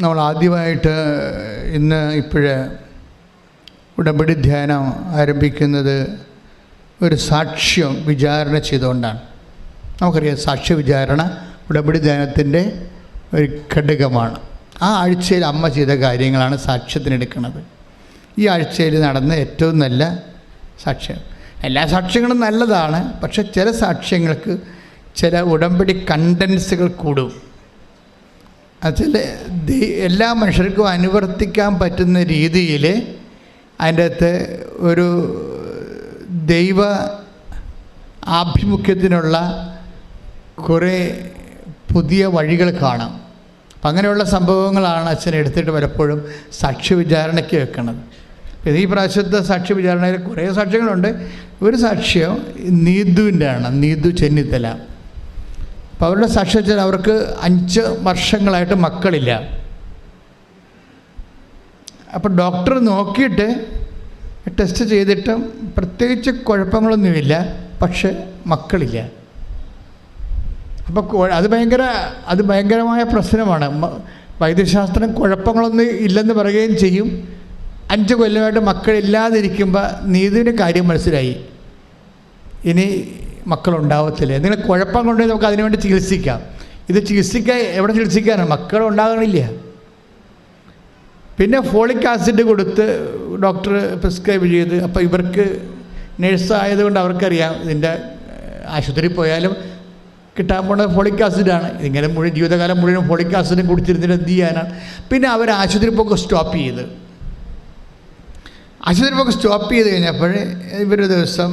നമ്മൾ ആദ്യമായിട്ട് ഇപ്പോഴേ ഉടമ്പടി ധ്യാനം ആരംഭിക്കുന്നത് ഒരു സാക്ഷ്യം വിചാരണ ചെയ്തുകൊണ്ടാണ്. നമുക്കറിയാം, സാക്ഷ്യ വിചാരണ ഉടമ്പടി ധ്യാനത്തിൻ്റെ ഒരു ഘടകമാണ്. ആ ആഴ്ചയിൽ അമ്മ ചെയ്ത കാര്യങ്ങളാണ് സാക്ഷ്യത്തിനെടുക്കുന്നത്. ഈ ആഴ്ചയിൽ നടന്ന ഏറ്റവും നല്ല സാക്ഷ്യം. എല്ലാ സാക്ഷ്യങ്ങളും നല്ലതാണ്, പക്ഷെ ചില സാക്ഷ്യങ്ങൾക്ക് ചില ഉടമ്പടി കണ്ടൻസുകൾ കൂടും. അതിൽ എല്ലാ മനുഷ്യർക്കും അനുവർത്തിക്കാൻ പറ്റുന്ന രീതിയിൽ അതിൻ്റെ അകത്ത് ഒരു ദൈവ ആഭിമുഖ്യത്തിനുള്ള കുറേ പുതിയ വഴികൾ കാണാം. അപ്പം അങ്ങനെയുള്ള സംഭവങ്ങളാണ് അച്ഛൻ എടുത്തിട്ട് പലപ്പോഴും സാക്ഷ്യ വിചാരണയ്ക്ക് വെക്കുന്നത്. ഈ പ്രാവശ്യത്തെ സാക്ഷ്യ വിചാരണയിൽ കുറേ സാക്ഷ്യങ്ങളുണ്ട്. ഒരു സാക്ഷ്യം നീതുവിൻ്റെ ആണ്, നീതു ചെന്നിത്തല. അപ്പോൾ അവരുടെ സാക്ഷ്യത്തിൽ അവർക്ക് 5 വർഷങ്ങളായിട്ട് മക്കളില്ല. അപ്പോൾ ഡോക്ടർ നോക്കിയിട്ട് ടെസ്റ്റ് ചെയ്തിട്ടും പ്രത്യേകിച്ച് കുഴപ്പങ്ങളൊന്നുമില്ല, പക്ഷെ മക്കളില്ല. അപ്പോൾ അത് ഭയങ്കരമായ പ്രശ്നമാണ്. വൈദ്യശാസ്ത്രം കുഴപ്പങ്ങളൊന്നും ഇല്ലെന്ന് പറയുകയും ചെയ്യും. 5 കൊല്ലമായിട്ട് മക്കളില്ലാതിരിക്കുമ്പോൾ നീതിൻ്റെ കാര്യം മനസ്സിലായി, ഇനി മക്കളുണ്ടാവത്തില്ല. എന്തെങ്കിലും കുഴപ്പം കൊണ്ടുപോയി നമുക്ക് അതിനുവേണ്ടി ചികിത്സിക്കാം. ഇത് എവിടെ ചികിത്സിക്കാനാണ്? മക്കളുണ്ടാകണില്ല. പിന്നെ ഫോളിക് ആസിഡ് കൊടുത്ത് ഡോക്ടർ പ്രിസ്ക്രൈബ് ചെയ്ത്, അപ്പോൾ ഇവർക്ക് നേഴ്സായതുകൊണ്ട് അവർക്കറിയാം ഇതിൻ്റെ ആശുപത്രി പോയാലും കിട്ടാൻ പോണത് ഫോളിക് ആസിഡാണ്. ഇതിങ്ങനെ ജീവിതകാലം മുഴുവൻ ഫോളിക് ആസിഡും കുടിച്ചിരുന്നിട്ട് എന്ത് ചെയ്യാനാണ്? പിന്നെ അവർ ആശുപത്രി പോക്ക് സ്റ്റോപ്പ് ചെയ്ത് കഴിഞ്ഞപ്പോൾ ഇവരൊരു ദിവസം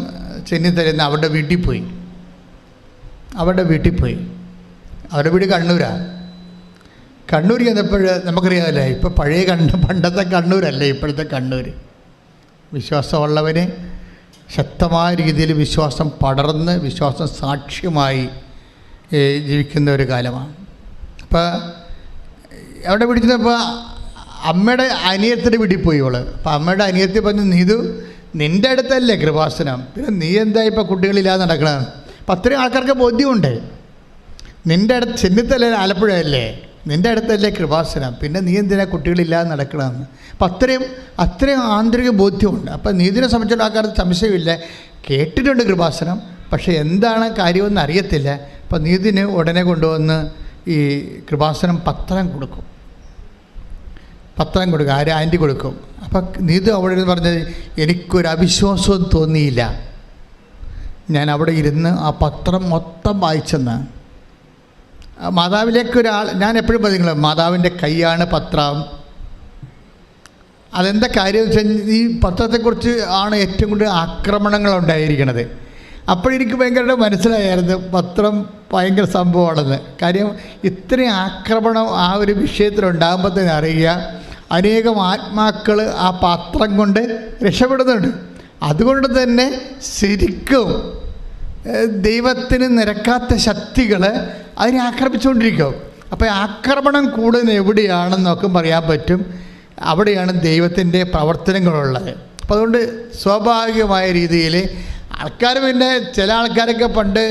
ചെന്നിത്തലേന്ന് അവരുടെ വീട്ടിൽ പോയി. അവരുടെ വീട് കണ്ണൂരാണ്. കണ്ണൂർ ചെന്നപ്പോൾ നമുക്കറിയാമല്ലേ, ഇപ്പോൾ പണ്ടത്തെ കണ്ണൂരല്ല ഇപ്പോഴത്തെ കണ്ണൂർ. വിശ്വാസമുള്ളവന് ശക്തമായ രീതിയിൽ വിശ്വാസം പടർന്ന് വിശ്വാസം സാക്ഷ്യമായി ജീവിക്കുന്ന ഒരു കാലമാണ്. അപ്പോൾ അവിടെ പിടിച്ചപ്പോൾ അമ്മയുടെ അനിയത്തിൻ്റെ വീട്ടിൽ പോയി ഇവള്. അപ്പോൾ അമ്മയുടെ അനിയത്തി പറഞ്ഞു, നീതു നിൻ്റെ അടുത്തല്ലേ കൃപാസനം, പിന്നെ നീ എന്താ ഇപ്പോൾ കുട്ടികളില്ലാതെ നടക്കണമെന്ന്. അപ്പം അത്രയും ആൾക്കാർക്ക് ബോധ്യമുണ്ട്. നിൻ്റെ അടുത്ത് ചെന്നിത്തല ആലപ്പുഴയല്ലേ, നിൻ്റെ അടുത്തല്ലേ കൃപാസനം, പിന്നെ നീ എന്തിനാ കുട്ടികളില്ലാതെ നടക്കണമെന്ന്. അപ്പം അത്രയും ആന്തരിക ബോധ്യമുണ്ട്. അപ്പം നീതിനെ സംബന്ധിച്ചുള്ള ആൾക്കാർക്ക് സംശയമില്ല, കേട്ടിട്ടുണ്ട് കൃപാസനം, പക്ഷേ എന്താണ് കാര്യമെന്ന് അറിയത്തില്ല. അപ്പം നീതിന് ഉടനെ കൊണ്ടുവന്ന് ഈ കൃപാസനം പത്രം കൊടുക്കും. ആൻറ്റി കൊടുക്കും. അപ്പം നീതു അവിടെ ഇരുന്ന് പറഞ്ഞത്, എനിക്കൊരു അവിശ്വാസവും തോന്നിയില്ല. ഞാൻ അവിടെ ഇരുന്ന് ആ പത്രം മൊത്തം വായിച്ചെന്ന്. മാതാവിലേക്കൊരാൾ, ഞാൻ എപ്പോഴും പറയുന്നത് മാതാവിൻ്റെ കൈയാണ് പത്രം. അതെന്താ കാര്യം വെച്ചാൽ ഈ പത്രത്തെക്കുറിച്ച് ആണ് ഏറ്റവും കൂടുതൽ ആക്രമണങ്ങൾ ഉണ്ടായിരിക്കുന്നത്. അപ്പോഴെനിക്ക് ഭയങ്കര മനസ്സിലായിരുന്നു പത്രം ഭയങ്കര സംഭവമാണെന്ന്. കാര്യം ഇത്രയും ആക്രമണം ആ ഒരു വിഷയത്തിലുണ്ടാകുമ്പോൾ തന്നെ അറിയുക, അനേകം ആത്മാക്കൾ ആ പത്രം കൊണ്ട് രക്ഷപ്പെടുന്നുണ്ട്. അതുകൊണ്ട് തന്നെ ശരിക്കും ദൈവത്തിന് നിരക്കാത്ത ശക്തികൾ അതിനെ ആക്രമിച്ചുകൊണ്ടിരിക്കും. അപ്പോൾ ആക്രമണം കൂടുതൽ എവിടെയാണെന്നൊക്കെ പറയാൻ പറ്റും. അവിടെയാണ് ദൈവത്തിൻ്റെ പ്രവർത്തനങ്ങളുള്ളത്. അപ്പോൾ അതുകൊണ്ട് സ്വാഭാവികമായ രീതിയിൽ ആൾക്കാർ, പിന്നെ ചില ആൾക്കാരൊക്കെ പണ്ട്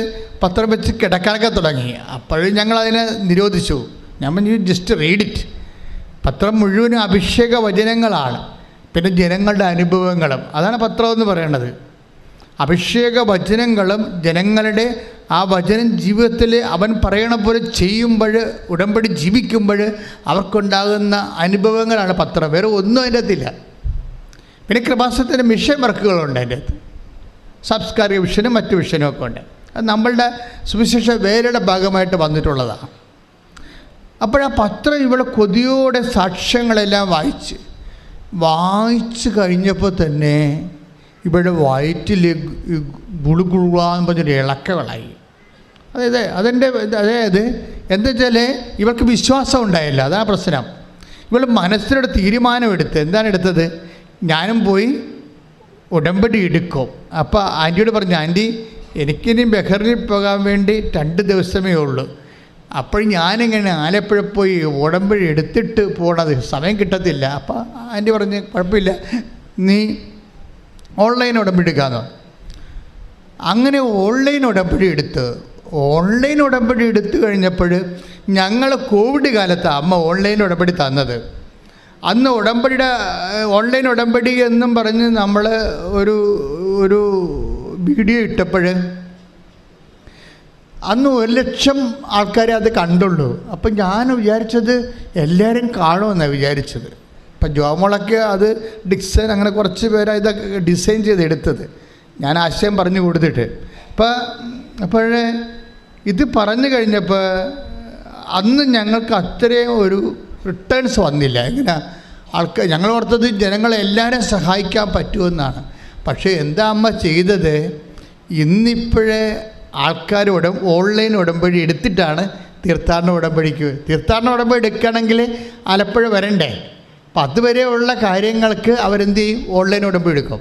പത്രം വെച്ച് കിടക്കാനൊക്കെ തുടങ്ങി. അപ്പോഴും ഞങ്ങളതിനെ നിരോധിച്ചു. ഞാൻ ജസ്റ്റ് റീഡ് ഇറ്റ്. പത്രം മുഴുവനും അഭിഷേക വചനങ്ങളാണ്, പിന്നെ ജനങ്ങളുടെ അനുഭവങ്ങളും. അതാണ് പത്രം എന്ന് പറയുന്നത്. അഭിഷേക വചനങ്ങളും ജനങ്ങളുടെ ആ വചനം ജീവിതത്തിൽ അവൻ പറയണ പോലെ ചെയ്യുമ്പോൾ, ഉടമ്പടി ജീവിക്കുമ്പോൾ അവർക്കുണ്ടാകുന്ന അനുഭവങ്ങളാണ് പത്രം. വേറെ ഒന്നും അതിൻ്റെ അകത്തില്ല. പിന്നെ കൃപാസനത്തിൻ്റെ മിഷൻ വർക്കുകളുണ്ട് അതിൻ്റെ അകത്ത്. സാംസ്കാരിക വിഷനും മറ്റു വിഷനും ഒക്കെ ഉണ്ട്. അത് നമ്മളുടെ സുവിശേഷ വേലയുടെ ഭാഗമായിട്ട് വന്നിട്ടുള്ളതാണ്. അപ്പോഴാ പത്രം ഇവിടെ കൊതിയോടെ സാക്ഷ്യങ്ങളെല്ലാം വായിച്ച് കഴിഞ്ഞപ്പോൾ തന്നെ ഇവിടെ വയറ്റിൽ ഗുളുഗുളാന്ന് പറഞ്ഞൊരു ഇളക്കങ്ങളായി. അതായത് എന്താ വെച്ചാൽ ഇവർക്ക് വിശ്വാസം ഉണ്ടായില്ല. അതാണ് പ്രശ്നം. ഇവൾ മനസ്സിലൊരു തീരുമാനമെടുത്ത്, എന്താണ് എടുത്തത്? ഞാനും പോയി ഉടമ്പടി എടുക്കും. അപ്പോൾ ആൻറ്റിയോട് പറഞ്ഞു, ആൻറ്റി എനിക്കിനി ബഹറിൽ പോകാൻ വേണ്ടി 2 ദിവസമേ ഉള്ളൂ. അപ്പോൾ ഞാനിങ്ങനെ ആലപ്പുഴ പോയി ഉടമ്പടി എടുത്തിട്ട് പോകണത് സമയം കിട്ടത്തില്ല. അപ്പോൾ ആൻറ്റി പറഞ്ഞ്, കുഴപ്പമില്ല, നീ ഓൺലൈൻ ഉടമ്പടി എടുക്കാമെന്നോ. അങ്ങനെ ഓൺലൈൻ ഉടമ്പടി എടുത്ത് കഴിഞ്ഞപ്പോൾ ഞങ്ങൾ കോവിഡ് കാലത്ത് അമ്മ ഓൺലൈൻ ഉടമ്പടി തന്നത്. അന്ന് ഓൺലൈൻ ഉടമ്പടി എന്നും പറഞ്ഞ് നമ്മൾ ഒരു വീഡിയോ ഇട്ടപ്പോൾ അന്ന് 1,00,000 ആൾക്കാരെ അത് കണ്ടുള്ളൂ. അപ്പം ഞാൻ വിചാരിച്ചത് എല്ലാവരും കാണുമെന്നാണ് വിചാരിച്ചത്. ഇപ്പം ജോമോളൊക്കെ അത് ഡിക്സൺ അങ്ങനെ കുറച്ച് പേര് ഇതൊക്കെ ഡിസൈൻ ചെയ്ത് എടുത്തത്, ഞാൻ ആശയം പറഞ്ഞു കൊടുത്തിട്ട്. അപ്പോഴേ ഇത് പറഞ്ഞു കഴിഞ്ഞപ്പോൾ അന്ന് ഞങ്ങൾക്ക് അത്രയും ഒരു റിട്ടേൺസ് വന്നില്ല. എങ്ങനെ ഞങ്ങൾ ഓർത്തത് ജനങ്ങളെല്ലാവരും സഹായിക്കാൻ പറ്റുമെന്നാണ്. പക്ഷേ എന്താ അമ്മ ചെയ്തത്, ഇന്നിപ്പോഴേ ആൾക്കാർ ഓൺലൈൻ ഉടമ്പടി എടുത്തിട്ടാണ് തീർത്ഥാടന ഉടമ്പടി എടുക്കണമെങ്കിൽ ആലപ്പുഴ വരണ്ടേ. അപ്പം അതുവരെയുള്ള കാര്യങ്ങൾക്ക് അവരെന്ത് ചെയ്യും, ഓൺലൈൻ ഉടമ്പടി എടുക്കും.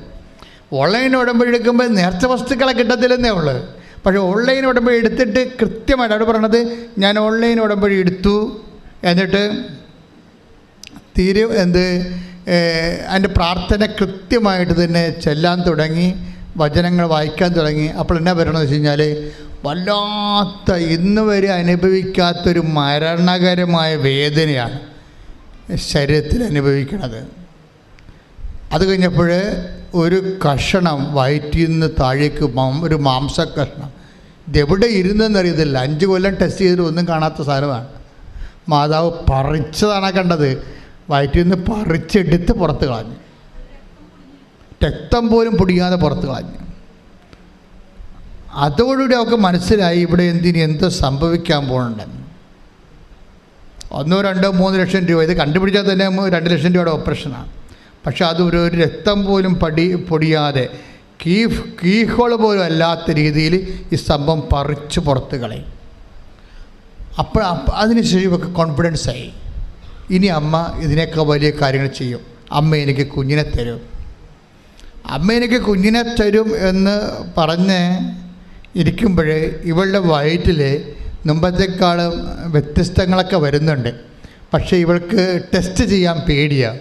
ഓൺലൈൻ ഉടമ്പടി എടുക്കുമ്പോൾ നേർച്ച വസ്തുക്കളെ കിട്ടത്തില്ലെന്നേ ഉള്ളൂ. പക്ഷേ ഓൺലൈൻ ഉടമ്പടി എടുത്തിട്ട് കൃത്യമായിട്ട് അവിടെ പറയണത്, ഞാൻ ഓൺലൈൻ ഉടമ്പടി എടുത്തു, എന്നിട്ട് അതിൻ്റെ പ്രാർത്ഥന കൃത്യമായിട്ട് തന്നെ ചെല്ലാൻ തുടങ്ങി, വചനങ്ങൾ വായിക്കാൻ തുടങ്ങി. അപ്പോൾ എന്നാ പറയണമെന്ന് വെച്ച് കഴിഞ്ഞാൽ, വല്ലാത്ത ഇന്ന് വരെ അനുഭവിക്കാത്തൊരു മരണകരമായ വേദനയാണ് ശരീരത്തിൽ അനുഭവിക്കുന്നത്. അത് കഴിഞ്ഞപ്പോൾ ഒരു കഷണം വയറ്റിൽ നിന്ന് താഴേക്ക് ഒരു മാംസക്കഷണം, ഇതെവിടെ ഇരുന്നെന്നറിയത്തില്ല. 5 കൊല്ലം ടെസ്റ്റ് ചെയ്തിട്ട് ഒന്നും കാണാത്ത സാധനമാണ്. മാതാവ് പറിച്ചതാണ് കണ്ടത്, വയറ്റിൽ നിന്ന് പറിച്ചെടുത്ത് പുറത്ത് കളഞ്ഞു, രക്തം പോലും പൊടിയാതെ പുറത്ത് കളഞ്ഞു. അതോടുകൂടി അവർക്ക് മനസ്സിലായി ഇവിടെ എന്തോ സംഭവിക്കാൻ പോകുന്നുണ്ടെന്ന്. 1, 2, 3 ലക്ഷം രൂപ, ഇത് കണ്ടുപിടിച്ചാൽ തന്നെ 2 ലക്ഷം രൂപയുടെ ഓപ്പറേഷനാണ്. പക്ഷെ അത് ഒരു രക്തം പോലും പൊടിയാതെ കീഹോൾ പോലും അല്ലാത്ത രീതിയിൽ ഈ സംഭവം പറിച്ച് പുറത്ത് കളയും. അപ്പോൾ അതിനുശേഷം ഇവർക്ക് കോൺഫിഡൻസ് ആയി, ഇനി അമ്മ ഇതിനേക്കാൾ വലിയ കാര്യങ്ങൾ ചെയ്യും, അമ്മ എനിക്ക് കുഞ്ഞിനെ തരും, അമ്മ എനിക്ക് കുഞ്ഞിനെ തരും എന്ന് പറഞ്ഞ് ഇരിക്കുമ്പോൾ ഇവളുടെ വയറ്റിൽ മുമ്പത്തേക്കാളും വ്യത്യസ്തങ്ങളൊക്കെ വരുന്നുണ്ട്. പക്ഷേ ഇവൾക്ക് ടെസ്റ്റ് ചെയ്യാൻ പേടിയാണ്.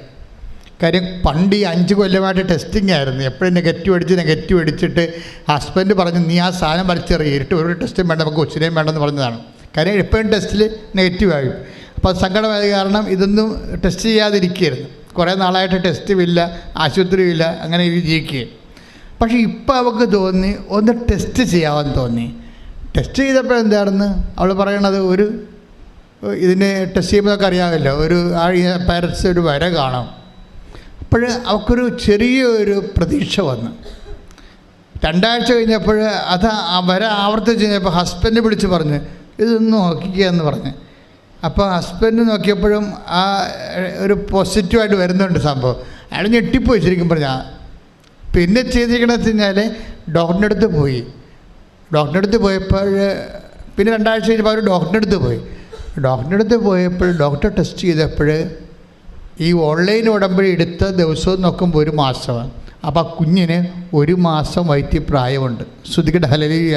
കാര്യം പണ്ട് ഈ 5 കൊല്ലമായിട്ട് ടെസ്റ്റിംഗ് ആയിരുന്നു. എപ്പോഴും നെഗറ്റീവ് അടിച്ചിട്ട് ഹസ്ബൻഡ് പറഞ്ഞു, നീ ആ സാധനം വലിച്ചെറിയിട്ട് ഒരു ടെസ്റ്റും വേണ്ട, നമുക്ക് കൊച്ചിനെയും വേണ്ടെന്ന് പറഞ്ഞതാണ്. കാര്യം എപ്പോഴും ടെസ്റ്റിൽ നെഗറ്റീവായി. അപ്പോൾ സങ്കടമായത് കാരണം ഇതൊന്നും ടെസ്റ്റ് ചെയ്യാതിരിക്കുകയായിരുന്നു. കുറേ നാളായിട്ട് ടെസ്റ്റുമില്ല, ആശുപത്രിയില്ല, അങ്ങനെ ജീവിക്കുകയും. പക്ഷേ ഇപ്പോൾ അവൾക്ക് തോന്നി ഒന്ന് ടെസ്റ്റ് ചെയ്യാമെന്ന് തോന്നി. ടെസ്റ്റ് ചെയ്തപ്പോൾ എന്താണെന്ന് അവൾ പറയണത്, ഇതിനെ ടെസ്റ്റ് ചെയ്യുമ്പോഴൊക്കെ അറിയാമല്ലോ, പാരറ്റ്സ് ഒരു വര കാണും. അപ്പോൾ അവൾക്കൊരു ചെറിയൊരു പ്രതീക്ഷ വന്നു. 2 ആഴ്ച കഴിഞ്ഞപ്പോൾ ആ വര ആവർത്തിച്ച് കഴിഞ്ഞപ്പോൾ ഹസ്ബൻഡ് വിളിച്ച് പറഞ്ഞ്, ഇതൊന്ന് നോക്കിക്കുക എന്ന് പറഞ്ഞ്. അപ്പോൾ ഹസ്ബൻഡ് നോക്കിയപ്പോഴും ആ ഒരു പോസിറ്റീവായിട്ട് വരുന്നുണ്ട് സംഭവം. അയാൾ ഞെട്ടിപ്പോയി ശരിക്കും പറഞ്ഞാൽ. പിന്നെ ചെയ്തിരിക്കണമെന്ന് വെച്ച് കഴിഞ്ഞാൽ ഡോക്ടറിൻ്റെ അടുത്ത് പോയപ്പോൾ പിന്നെ 2 ആഴ്ച കഴിഞ്ഞപ്പോൾ അവർ ഡോക്ടറിൻ്റെ അടുത്ത് പോയപ്പോൾ ഡോക്ടർ ടെസ്റ്റ് ചെയ്തപ്പോൾ ഈ ഓൺലൈൻ ഉടമ്പടി എടുത്ത ദിവസവും നോക്കുമ്പോൾ 1 മാസമാണ്. അപ്പോൾ ആ കുഞ്ഞിന് 1 മാസം വയറ്റി പ്രായമുണ്ട്. ശ്രുതിക്കട്ടെ ഹല്ലേലൂയ.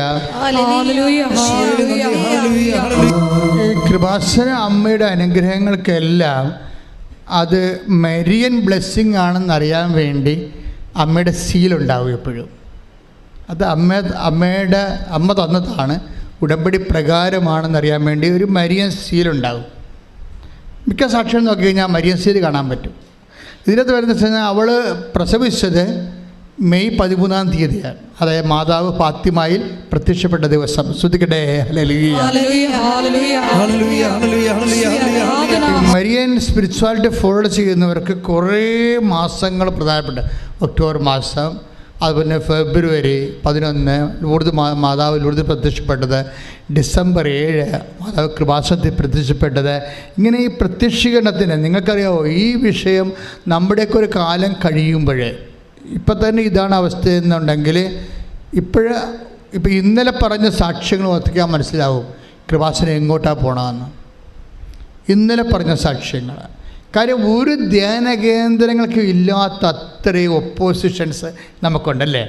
കൃപാസന അമ്മയുടെ അനുഗ്രഹങ്ങൾക്കെല്ലാം അത് മരിയൻ ബ്ലെസ്സിങ് ആണെന്നറിയാൻ വേണ്ടി അമ്മയുടെ സീലുണ്ടാവും എപ്പോഴും. അത് അമ്മ തന്നതാണ്, ഉടമ്പടി പ്രകാരമാണെന്നറിയാൻ വേണ്ടി ഒരു മരിയൻ സീലുണ്ടാവും. മിക്ക സാക്ഷ്യം നോക്കി കഴിഞ്ഞാൽ മരിയൻ സീൽ കാണാൻ പറ്റും. ഇതിനകത്ത് വരുന്ന വെച്ച് കഴിഞ്ഞാൽ അവൾ പ്രസവിച്ചത് മെയ് 13-ാം തീയതിയാണ്. അതായത് മാതാവ് ഫാത്തിമയിൽ പ്രത്യക്ഷപ്പെട്ട ദിവസം. ശ്രുതിക്കട്ടെ ഹല്ലേലൂയ. മരിയൻ സ്പിരിച്വാലിറ്റി ഫോളോ ചെയ്യുന്നവർക്ക് കുറേ മാസങ്ങൾ പ്രധാനപ്പെട്ട ഒക്ടോബർ മാസം, അതുപോലെ ഫെബ്രുവരി 11 മാതാവ് ലൂർദിൽ പ്രത്യക്ഷപ്പെട്ടത്, ഡിസംബർ 7 മാതാവ് കൃപാസനത്തിൽ പ്രത്യക്ഷപ്പെട്ടത്. ഇങ്ങനെ ഈ പ്രത്യക്ഷീകരണത്തിന് നിങ്ങൾക്കറിയാമോ, ഈ വിഷയം നമ്മുടെയൊക്കെ ഒരു കാലം കഴിയുമ്പോഴേ, ഇപ്പം തന്നെ ഇതാണ് അവസ്ഥ എന്നുണ്ടെങ്കിൽ ഇപ്പോൾ ഇന്നലെ പറഞ്ഞ സാക്ഷ്യങ്ങൾ ഓർത്തിക്കാൻ മനസ്സിലാവും കൃപാസനം എങ്ങോട്ടാണ് പോകണമെന്ന്. ഇന്നലെ പറഞ്ഞ സാക്ഷ്യങ്ങൾ, കാര്യം ഒരു ധ്യാന കേന്ദ്രങ്ങൾക്ക് ഇല്ലാത്ത അത്രയും ഒപ്പോസിഷൻസ് നമുക്കുണ്ടല്ലേ.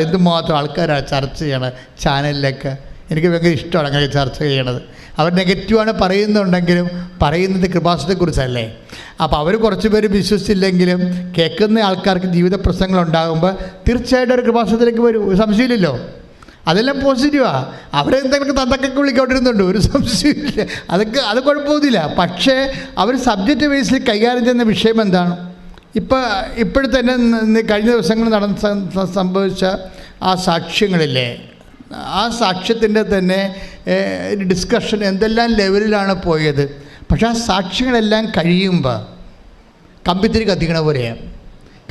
എന്തുമാത്രം ആൾക്കാരാണ് ചർച്ച ചെയ്യണത് ചാനലിലൊക്കെ. എനിക്ക് ഭയങ്കര ഇഷ്ടമാണ് അങ്ങനെ ചർച്ച ചെയ്യണത്. അവർ നെഗറ്റീവാണ് പറയുന്നുണ്ടെങ്കിലും പറയുന്നത് കൃപാസനത്തെക്കുറിച്ചല്ലേ. അപ്പോൾ അവർ കുറച്ച് പേര് വിശ്വസിച്ചില്ലെങ്കിലും കേൾക്കുന്ന ആൾക്കാർക്ക് ജീവിത പ്രശ്നങ്ങളുണ്ടാകുമ്പോൾ തീർച്ചയായിട്ടും ഒരു കൃപാസനത്തിലേക്ക് വരും, സംശയമില്ലല്ലോ. അതെല്ലാം പോസിറ്റീവാണ്. അവരെന്തെങ്കിലും തന്തക്കൊക്കെ വിളിക്കൊണ്ടിരുന്നുണ്ട്, ഒരു സംശയമില്ല, അത് കുഴപ്പമൊന്നുമില്ല. പക്ഷേ അവർ സബ്ജക്റ്റ് ബേസിൽ കൈകാര്യം ചെയ്യുന്ന വിഷയം എന്താണ്? ഇപ്പോഴത്തന്നെ കഴിഞ്ഞ ദിവസങ്ങൾ സംഭവിച്ച ആ സാക്ഷ്യങ്ങളില്ലേ, ആ സാക്ഷ്യത്തിൻ്റെ തന്നെ ഡിസ്കഷൻ എന്തെല്ലാം ലെവലിലാണ് പോയത്. പക്ഷേ ആ സാക്ഷ്യങ്ങളെല്ലാം കഴിയുമ്പോൾ കമ്പിത്തിരി കത്തിക്കണ പോലെയാണ്.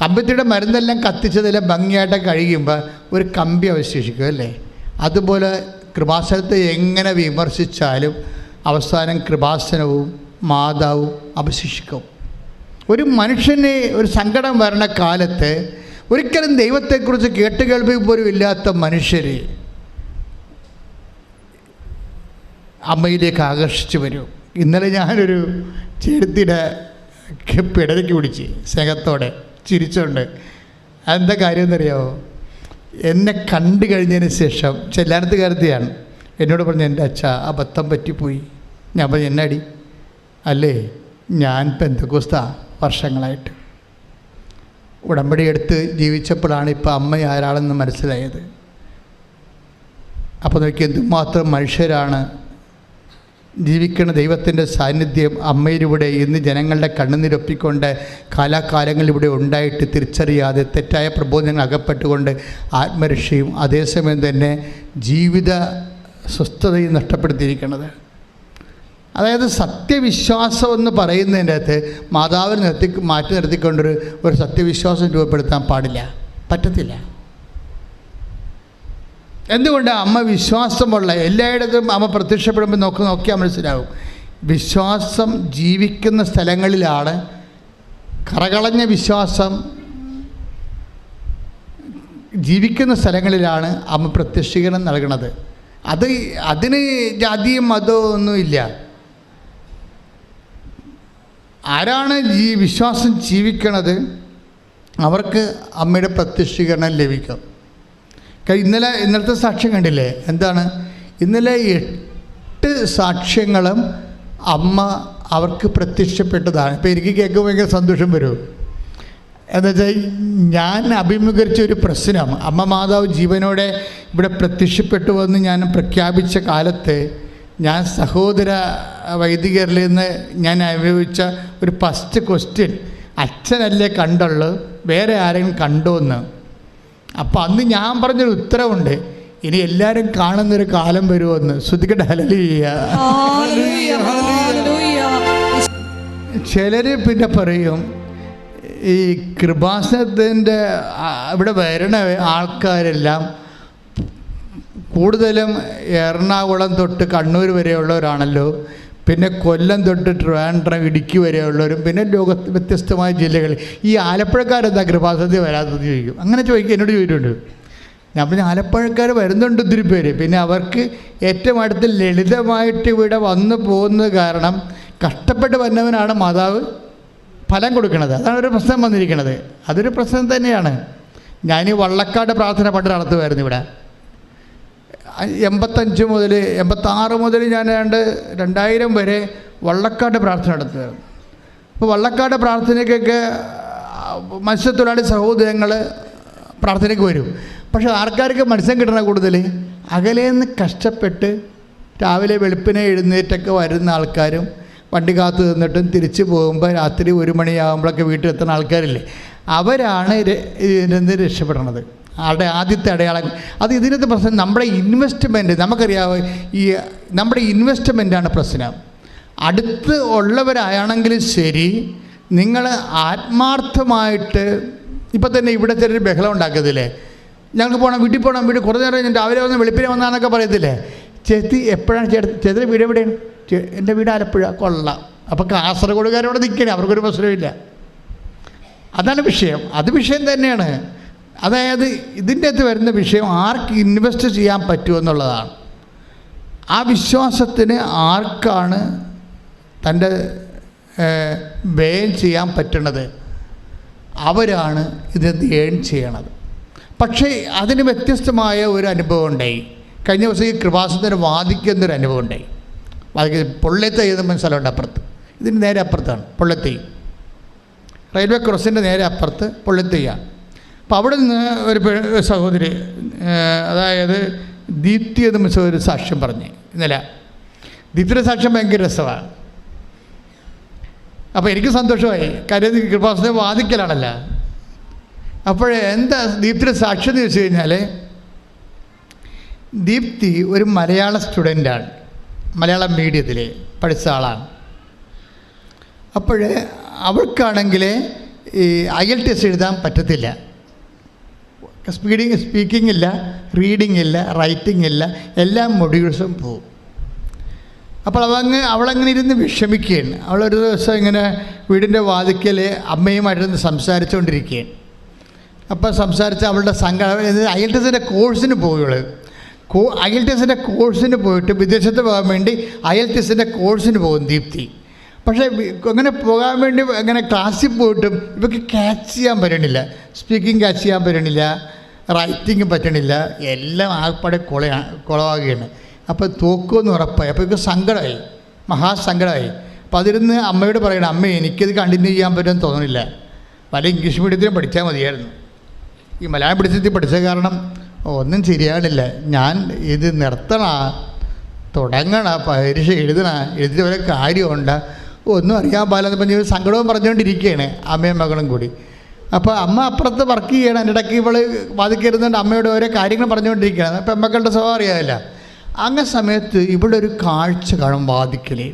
കമ്പിത്തിരിയുടെ മരുന്നെല്ലാം കത്തിച്ചതെല്ലാം ഭംഗിയായിട്ട് കഴിയുമ്പോൾ ഒരു കമ്പി അവശേഷിക്കും അല്ലേ? അതുപോലെ കൃപാസനത്തെ എങ്ങനെ വിമർശിച്ചാലും അവസാനം കൃപാസനവും മാതാവും അവശേഷിക്കും. ഒരു മനുഷ്യന് ഒരു സങ്കടം വരണ കാലത്ത് ഒരിക്കലും ദൈവത്തെക്കുറിച്ച് കേട്ടുകേൾവി പോലും ഇല്ലാത്ത മനുഷ്യർ അമ്മയിലേക്ക് ആകർഷിച്ചു വരും. ഇന്നലെ ഞാനൊരു ചേർത്തിയുടെ പിടരയ്ക്ക് പിടിച്ച് സ്നേഹത്തോടെ ചിരിച്ചുകൊണ്ട്. അതെന്താ കാര്യം എന്നറിയാമോ? എന്നെ കണ്ടു കഴിഞ്ഞതിന് ശേഷം ചെല്ലാനത്തുകാരത്തെയാണ് എന്നോട് പറഞ്ഞു, എൻ്റെ അച്ഛാ അബദ്ധം പറ്റിപ്പോയി. ഞാൻ പറഞ്ഞു, എന്നാടി? അല്ലേ, ഞാൻ പെന്തക്കോസ്താ വർഷങ്ങളായിട്ട് ഉടമ്പടി എടുത്ത് ജീവിച്ചപ്പോഴാണ് ഇപ്പോൾ അമ്മ ആരാളെന്ന് മനസ്സിലായത്. അപ്പോൾ നോക്കി എന്തുമാത്രം മനുഷ്യരാണ് ജീവിക്കുന്ന. ദൈവത്തിൻ്റെ സാന്നിധ്യം അമ്മയിലൂടെ ഇന്ന് ജനങ്ങളുടെ കണ്ണുനീരൊപ്പിക്കൊണ്ട് കാലാകാലങ്ങളിലൂടെ ഉണ്ടായിട്ട് തിരിച്ചറിയാതെ തെറ്റായ പ്രബോധനങ്ങൾ അകപ്പെട്ടുകൊണ്ട് ആത്മരക്ഷയും അതേസമയം തന്നെ ജീവിത സ്വസ്ഥതയും നഷ്ടപ്പെടുത്തിയിരിക്കുന്നത്. അതായത് സത്യവിശ്വാസം എന്ന് പറയുന്നതിൻ്റെ അകത്ത് മാതാവിനെ മാറ്റി നിർത്തിക്കൊണ്ടൊരു സത്യവിശ്വാസം രൂപപ്പെടുത്താൻ പാടില്ല, പറ്റത്തില്ല. എന്തുകൊണ്ടാണ്? അമ്മ വിശ്വാസമുള്ള എല്ലായിടത്തും അമ്മ പ്രത്യക്ഷപ്പെടുമ്പോൾ നോക്കിയാൽ മനസ്സിലാവും. വിശ്വാസം ജീവിക്കുന്ന സ്ഥലങ്ങളിലാണ്, കറകളഞ്ഞ വിശ്വാസം ജീവിക്കുന്ന സ്ഥലങ്ങളിലാണ് അമ്മ പ്രത്യക്ഷീകരണം നൽകുന്നത്. അതിന് ജാതിയും മതവും ഒന്നുമില്ല. ആരാണ് വിശ്വാസം ജീവിക്കണത് അവർക്ക് അമ്മയുടെ പ്രത്യക്ഷീകരണം ലഭിക്കും. ഇന്നലത്തെ സാക്ഷ്യം കണ്ടില്ലേ? എന്താണ്? ഇന്നലെ 8 സാക്ഷ്യങ്ങളും അമ്മ അവർക്ക് പ്രത്യക്ഷപ്പെട്ടതാണ്. ഇപ്പോൾ എനിക്ക് കേൾക്കുമ്പോൾ ഭയങ്കര സന്തോഷം വരും. എന്നുവെച്ചാൽ ഞാൻ അഭിമുഖീകരിച്ച ഒരു പ്രശ്നം അമ്മ മാതാവ് ജീവനോടെ ഇവിടെ പ്രത്യക്ഷപ്പെട്ടുവെന്ന് ഞാൻ പ്രഖ്യാപിച്ച കാലത്ത് ഞാൻ സഹോദര വൈദികരിൽ നിന്ന് ഞാൻ അനുഭവിച്ച ഒരു ഫസ്റ്റ് ക്വസ്റ്റ്യൻ, അച്ഛനല്ലേ കണ്ടുള്ളൂ, വേറെ ആരെങ്കിലും കണ്ടോ എന്ന്. അപ്പോൾ അന്ന് ഞാൻ പറഞ്ഞൊരു ഉത്തരവുണ്ട്, ഇനി എല്ലാവരും കാണുന്നൊരു കാലം വരുമെന്ന്. ശ്രദ്ധിക്കട്ടെ, ഹല്ലേലൂയ. ചിലർ പിന്നെ പറയും ഈ കൃപാസനത്തിൻ്റെ ഇവിടെ വരണ ആൾക്കാരെല്ലാം കൂടുതലും എറണാകുളം തൊട്ട് കണ്ണൂർ വരെയുള്ളവരാണല്ലോ, പിന്നെ കൊല്ലം തൊട്ട് ട്രിവാൻഡ്രം ഇടുക്കി വരെയുള്ളവരും, പിന്നെ ലോകത്ത് വ്യത്യസ്തമായ ജില്ലകൾ. ഈ ആലപ്പുഴക്കാരെന്താ കൃപാസനത്തിൽ വരാത്തതെന്ന് ചോദിക്കും. അങ്ങനെ ചോദിക്കും, എന്നോട് ചോദിച്ചിട്ടുണ്ട്. ഞാൻ പിന്നെ ആലപ്പുഴക്കാർ വരുന്നുണ്ട് ഒത്തിരി പേര്. പിന്നെ അവർക്ക് ഏറ്റവും അടുത്ത് ലളിതമായിട്ട് ഇവിടെ വന്നു പോകുന്നത് കാരണം കഷ്ടപ്പെട്ട് വന്നവനാണ് മാതാവ് ഫലം കൊടുക്കുന്നത്. അതാണ് ഒരു പ്രശ്നം വന്നിരിക്കുന്നത്. അതൊരു പ്രശ്നം തന്നെയാണ്. ഞാൻ വള്ളക്കാട് പ്രാർത്ഥന പണ്ട് നടത്തുമായിരുന്നു ഇവിടെ. 85 മുതൽ 86 മുതൽ ഞാൻ 2000 വരെ വള്ളക്കാട് പ്രാർത്ഥന നടത്തുമായിരുന്നു. അപ്പോൾ വള്ളക്കാട് പ്രാർത്ഥനയ്ക്കൊക്കെ മത്സ്യത്തൊഴിലാളി സഹോദരങ്ങൾ പ്രാർത്ഥനയ്ക്ക് വരും. പക്ഷേ ആൾക്കാർക്ക് മത്സ്യം കിട്ടണ കൂടുതൽ അകലേന്ന് കഷ്ടപ്പെട്ട് രാവിലെ വെളുപ്പിനെ എഴുന്നേറ്റൊക്കെ വരുന്ന ആൾക്കാരും വണ്ടി കാത്തു നിന്നിട്ടും തിരിച്ചു പോകുമ്പോൾ രാത്രി 1 മണിയാകുമ്പോഴൊക്കെ വീട്ടിലെത്തുന്ന ആൾക്കാരില്ലേ, അവരാണ് ഇതിന് രക്ഷപ്പെടണത്. ആദ്യത്തെ അടയാളം അത്. ഇതിനകത്ത് പ്രശ്നം നമ്മുടെ ഇൻവെസ്റ്റ്മെൻറ്റ്. നമുക്കറിയാമോ, ഈ നമ്മുടെ ഇൻവെസ്റ്റ്മെൻറ്റാണ് പ്രശ്നം. അടുത്ത് ഉള്ളവരാണെങ്കിലും ശരി, നിങ്ങൾ ആത്മാർത്ഥമായിട്ട് ഇപ്പം തന്നെ ഇവിടെ ചെറിയൊരു ബഹളം ഉണ്ടാക്കത്തില്ലേ, ഞങ്ങൾക്ക് പോകണം, വീട്ടിൽ പോകണം, വീട്ടിൽ കുറേ നേരം ഞാൻ രാവിലെ വന്ന് വെളുപ്പിനെ വന്നാന്നൊക്കെ പറയത്തില്ലേ. ചേച്ചി എപ്പോഴാണ് ചേട്ടൻ്റെ വീട് എവിടെയാണ്? എൻ്റെ വീട് ആലപ്പുഴ. കൊള്ളാം. അപ്പോൾ കാസർഗോഡുകാരോട് നിൽക്കണേ, അവർക്കൊരു പ്രശ്നമില്ല. അതാണ് വിഷയം. അത് വിഷയം തന്നെയാണ്. അതായത് ഇതിൻ്റെ അകത്ത് വരുന്ന വിഷയം ആർക്ക് ഇൻവെസ്റ്റ് ചെയ്യാൻ പറ്റുമെന്നുള്ളതാണ്. ആ വിശ്വാസത്തിന് ആർക്കാണ് തൻ്റെ വ്യയം ചെയ്യാൻ പറ്റുന്നത്, അവരാണ് ഇതിനകത്ത് ഏൺ ചെയ്യണത്. പക്ഷേ അതിന് വ്യത്യസ്തമായ ഒരു അനുഭവം ഉണ്ടായി. കഴിഞ്ഞ ദിവസം ഈ കൃപാസനത്തിന് വാദിക്കുന്നൊരു അനുഭവം ഉണ്ടായി. പൊള്ളത്തൈ എന്ന സ്ഥലമുണ്ട് അപ്പുറത്ത്. ഇതിന് നേരെ അപ്പുറത്താണ് പൊള്ളത്തൈ. റെയിൽവേ ക്രോസിൻ്റെ നേരെ അപ്പുറത്ത് പൊള്ളത്തൈയാണ്. അപ്പോൾ അവിടെ നിന്ന് ഒരു സഹോദരി, അതായത് ദീപ്തി എന്ന് മിസ് ഒരു സാക്ഷ്യം പറഞ്ഞ് ഇന്നലെ. ദീപ്തിയുടെ സാക്ഷ്യം ഭയങ്കര രസമാണ്. അപ്പോൾ എനിക്ക് സന്തോഷമായി, കാര്യം കൃപാസനം വാദിക്കലാണല്ലോ. അപ്പോൾ എന്താ ദീപ്തിയുടെ സാക്ഷ്യം എന്ന് ചോദിച്ചു കഴിഞ്ഞാൽ, ദീപ്തി ഒരു മലയാള സ്റ്റുഡൻ്റാണ്, മലയാളം മീഡിയത്തിൽ പഠിച്ച ആളാണ്. അപ്പോൾ അവൾക്കാണെങ്കിൽ ഈ IELTS എഴുതാൻ പറ്റത്തില്ല. സ്പീക്കിംഗ് ഇല്ല, റീഡിംഗ് ഇല്ല, റൈറ്റിംഗ് ഇല്ല, എല്ലാ മൊഡ്യൂൾസും പോവും. അപ്പോൾ അവളങ്ങനെ ഇരുന്ന് വിഷമിക്കുകയാണ്. അവളൊരു ദിവസം ഇങ്ങനെ വീടിൻ്റെ വാതിക്കൽ അമ്മയുമായിട്ടിരുന്ന് സംസാരിച്ചുകൊണ്ടിരിക്കുകയാണ്. അപ്പോൾ സംസാരിച്ച് അവളുടെ IELTSൻ്റെ കോഴ്സിന് പോവുകയുള്ളൂ. IELTSൻ്റെ കോഴ്സിന് പോയിട്ട് വിദേശത്ത് പോകാൻ വേണ്ടി IELTSൻ്റെ കോഴ്സിന് പോകും ദീപ്തി. പക്ഷേ അങ്ങനെ പോകാൻ വേണ്ടി അങ്ങനെ ക്ലാസ്സിൽ പോയിട്ടും ഇവർക്ക് ക്യാച്ച് ചെയ്യാൻ പറ്റണില്ല. സ്പീക്കിംഗ് ക്യാച്ച് ചെയ്യാൻ പറ്റണില്ല, റൈറ്റിംഗ് പറ്റണില്ല, എല്ലാം ആകപ്പാടെ കുളമാകുകയാണ്. അപ്പോൾ തോക്കുമെന്ന് ഉറപ്പായി. അപ്പോൾ ഇവർക്ക് സങ്കടമായി, മഹാസങ്കടമായി. അപ്പോൾ അതിരുന്ന് അമ്മയോട് പറയണം, അമ്മ എനിക്കത് കണ്ടിന്യൂ ചെയ്യാൻ പറ്റുമെന്ന് തോന്നുന്നില്ല, പല ഇംഗ്ലീഷ് മീഡിയത്തിലും പഠിച്ചാൽ മതിയായിരുന്നു. ഈ മലയാളം പഠിച്ചത്തിൽ പഠിച്ച കാരണം ഒന്നും ശരിയാകണില്ല, ഞാൻ ഇത് നിർത്തണ, തുടങ്ങണ, പരീക്ഷ എഴുതിയിട്ട് വരെ കാര്യമുണ്ട്, ഒന്നും അറിയാൻ പാടില്ലെന്ന് പറഞ്ഞ് സങ്കടവും പറഞ്ഞുകൊണ്ടിരിക്കുകയാണ് അമ്മയും മകളും കൂടി. അപ്പോൾ അമ്മ അപ്പുറത്ത് വർക്ക് ചെയ്യണം, എൻ്റെ ഇടയ്ക്ക് ഇവൾ വാതിക്കരുന്നുണ്ട് അമ്മയോട് ഓരോ കാര്യങ്ങൾ പറഞ്ഞുകൊണ്ടിരിക്കുകയാണ്. അപ്പം അമ്മക്കളുടെ സ്വഭാവം അറിയാമല്ല. അങ്ങനെ സമയത്ത് ഇവിടെ ഒരു കാഴ്ച കാണും വാതിക്കലേ,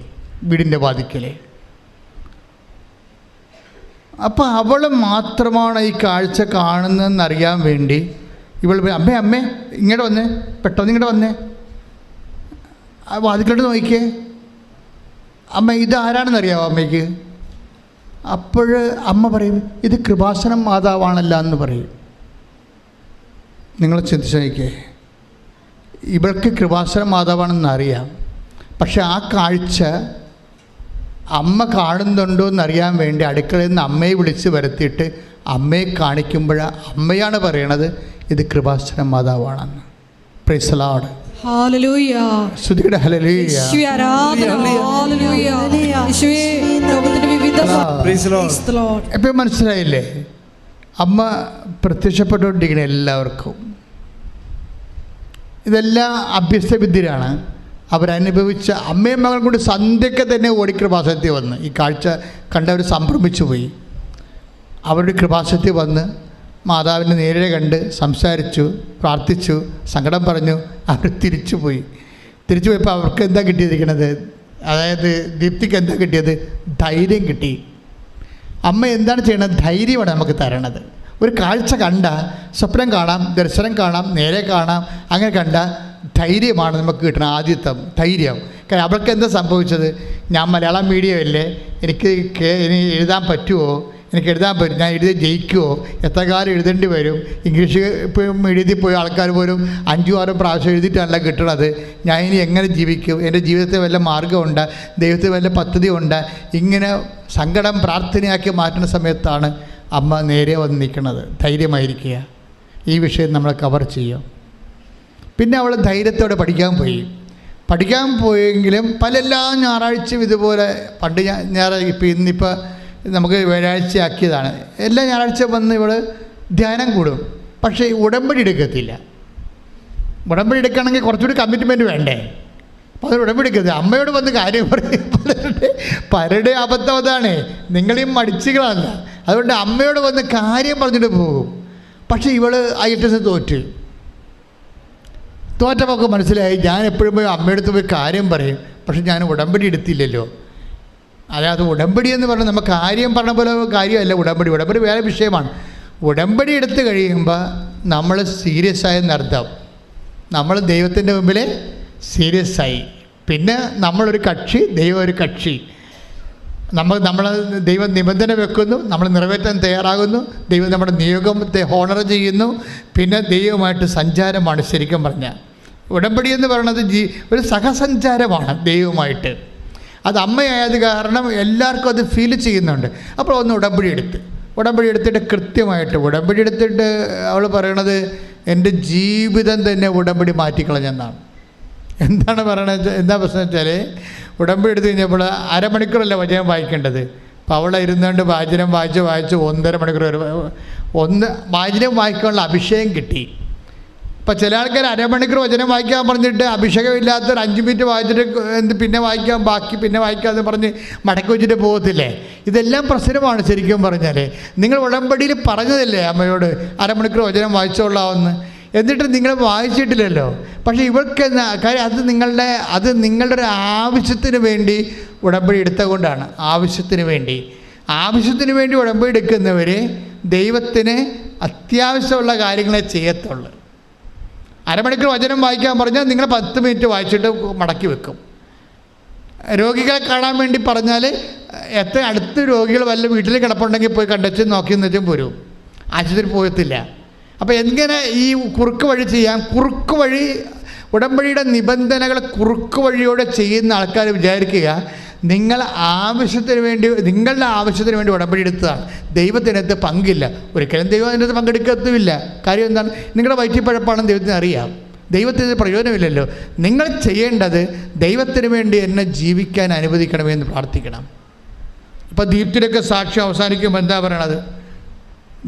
വീടിൻ്റെ വാതിക്കലേ. അപ്പോൾ അവൾ മാത്രമാണ് ഈ കാഴ്ച കാണുന്നതെന്നറിയാൻ വേണ്ടി ഇവൾ അമ്മേ ഇങ്ങോട്ട് വന്നേ, പെട്ടെന്ന് ഇങ്ങോട്ട് വന്നേ, വാതിക്കലോട്ട് നോക്കിയേ, അമ്മ ഇതാരാണെന്നറിയാമോ അമ്മയ്ക്ക്? അപ്പോൾ അമ്മ പറയും, ഇത് കൃപാസനം മാതാവാണല്ല എന്ന് പറയും. നിങ്ങൾ ചിന്തിച്ച് നോക്കിയേ, ഇവൾക്ക് കൃപാസനം മാതാവാണെന്ന് അറിയാം, പക്ഷെ ആ കാഴ്ച അമ്മ കാണുന്നുണ്ടോ എന്നറിയാൻ വേണ്ടി അടുക്കളയിൽ നിന്ന് അമ്മയെ വിളിച്ച് വരുത്തിയിട്ട് അമ്മയെ കാണിക്കുമ്പോൾ അമ്മയാണ് പറയണത് ഇത് കൃപാസനം മാതാവാണെന്ന്. Praise the lord. ഹല്ലേലൂയ. സ്തുതിയുടെ ഹല്ലേലൂയ. യേശുവേ ആരാധന. ഹല്ലേലൂയ. യേശുവേ ലോകത്തിന്റെ വിവിധ. Praise the lord. ഇപ്പോൾ മനസ്സിലായില്ലേ? അമ്മ പ്രത്യക്ഷപ്പെട്ടുകൊണ്ടിരിക്കുന്ന എല്ലാവർക്കും ഇതെല്ലാം അഭ്യസ്തവിദ്യരാണ്. അവരനുഭവിച്ച അമ്മയും മകളും കൂടി സന്ധ്യയ്ക്ക് തന്നെ ഓടി കൃപാസനത്തിൽ വന്ന് ഈ കാഴ്ച കണ്ടവർ സംഭ്രമിച്ചു പോയി. അവരുടെ കൃപാസനത്തിൽ വന്ന് മാതാവിനെ നേരെ കണ്ട് സംസാരിച്ചു, പ്രാർത്ഥിച്ചു, സങ്കടം പറഞ്ഞു. അവർ തിരിച്ചു പോയപ്പോൾ അവർക്ക് എന്താ കിട്ടിയിരിക്കണത്? അതായത് ദീപ്തിക്ക് എന്താ കിട്ടിയത്? ധൈര്യം കിട്ടി. അമ്മ എന്താണ് ചെയ്യണത്? ധൈര്യമാണ് നമുക്ക് തരണത്. ഒരു കാഴ്ച കണ്ട, സ്വപ്നം കാണാം, ദർശനം കാണാം, നേരെ കാണാം, അങ്ങനെ കണ്ട ധൈര്യമാണ് നമുക്ക് കിട്ടണം. ആദ്യത്തെ ധൈര്യം. കാരണം അവൾക്ക് എന്താ സംഭവിച്ചത്? ഞാൻ മലയാളം മീഡിയമല്ലേ, എനിക്ക് ഇനി എഴുതാൻ പറ്റുമോ, എനിക്ക് എഴുതാൻ പറ്റും, ഞാൻ എഴുതി ജയിക്കുമോ, എത്ര കാലം എഴുതേണ്ടി വരും, ഇംഗ്ലീഷ് ഇപ്പോൾ മീഡിയത്തിൽ പോയ ആൾക്കാർ പോലും 5-6 പ്രാവശ്യം എഴുതിയിട്ടല്ല കിട്ടണത്, ഞാൻ ഇനി എങ്ങനെ ജീവിക്കും, എൻ്റെ ജീവിതത്തിൽ വല്ല മാർഗ്ഗമുണ്ട്, ദൈവത്തിൽ വല്ല പദ്ധതി ഉണ്ട്, ഇങ്ങനെ സങ്കടം പ്രാർത്ഥനയാക്കി മാറ്റുന്ന സമയത്താണ് അമ്മ നേരെ വന്ന് നിൽക്കുന്നത്. ധൈര്യമായിരിക്കുക, ഈ വിഷയം നമ്മൾ കവർ ചെയ്യും. പിന്നെ അവൾ ധൈര്യത്തോടെ പഠിക്കാൻ പോയെങ്കിലും എല്ലാ ഞായറാഴ്ചയും ഇതുപോലെ പണ്ട് ഇന്നിപ്പോൾ നമുക്ക് വ്യാഴാഴ്ച ആക്കിയതാണ്. എല്ലാ ഞായറാഴ്ച വന്ന് ഇവൾ ധ്യാനം കൂടും. പക്ഷേ ഉടമ്പടി എടുക്കത്തില്ല. ഉടമ്പടി എടുക്കണമെങ്കിൽ കുറച്ചുകൂടി കമ്മിറ്റ്മെൻറ്റ് വേണ്ടേ? അപ്പോൾ അത് ഉടമ്പടി എടുക്കത്തില്ല. അമ്മയോട് വന്ന് കാര്യം പറയും. പലരുടെ അബദ്ധം അതാണ്, നിങ്ങളീ മടിച്ചുകളല്ല. അതുകൊണ്ട് അമ്മയോട് വന്ന് കാര്യം പറഞ്ഞിട്ട് പോകും. പക്ഷേ ഇവൾ IELTS തോറ്റപ്പോൾ മനസ്സിലായി, ഞാൻ എപ്പോഴും പോയി അമ്മയെടുത്ത് പോയി കാര്യം പറയും, പക്ഷെ ഞാൻ ഉടമ്പടി എടുത്തില്ലല്ലോ. അതായത് ഉടമ്പടി എന്ന് പറഞ്ഞാൽ നമുക്ക് കാര്യം പറഞ്ഞ പോലെ കാര്യമല്ല ഉടമ്പടി വേറെ വിഷയമാണ്. ഉടമ്പടി എടുത്ത് കഴിയുമ്പോൾ നമ്മൾ സീരിയസ് ആയെന്നർത്ഥം. നമ്മൾ ദൈവത്തിൻ്റെ മുമ്പിൽ സീരിയസ് ആയി. പിന്നെ നമ്മളൊരു കക്ഷി, ദൈവം ഒരു കക്ഷി. നമ്മൾ ദൈവം നിബന്ധന വെക്കുന്നു, നമ്മൾ നിറവേറ്റാൻ തയ്യാറാകുന്നു, ദൈവം നമ്മുടെ നിയോഗത്തെ ഹോണർ ചെയ്യുന്നു. പിന്നെ ദൈവമായിട്ട് സഞ്ചാരമാണ് ശരിക്കും പറഞ്ഞാൽ. ഉടമ്പടി എന്ന് പറയുന്നത് ഒരു സഹസഞ്ചാരമാണ് ദൈവമായിട്ട്. അത് അമ്മയായത് കാരണം എല്ലാവർക്കും അത് ഫീൽ ചെയ്യുന്നുണ്ട്. അപ്പോൾ ഒന്ന് ഉടമ്പടി എടുത്തിട്ട് കൃത്യമായിട്ട് ഉടമ്പടി എടുത്തിട്ട് അവൾ പറയണത് എൻ്റെ ജീവിതം തന്നെ ഉടമ്പടി മാറ്റിക്കളഞ്ഞെന്നാണ്. എന്താണ് പറയണത്? എന്താ പ്രശ്നം വെച്ചാൽ ഉടമ്പടി എടുത്ത് കഴിഞ്ഞപ്പോൾ 1/2 മണിക്കൂറല്ല വചനം വായിക്കേണ്ടത്. അപ്പോൾ അവിടെ ഇരുന്നുകൊണ്ട് വാചനം വായിച്ച് 1.5 മണിക്കൂർ വരെ വാചനം വായിക്കാനുള്ള അഭിഷേകം കിട്ടി. അപ്പോൾ ചില ആൾക്കാർ അരമണിക്കൂർ വചനം വായിക്കാൻ പറഞ്ഞിട്ട് അഭിഷേകമില്ലാത്തൊരു 5 മിനിറ്റ് വായിച്ചിട്ട് പിന്നെ വായിക്കാം, ബാക്കി പിന്നെ വായിക്കാമെന്ന് പറഞ്ഞ് മടക്കി വെച്ചിട്ട് പോകത്തില്ലേ? ഇതെല്ലാം പ്രശ്നമാണ് ശരിക്കും പറഞ്ഞാൽ. നിങ്ങൾ ഉടമ്പടിയിൽ പറഞ്ഞതല്ലേ അമ്മയോട് അരമണിക്കൂർ വചനം വായിച്ചോളാമെന്ന്, എന്നിട്ട് നിങ്ങൾ വായിച്ചിട്ടില്ലല്ലോ. പക്ഷേ ഇവർക്ക് കാര്യം അത് നിങ്ങളുടെ ഒരു ആവശ്യത്തിന് വേണ്ടി ഉടമ്പടി എടുത്തുകൊണ്ടാണ്. ആവശ്യത്തിന് വേണ്ടി ഉടമ്പടി എടുക്കുന്നവർ ദൈവത്തിന് അത്യാവശ്യമുള്ള കാര്യങ്ങളെ ചെയ്യത്തുള്ളൂ. അരമണിക്കൂർ വചനം വായിക്കാൻ പറഞ്ഞാൽ നിങ്ങൾ 10 മിനിറ്റ് വായിച്ചിട്ട് മടക്കി വെക്കും. രോഗികളെ കാണാൻ വേണ്ടി പറഞ്ഞാൽ എത്ര അടുത്ത് രോഗികൾ വല്ല വീട്ടിൽ കിടപ്പുണ്ടെങ്കിൽ പോയി കണ്ടച്ച് നോക്കിയെന്ന് വെച്ചും പോരും, ആശുപത്രി പോകത്തില്ല. അപ്പോൾ എങ്ങനെ ഈ കുറുക്ക് വഴി ചെയ്യാം? കുറുക്ക് വഴി ഉടമ്പടിയുടെ നിബന്ധനകൾ കുറുക്ക് വഴിയോടെ ചെയ്യുന്ന ആൾക്കാർ വിചാരിക്കുക നിങ്ങളുടെ ആവശ്യത്തിന് വേണ്ടി ഉടമ്പടി എടുത്തതാണ്, ദൈവത്തിനകത്ത് പങ്കില്ല. ഒരിക്കലും ദൈവം അതിനകത്ത് പങ്കെടുക്കത്തുമില്ല. കാര്യം എന്താണ്? നിങ്ങളുടെ വയറ്റിപ്പഴപ്പാണെന്ന് ദൈവത്തിന് അറിയാം. ദൈവത്തിന് പ്രയോജനമില്ലല്ലോ. നിങ്ങൾ ചെയ്യേണ്ടത് ദൈവത്തിന് വേണ്ടി എന്നെ ജീവിക്കാൻ അനുവദിക്കണമെന്ന് പ്രാർത്ഥിക്കണം. ഇപ്പോൾ ദീപ്തിയുടെയൊക്കെ സാക്ഷ്യം അവസാനിക്കുമ്പോൾ എന്താ പറയണത്?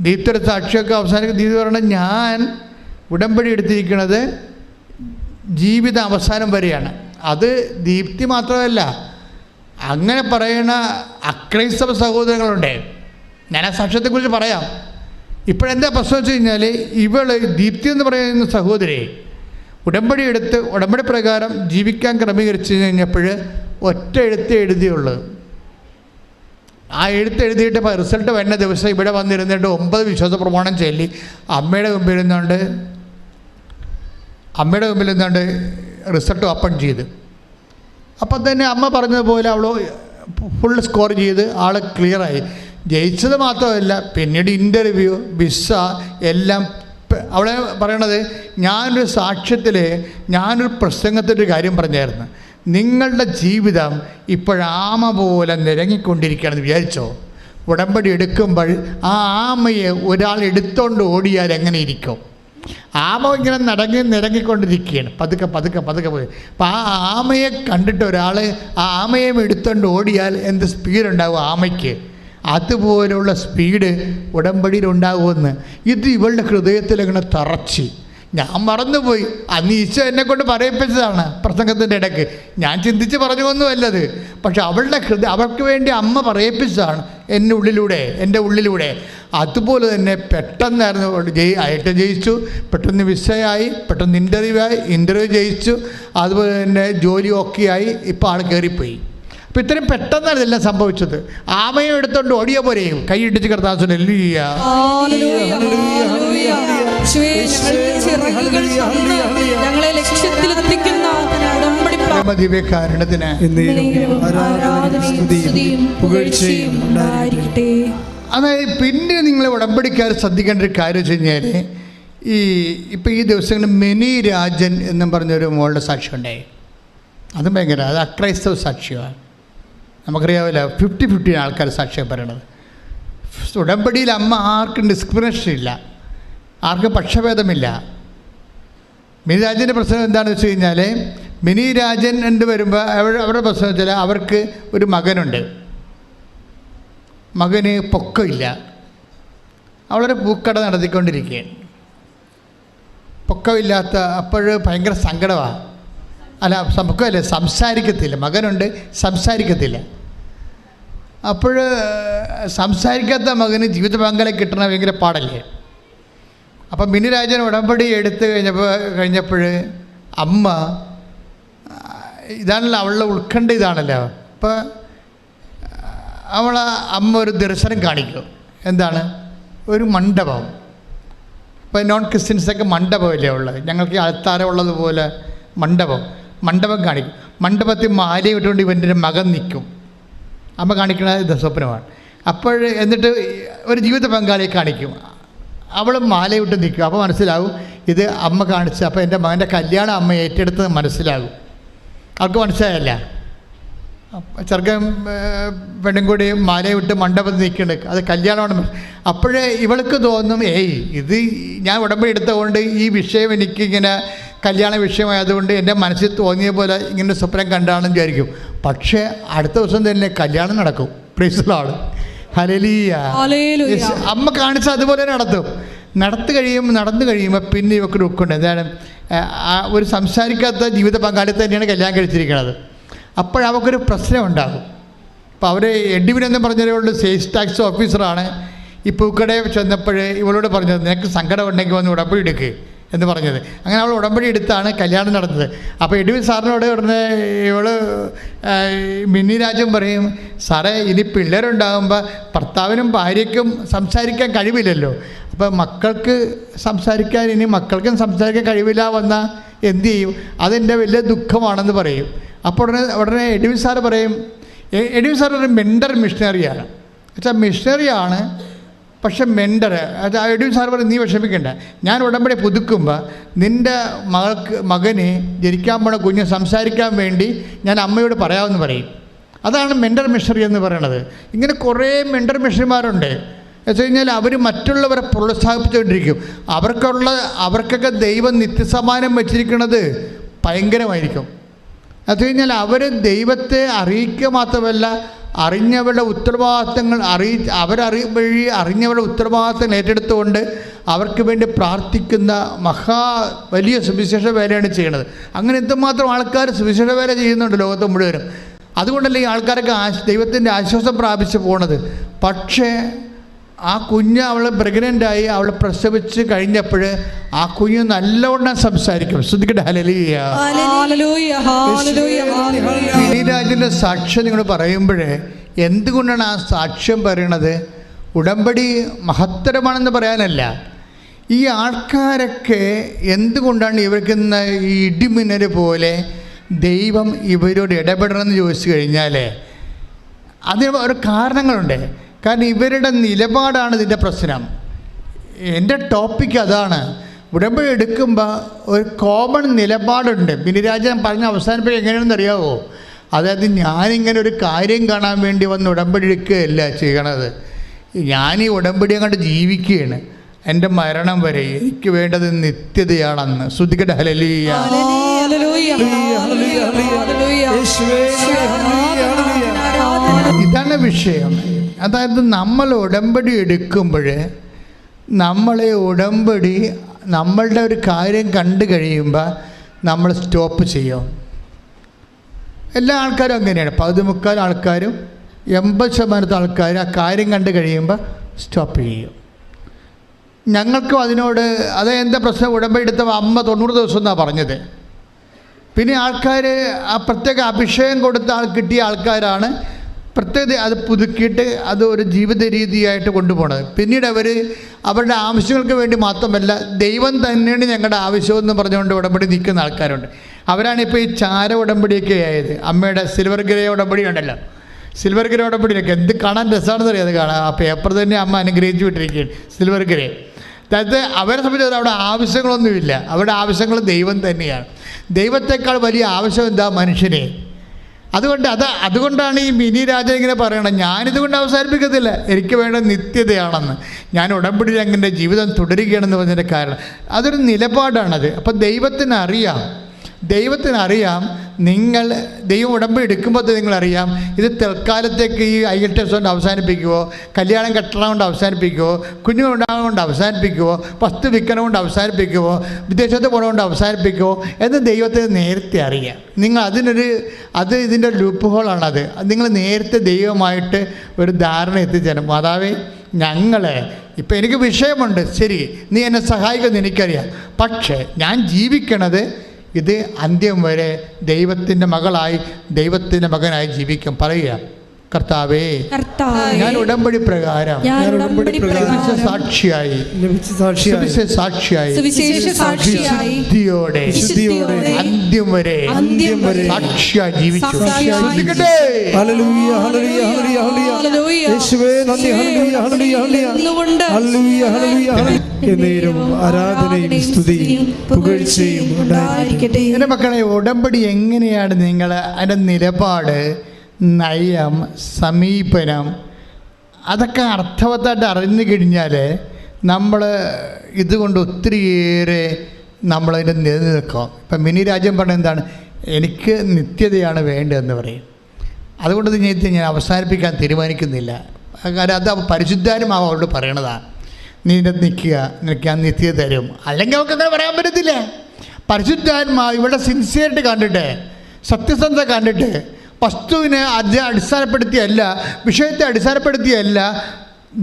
ദീപ്തിയുടെ സാക്ഷിയൊക്കെ അവസാനിക്കും. ദീപ്തി പറയണത് ഞാൻ ഉടമ്പടി എടുത്തിരിക്കുന്നത് ജീവിത അവസാനം വരെയാണ്. അത് ദീപ്തി മാത്രമല്ല, അങ്ങനെ പറയുന്ന അക്രൈസ്തവ സഹോദരങ്ങളുണ്ട്. ഞാൻ ആ സാക്ഷ്യത്തെക്കുറിച്ച് പറയാം. ഇപ്പോഴെന്താ പ്രശ്നം വെച്ച് കഴിഞ്ഞാൽ, ദീപ്തി എന്ന് പറയുന്ന സഹോദരി ഉടമ്പടി പ്രകാരം ജീവിക്കാൻ ക്രമീകരിച്ച് കഴിഞ്ഞപ്പോൾ ഒറ്റ എഴുതിയുള്ളൂ. ആ എഴുതിയിട്ട് റിസൾട്ട് വരുന്ന ദിവസം ഇവിടെ വന്നിരുന്നിട്ട് 9 വിശ്വാസ പ്രമാണം ചൊല്ലി അമ്മയുടെ മുമ്പിൽ നിന്നുകൊണ്ട് റിസൾട്ട് ഓപ്പൺ ചെയ്ത്, അപ്പം തന്നെ അമ്മ പറഞ്ഞതുപോലെ അവൾ ഫുൾ സ്കോർ ചെയ്ത് ആൾ ക്ലിയറായി. ജയിച്ചത് മാത്രമല്ല, പിന്നീട് ഇൻ്റർവ്യൂ, വിസ എല്ലാം. അവളെ പറയണത് ഞാനൊരു പ്രസംഗത്തിൻ്റെ കാര്യം പറഞ്ഞായിരുന്നു. നിങ്ങളുടെ ജീവിതം ഇപ്പോഴാമ പോലെ നിരങ്ങിക്കൊണ്ടിരിക്കുകയാണെന്ന് വിചാരിച്ചോ? ഉടമ്പടി എടുക്കുമ്പോൾ ആ ആമയെ ഒരാൾ എടുത്തോണ്ട് ഓടിയാൽ എങ്ങനെ ഇരിക്കും? ആമ ഇങ്ങനെ നിരങ്ങിക്കൊണ്ടിരിക്കുകയാണ്, പതുക്കെ പോയി. അപ്പം ആ ആമയെ കണ്ടിട്ട് ഒരാൾ ആ ആമയെ എടുത്തോണ്ട് ഓടിയാൽ എന്ത് സ്പീഡുണ്ടാവും ആമയ്ക്ക്? അതുപോലുള്ള സ്പീഡ് ഉടമ്പടിയിൽ ഉണ്ടാകുമെന്ന്. ഇത് ഇവളുടെ ഹൃദയത്തിൽ ഇങ്ങനെ തറച്ച്. ഞാൻ മറന്നുപോയി. അന്ന് ഈശോ എന്നെക്കൊണ്ട് പറയിപ്പിച്ചതാണ് പ്രസംഗത്തിൻ്റെ ഇടയ്ക്ക്. ഞാൻ ചിന്തിച്ച് പറഞ്ഞൊന്നുമല്ലത്. പക്ഷെ അവൾക്ക് വേണ്ടി അമ്മ പറയിപ്പിച്ചതാണ് എൻ്റെ ഉള്ളിലൂടെ. അതുപോലെ തന്നെ പെട്ടെന്നായിരുന്നു ആയിട്ട് ജയിച്ചു, പെട്ടെന്ന് വിസയായി, പെട്ടെന്ന് ഇൻ്റർവ്യൂ ജയിച്ചു, അതുപോലെ തന്നെ ജോലി ഓക്കെയായി. ഇപ്പോൾ ആൾ കയറിപ്പോയി. അപ്പോൾ ഇത്രയും പെട്ടെന്നാണ് ഇതെല്ലാം സംഭവിച്ചത്. ആമയും എടുത്തോണ്ട് ഓടിയ പോലെയും കൈയിട്ടിച്ച് കർത്താവിനെ അതായത് പിന്നെ നിങ്ങൾ ഉടമ്പടിക്കാർ ശ്രദ്ധിക്കേണ്ട ഒരു കാര്യം വെച്ച് കഴിഞ്ഞാൽ, ഇപ്പോൾ ഈ ദിവസങ്ങളിൽ മിനി രാജൻ എന്നും പറഞ്ഞൊരു മോളുടെ സാക്ഷ്യം ഉണ്ടായി. അതും ഭയങ്കര, അത് അക്രൈസ്തവ സാക്ഷ്യമാണ്. നമുക്കറിയാമല്ലോ, 50-50 ആൾക്കാർ സാക്ഷ്യം പറയണത്. ഉടമ്പടിയിൽ അമ്മ ആർക്കും ഡിസ്ക്രിമിനേഷൻ ഇല്ല, ആർക്കും പക്ഷഭേദമില്ല. മിനി രാജൻ്റെ പ്രശ്നം എന്താണെന്ന് വെച്ച് കഴിഞ്ഞാൽ, മിനി രാജൻ എന്ന് വരുമ്പോൾ അവരുടെ പ്രശ്നം വെച്ചാൽ അവർക്ക് ഒരു മകനുണ്ട്. മകന് പൊക്കമില്ല. അവളൊരു പൂക്കട നടത്തിക്കൊണ്ടിരിക്കുകയാണ്. പൊക്കമില്ലാത്ത അപ്പോൾ ഭയങ്കര സങ്കടമാണ്. പൊക്കമല്ല, സംസാരിക്കത്തില്ല. മകനുണ്ട്, സംസാരിക്കത്തില്ല. അപ്പോൾ സംസാരിക്കാത്ത മകന് ജീവിത പങ്കാളി കിട്ടണ ഭയങ്കര പാടല്ലേ. അപ്പം മിനി രാജൻ ഉടമ്പടി എടുത്ത് കഴിഞ്ഞപ്പോൾ അമ്മ, ഇതാണല്ലോ അവളുടെ ഉത്കണ്ഠ, ഇതാണല്ലോ. അപ്പോൾ അമ്മ ഒരു ദർശനം കാണിക്കും. എന്താണ്? ഒരു മണ്ഡപം. ഇപ്പോൾ നോൺ ക്രിസ്ത്യൻസൊക്കെ മണ്ഡപമല്ലേ ഉള്ളത്, ഞങ്ങൾക്ക് അൾത്താര ഉള്ളതുപോലെ മണ്ഡപം കാണിക്കും. മണ്ഡപത്തിൽ മാലയും ഇട്ടുകൊണ്ട് ഇവൻ്റെ മകൻ നിൽക്കും. അമ്മ കാണിക്കുന്നത് സ്വപ്നമാണ്. എന്നിട്ട് ഒരു ജീവിത പങ്കാളിയെ കാണിക്കും. അവൾ മാലയിട്ട് നിൽക്കും. അപ്പോൾ മനസ്സിലാവും ഇത് അമ്മ കാണിച്ച്. അപ്പോൾ എൻ്റെ മകൻ്റെ കല്യാണം അമ്മ ഏറ്റെടുത്തത് മനസ്സിലാകും. അവർക്ക് മനസ്സിലായല്ല. ചെറുക്കൻ പെണ്ണും കൂടി മാലയിട്ട് മണ്ഡപത്തിൽ നിൽക്കുന്നുണ്ട്, അത് കല്യാണമാണ്. അപ്പോഴേ ഇവൾക്ക് തോന്നും, ഇത് ഞാൻ ഉടമ്പടി എടുത്തതുകൊണ്ട് ഈ വിഷയം എനിക്കിങ്ങനെ കല്യാണ വിഷയമായതുകൊണ്ട് എൻ്റെ മനസ്സിൽ തോന്നിയ പോലെ ഇങ്ങനെ സ്വപ്നം കണ്ടാണെന്ന് വിചാരിക്കും. പക്ഷേ അടുത്ത ദിവസം തന്നെ കല്യാണം നടക്കും. Price the lord, hallelujah. അമ്മ കാണിച്ച അതുപോലെ നടത്തും. നടന്നു കഴിയുമ്പോൾ പിന്നെ ഇവക്കൊരു ദുഃഖമുണ്ട്. എന്താണ്? ഒരു സംസാരിക്കാത്ത ജീവിത പങ്കാളിത്തം തന്നെയാണ് കല്യാണം കഴിച്ചിരിക്കുന്നത്. അപ്പോഴവക്കൊരു പ്രശ്നം ഉണ്ടാകും. അപ്പോൾ അവർ എഡ്വിൻ എന്ന് പറഞ്ഞവരോട് സെയിൽസ് ടാക്സ് ഓഫീസറാണ്. ഈ പൂക്കടയിൽ ചെന്നപ്പോൾ ഇവളോട് പറഞ്ഞത്, നിനക്ക് സങ്കടം ഉണ്ടെങ്കിൽ വന്ന് ഉടമ്പടി എടുക്കുക എന്ന് പറഞ്ഞത്. അങ്ങനെ അവൾ ഉടമ്പടി എടുത്താണ് കല്യാണം നടന്നത്. അപ്പോൾ എഡ്വിൻ സാറിനോട് ഉടനെ ഇവള് മിന്നി രാജൻ പറയും, സാറേ ഇനി പിള്ളേരുണ്ടാകുമ്പോൾ ഭർത്താവിനും ഭാര്യയ്ക്കും സംസാരിക്കാൻ കഴിവില്ലല്ലോ, അപ്പോൾ മക്കൾക്കും സംസാരിക്കാൻ കഴിവില്ല വന്നാൽ എന്തു ചെയ്യും? അതെൻ്റെ വലിയ ദുഃഖമാണെന്ന് പറയും. അപ്പോൾ ഉടനെ എഡ്വിൻ സാറ് പറയും, എഡ്വിൻ സാർ ഒരു മെൻ്റർ മിഷണറിയാണ്. വെച്ചാൽ മിഷണറിയാണ്, പക്ഷെ മെൻ്റർ. എഡ്വിൻ സാർ പറയും, നീ വിഷമിക്കണ്ട, ഞാൻ ഉടമ്പടി പുതുക്കുമ്പോൾ നിൻ്റെ മകന് ജനിക്കാൻ പോണ കുഞ്ഞ് സംസാരിക്കാൻ വേണ്ടി ഞാൻ അമ്മയോട് പറയാമെന്ന് പറയും. അതാണ് മെൻ്റർ മിഷണറി എന്ന് പറയണത്. ഇങ്ങനെ കുറേ മെൻ്റർ മിഷണറിമാരുണ്ട്. വെച്ച് കഴിഞ്ഞാൽ അവർ മറ്റുള്ളവരെ പ്രോത്സാഹിപ്പിച്ചുകൊണ്ടിരിക്കും. അവർക്കൊക്കെ ദൈവം നിത്യസമാനം വച്ചിരിക്കുന്നത് ഭയങ്കരമായിരിക്കും. അത് കഴിഞ്ഞാൽ അവർ ദൈവത്തെ അറിയിക്കുക മാത്രമല്ല, അറിഞ്ഞവരുടെ ഉത്തരവാദിത്തങ്ങൾ അറിഞ്ഞവരുടെ ഉത്തരവാദിത്തങ്ങൾ ഏറ്റെടുത്തുകൊണ്ട് അവർക്ക് വേണ്ടി പ്രാർത്ഥിക്കുന്ന വലിയ സുവിശേഷ വേലയാണ് ചെയ്യുന്നത്. അങ്ങനെ എന്തുമാത്രം ആൾക്കാർ സുവിശേഷ വേല ചെയ്യുന്നുണ്ട് ലോകത്ത് മുഴുവനും. അതുകൊണ്ടല്ലേ ഈ ആൾക്കാരൊക്കെ ദൈവത്തിൻ്റെ ആശ്വാസം പ്രാപിച്ച് പോണത്. പക്ഷേ ആ കുഞ്ഞ് അവൾ പ്രഗ്നൻ്റായി, അവൾ പ്രസവിച്ച് കഴിഞ്ഞപ്പോൾ ആ കുഞ്ഞ് നല്ലവണ്ണം സംസാരിക്കും. ശ്രദ്ധിക്കട്ടെ. ഹല്ലേലൂയ. ഗിരിരാജൻ്റെ സാക്ഷ്യം നിങ്ങൾ പറയുമ്പോഴേ എന്തുകൊണ്ടാണ് ആ സാക്ഷ്യം പറയണത്? ഉടമ്പടി മഹത്തരമാണെന്ന് പറയാനല്ല. ഈ ആൾക്കാരൊക്കെ എന്തുകൊണ്ടാണ് ഇവർക്ക് ഈ ഇടിമിന്നൽ പോലെ ദൈവം ഇവരോട് ഇടപെടണമെന്ന് ചോദിച്ചു കഴിഞ്ഞാൽ അതിന് ഒരു കാരണങ്ങളുണ്ട്. കാരണം ഇവരുടെ നിലപാടാണ് ഇതിൻ്റെ പ്രശ്നം. എൻ്റെ ടോപ്പിക്ക് അതാണ്. ഉടമ്പടി എടുക്കുമ്പോൾ ഒരു കോമൺ നിലപാടുണ്ട്. ബിനിരാജൻ പറഞ്ഞ അവസാനിപ്പിക്കുക എങ്ങനെയാണെന്ന് അറിയാമോ? അതായത് ഞാനിങ്ങനെ ഒരു കാര്യം കാണാൻ വേണ്ടി വന്ന് ഉടമ്പടി എടുക്കുകയല്ല ചെയ്യണത്. ഞാൻ ഈ ഉടമ്പടി അങ്ങോട്ട് ജീവിക്കുകയാണ്. എൻ്റെ മരണം വരെ എനിക്ക് വേണ്ടത് നിത്യതയാണെന്ന്. ശ്രദ്ധിക്കട്ടെ. ഹല്ലേലൂയ. ഇതാണ് വിഷയം. അതായത് നമ്മൾ ഉടമ്പടി എടുക്കുമ്പോൾ നമ്മളുടെ ഒരു കാര്യം കണ്ടു കഴിയുമ്പോൾ നമ്മൾ സ്റ്റോപ്പ് ചെയ്യും. എല്ലാ ആൾക്കാരും അങ്ങനെയാണ്. 15% ആൾക്കാരും 80% ആൾക്കാർ ആ കാര്യം കണ്ടു കഴിയുമ്പോൾ സ്റ്റോപ്പ് ചെയ്യും. ഞങ്ങൾക്കും അതിനോട് എന്താ പ്രശ്നം? ഉടമ്പടി എടുത്ത അമ്മ 90 ദിവസം എന്നാണ് പറഞ്ഞത്. പിന്നെ ആൾക്കാർ ആ പ്രത്യേക അഭിഷേകം കൊടുത്ത കിട്ടിയ ആൾക്കാരാണ് പ്രത്യേകത അത് പുതുക്കിയിട്ട് അത് ഒരു ജീവിത രീതിയായിട്ട് കൊണ്ടുപോകുന്നത്. പിന്നീട് അവരുടെ ആവശ്യങ്ങൾക്ക് വേണ്ടി മാത്രമല്ല, ദൈവം തന്നെയാണ് ഞങ്ങളുടെ ആവശ്യമെന്ന് പറഞ്ഞുകൊണ്ട് ഉടമ്പടി നിൽക്കുന്ന ആൾക്കാരുണ്ട്. അവരാണിപ്പോൾ ഈ ചാര ഉടമ്പടിയൊക്കെ ആയത്. അമ്മയുടെ സിൽവർ ഗ്രേ ഉടമ്പടി ഉണ്ടല്ലോ, സിൽവർ ഗ്രേ ഉടമ്പടിയൊക്കെ എന്ത് കാണാൻ രസമാണെന്ന് അറിയാം. അത് കാണാം. ആ പേപ്പർ തന്നെ അമ്മ അനുഗ്രഹിച്ചു വിട്ടിരിക്കുകയാണ്, സിൽവർ ഗ്രേ. അതായത് അവരെ സംബന്ധിച്ച് അവിടെ ആവശ്യങ്ങളൊന്നുമില്ല. അവരുടെ ആവശ്യങ്ങൾ ദൈവം തന്നെയാണ്. ദൈവത്തെക്കാൾ വലിയ ആവശ്യം എന്താ? മനുഷ്യനെ. അതുകൊണ്ടാണ് ഈ മിനി രാജൻ ഇങ്ങനെ പറയണം, ഞാനിതുകൊണ്ട് അവസാനിപ്പിക്കത്തില്ല, എനിക്ക് വേണ്ട നിത്യതയാണെന്ന്. ഞാൻ ഉടമ്പടി അങ്ങനെ ജീവിതം തുടരുകയാണെന്ന് പറഞ്ഞതിൻ്റെ കാരണം അതൊരു നിലപാടാണത്. അപ്പം ദൈവത്തിനറിയാം ദൈവം ഉടമ്പടി എടുക്കുമ്പോൾ നിങ്ങളറിയാം ഇത് തൽക്കാലത്തേക്ക് ഈ IELTS കൊണ്ട് അവസാനിപ്പിക്കുമോ, കല്യാണം കെട്ടണം കൊണ്ട് അവസാനിപ്പിക്കുമോ, കുഞ്ഞുങ്ങളുണ്ടാകും കൊണ്ട് അവസാനിപ്പിക്കുമോ, വസ്തു വിൽക്കണം കൊണ്ട് അവസാനിപ്പിക്കുമോ, വിദേശത്ത് പോകണം കൊണ്ട് അവസാനിപ്പിക്കുമോ എന്ന് ദൈവത്തിന് നേരത്തെ അറിയാം. നിങ്ങൾ ഇതിൻ്റെ ലൂപ്പ് ഹോളാണത്. നിങ്ങൾ നേരത്തെ ദൈവമായിട്ട് ഒരു ധാരണ എത്തിച്ചേരും. മാതാവേ, ഇപ്പം എനിക്ക് വിഷയമുണ്ട്, ശരി, നീ എന്നെ സഹായിക്കുമെന്ന് എനിക്കറിയാം, പക്ഷേ ഞാൻ ജീവിക്കണത് ഇത് അന്ത്യം വരെ ദൈവത്തിൻ്റെ മകളായി, ദൈവത്തിൻ്റെ മകനായി ജീവിക്കും. പറയുക, കർത്താവേ, ഞാൻ ഉടമ്പടി പ്രകാരം സാക്ഷിയായി വിശുദ്ധിയോടെ അന്ത്യം വരെ സാക്ഷിയായി ജീവിച്ചു. ആരാധനയും സ്തുതിയും പുകഴ്ചയും ഉണ്ടായിരിക്കട്ടെ. എൻ്റെ മക്കളെ, ഉടമ്പടി എങ്ങനെയാണ് നിങ്ങൾ അതിൻ്റെ നിലപാട്, നയം, സമീപനം അതൊക്കെ അർത്ഥവത്തായിട്ട് അറിഞ്ഞു കഴിഞ്ഞാൽ നമ്മൾ ഇതുകൊണ്ട് ഒത്തിരിയേറെ നമ്മളതിൻ്റെ നിലനിൽക്കും. ഇപ്പം മിനി രാജ്യം പറഞ്ഞ എന്താണ്? എനിക്ക് നിത്യതയാണ് വേണ്ടതെന്ന് പറയും. അതുകൊണ്ട് ഞാൻ അവസാനിപ്പിക്കാൻ തീരുമാനിക്കുന്നില്ല. കാരണം അത് പരിശുദ്ധാത്മാവ് അവരോട് പറയണതാണ്. നീ ഇതിനകത്ത് നിൽക്കുക, നിനക്ക് ഞാൻ നിത്യത തരും. അല്ലെങ്കിൽ അവർക്ക് അങ്ങനെ പറയാൻ പറ്റത്തില്ല. പരിശുദ്ധാത്മാവ് ഇവിടെ സിൻസിയറിറ്റി കണ്ടിട്ട്, സത്യസന്ധത കണ്ടിട്ട്, വസ്തുവിനെ അടിസ്ഥാനപ്പെടുത്തിയല്ല, വിഷയത്തെ അടിസ്ഥാനപ്പെടുത്തിയല്ല,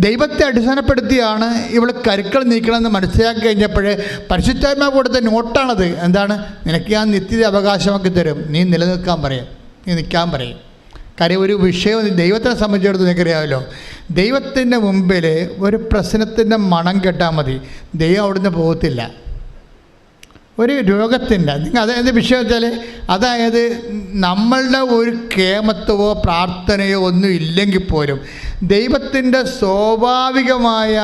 ദൈവത്തെ അടിസ്ഥാനപ്പെടുത്തിയാണ് ഇവൾ കരുക്കൾ നീക്കണമെന്ന് മനസ്സിലാക്കി കഴിഞ്ഞപ്പോൾ പരിശുദ്ധാത്മാവ് കൊടുത്ത നോട്ടാണത്. എന്താണ്? നിനക്ക് ഞാൻ നിത്യത അവകാശമാക്കി തരും, നീ നിലനിൽക്കാൻ പറയും, നീ നിൽക്കാൻ പറയും. കാര്യം ഒരു വിഷയം ദൈവത്തിനെ സംബന്ധിച്ചിടത്തോളം നിനക്കറിയാമല്ലോ, ദൈവത്തിൻ്റെ മുമ്പിൽ ഒരു പ്രശ്നത്തിൻ്റെ മണം കെട്ടാൽ മതി, ദൈവം അവിടുന്ന് പോകത്തില്ല. ഒരു രോഗത്തിൻ്റെ അതായത് വിഷയം വെച്ചാൽ, അതായത് നമ്മളുടെ ഒരു കേമത്വമോ പ്രാർത്ഥനയോ ഒന്നും ഇല്ലെങ്കിൽ പോലും ദൈവത്തിൻ്റെ സ്വാഭാവികമായ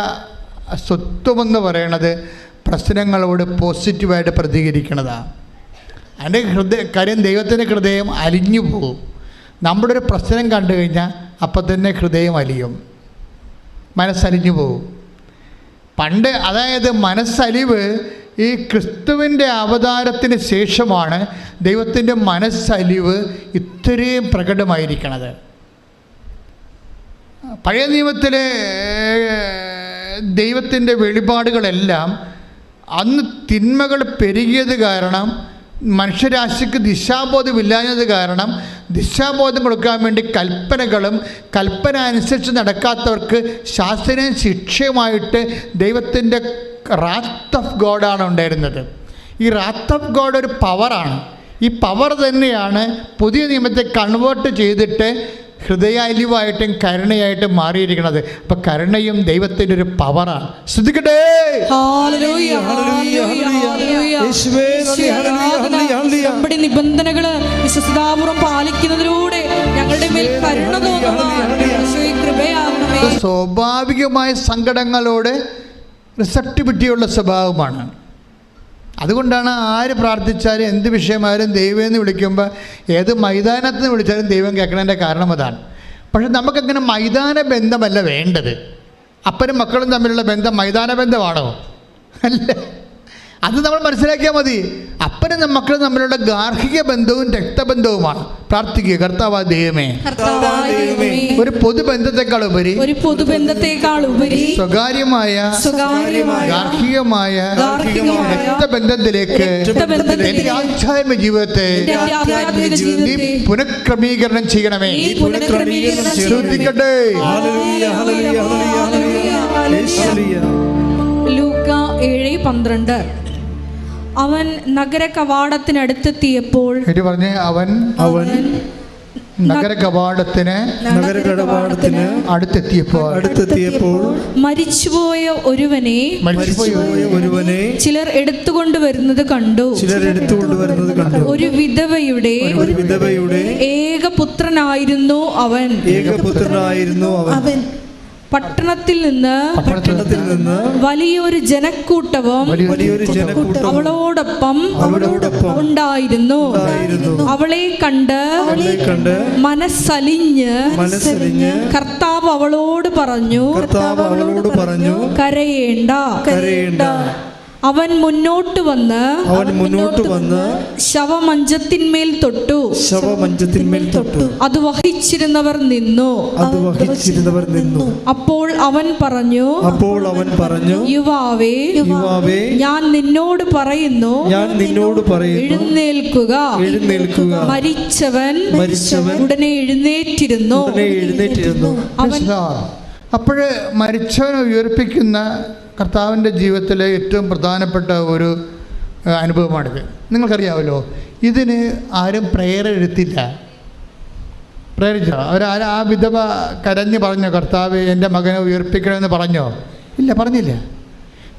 സ്വത്വമെന്ന് പറയണത് പ്രശ്നങ്ങളോട് പോസിറ്റീവായിട്ട് പ്രതികരിക്കണതാണ്. അതിൻ്റെ കാര്യം ദൈവത്തിൻ്റെ ഹൃദയം അലിഞ്ഞു പോകും. നമ്മുടെ ഒരു പ്രശ്നം കണ്ടു കഴിഞ്ഞാൽ അപ്പം തന്നെ ഹൃദയം അലിയും, മനസ്സലിഞ്ഞു പോകും. പണ്ട് അതായത് മനസ്സലിവ് ഈ ക്രിസ്തുവിൻ്റെ അവതാരത്തിന് ശേഷമാണ് ദൈവത്തിൻ്റെ മനസ്സലിവ് ഇത്രയും പ്രകടമായിരിക്കണത്. പഴയ നിയമത്തിലെ ദൈവത്തിൻ്റെ വെളിപാടുകളെല്ലാം അന്ന് തിന്മകൾ പെരുകിയത് കാരണം, മനുഷ്യരാശിക്ക് ദിശാബോധമില്ലാഞ്ഞത് കാരണം ദിശാബോധം കൊടുക്കാൻ വേണ്ടി കൽപ്പനകളും കൽപ്പന അനുസരിച്ച് നടക്കാത്തവർക്ക് ശാസ്ത്രീയ ശിക്ഷയുമായിട്ട് ദൈവത്തിൻ്റെ റാത്ത് ഓഫ് ഗോഡാണ് ഉണ്ടായിരുന്നത്. ഈ റാത്ത് ഓഫ് ഗോഡ് ഒരു പവറാണ്. ഈ പവർ തന്നെയാണ് പുതിയ നിയമത്തെ കൺവേർട്ട് ചെയ്തിട്ട് ഹൃദയാലിവായിട്ടും കരുണയായിട്ടും മാറിയിരിക്കുന്നത്. അപ്പം കരുണയും ദൈവത്തിൻ്റെ ഒരു പവറാണ്. ശ്രദ്ധിക്കട്ടെ. നമ്മുടെ നിബന്ധനകള് വിശ്വസ്തതാപൂർവ്വം പാലിക്കുന്നതിലൂടെ ഞങ്ങളുടെ മേൽ കരുണ കൃപയാകണമേ. സ്വാഭാവികമായ സങ്കടങ്ങളോട് റിസപ്റ്റിവിറ്റിയുള്ള സ്വഭാവമാണ്. അതുകൊണ്ടാണ് ആര് പ്രാർത്ഥിച്ചാലും എന്ത് വിഷയമായാലും ദൈവമെന്ന് വിളിക്കുമ്പോൾ ഏത് മൈതാനത്ത് നിന്ന് വിളിച്ചാലും ദൈവം കേൾക്കണതിൻ്റെ കാരണം അതാണ്. പക്ഷെ നമുക്കങ്ങനെ മൈതാന ബന്ധമല്ല വേണ്ടത്. അപ്പനും മക്കളും തമ്മിലുള്ള ബന്ധം മൈതാന ബന്ധമാണോ? അല്ല. അത് നമ്മൾ മനസ്സിലാക്കിയാൽ മതി. അപ്പനും മക്കളും തമ്മിലുള്ള ഗാർഹിക ബന്ധവും രക്തബന്ധവുമാണ്. പ്രാർത്ഥിക്കുക, കർത്താവായ ദൈവമേ, ഒരു പൊതുബന്ധത്തെക്കാളുപരി സ്വകാര്യമായ ഗാർഹികമായ രക്തബന്ധത്തിലേക്ക് എൻ്റെ ആധ്യാത്മിക ജീവിതത്തെ നീ പുനഃക്രമീകരണം ചെയ്യണമേ. ശ്രദ്ധിക്കട്ടെ. ലൂക്ക 7:12. അവൻ നഗര കവാടത്തിനടുത്തെത്തിയപ്പോൾ അവൻ നഗര കവാടത്തിന് അടുത്തെത്തിയപ്പോൾ മരിച്ചുപോയ ഒരുവനെ ചിലർ എടുത്തുകൊണ്ടുവരുന്നത് കണ്ടു. ഒരു വിധവയുടെ ഏകപുത്രനായിരുന്നു അവൻ. പട്ടണത്തിൽ നിന്ന് വലിയൊരു ജനക്കൂട്ടവും അവളോടൊപ്പം ഉണ്ടായിരുന്നു. അവളെ കണ്ട് മനസ്സലിഞ്ഞ് കർത്താവ് അവളോട് പറഞ്ഞു, കരയേണ്ട. അവൻ മുന്നോട്ട് വന്ന് ശവമഞ്ചത്തിന്മേൽ തൊട്ടു. അത് വഹിച്ചിരുന്നവർ നിന്നു. അപ്പോൾ അവൻ പറഞ്ഞു, യുവാവേ, ഞാൻ നിന്നോട് പറയുന്നു, എഴുന്നേൽക്കുക. മരിച്ചവൻ ഉടനെ എഴുന്നേറ്റിരുന്നു. അപ്പോഴ് മരിച്ചവനെ ഉയർപ്പിക്കുന്ന കർത്താവിൻ്റെ ജീവിതത്തിലെ ഏറ്റവും പ്രധാനപ്പെട്ട ഒരു അനുഭവമാണിത്. നിങ്ങൾക്കറിയാമല്ലോ, ഇതിന് ആരും പ്രേരിച്ചില്ല. ആ വിധവ കരഞ്ഞ് പറഞ്ഞോ, കർത്താവ് എൻ്റെ മകനെ ഉയർപ്പിക്കണമെന്ന് പറഞ്ഞോ? ഇല്ല, പറഞ്ഞില്ല.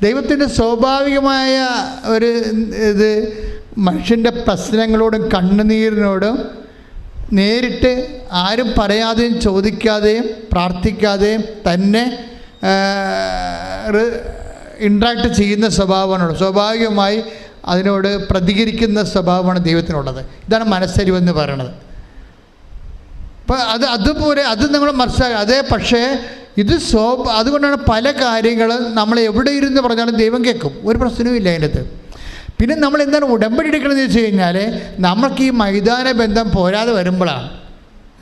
ദൈവത്തിൻ്റെ സ്വാഭാവികമായ ഒരു ഇത് മനുഷ്യൻ്റെ പ്രശ്നങ്ങളോടും കണ്ണുനീരിനോടും നേരിട്ട് ആരും പറയാതെയും ചോദിക്കാതെയും പ്രാർത്ഥിക്കാതെയും തന്നെ ഇൻട്രാക്ട് ചെയ്യുന്ന സ്വഭാവമാണ്. സ്വാഭാവികമായി അതിനോട് പ്രതികരിക്കുന്ന സ്വഭാവമാണ് ദൈവത്തിനുള്ളത്. ഇതാണ് മനസ്സലിവെന്ന് പറയണത്. അപ്പം അതുപോലെ അത് നമ്മൾ മനസ്സിലാക്കുക. അതേ പക്ഷേ ഇത് അതുകൊണ്ടാണ് പല കാര്യങ്ങളും നമ്മൾ എവിടെ ഇരുന്ന് പറഞ്ഞാലും ദൈവം കേൾക്കും, ഒരു പ്രശ്നവും ഇല്ല അതിനകത്ത്. പിന്നെ നമ്മൾ എന്താണ് ഉടമ്പടി എടുക്കണമെന്ന് വെച്ച് കഴിഞ്ഞാൽ നമ്മൾക്ക് ഈ മൈതാന ബന്ധം പോരാതെ വരുമ്പോഴാണ്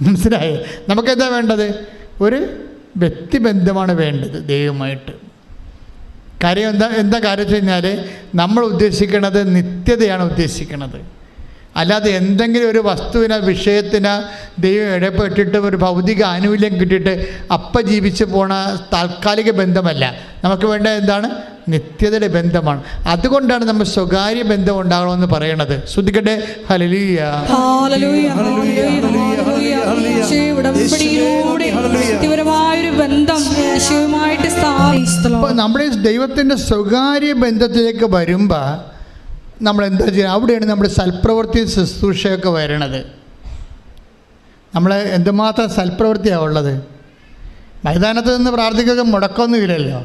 മനസ്സിലായത്. നമുക്കെന്താ വേണ്ടത്? ഒരു വ്യക്തിബന്ധമാണ് വേണ്ടത് ദൈവമായിട്ട്. കാര്യം എന്താ കാര്യം വെച്ച് കഴിഞ്ഞാൽ നമ്മൾ ഉദ്ദേശിക്കുന്നത് നിത്യതയാണ് ഉദ്ദേശിക്കുന്നത്. അല്ലാതെ എന്തെങ്കിലും ഒരു വസ്തുവിന് വിഷയത്തിന് ദൈവം ഇടപെട്ടിട്ട് ഒരു ഭൗതിക ആനുകൂല്യം കിട്ടിയിട്ട് ജീവിച്ച് പോണ താൽക്കാലിക ബന്ധമല്ല. നമുക്ക് വേണ്ട എന്താണ്? നിത്യതയുടെ ബന്ധമാണ്. അതുകൊണ്ടാണ് നമ്മൾ സ്വകാര്യ ബന്ധം ഉണ്ടാകണമെന്ന് പറയണത്. ശ്രദ്ധിക്കട്ടെ. ഹല്ലേലൂയ. നമ്മുടെ ദൈവത്തിൻ്റെ സ്വകാര്യ ബന്ധത്തിലേക്ക് വരുമ്പോൾ നമ്മൾ എന്താ ചെയ്യുക? അവിടെയാണ് നമ്മുടെ സൽപ്രവൃത്തി ശുശ്രൂഷയൊക്കെ വരണത്. നമ്മൾ എന്തുമാത്രം സൽപ്രവൃത്തിയാണ് ഉള്ളത്. മൈതാനത്ത് നിന്ന് പ്രാർത്ഥിക്കുക മുടക്കമൊന്നുമില്ലല്ലോ.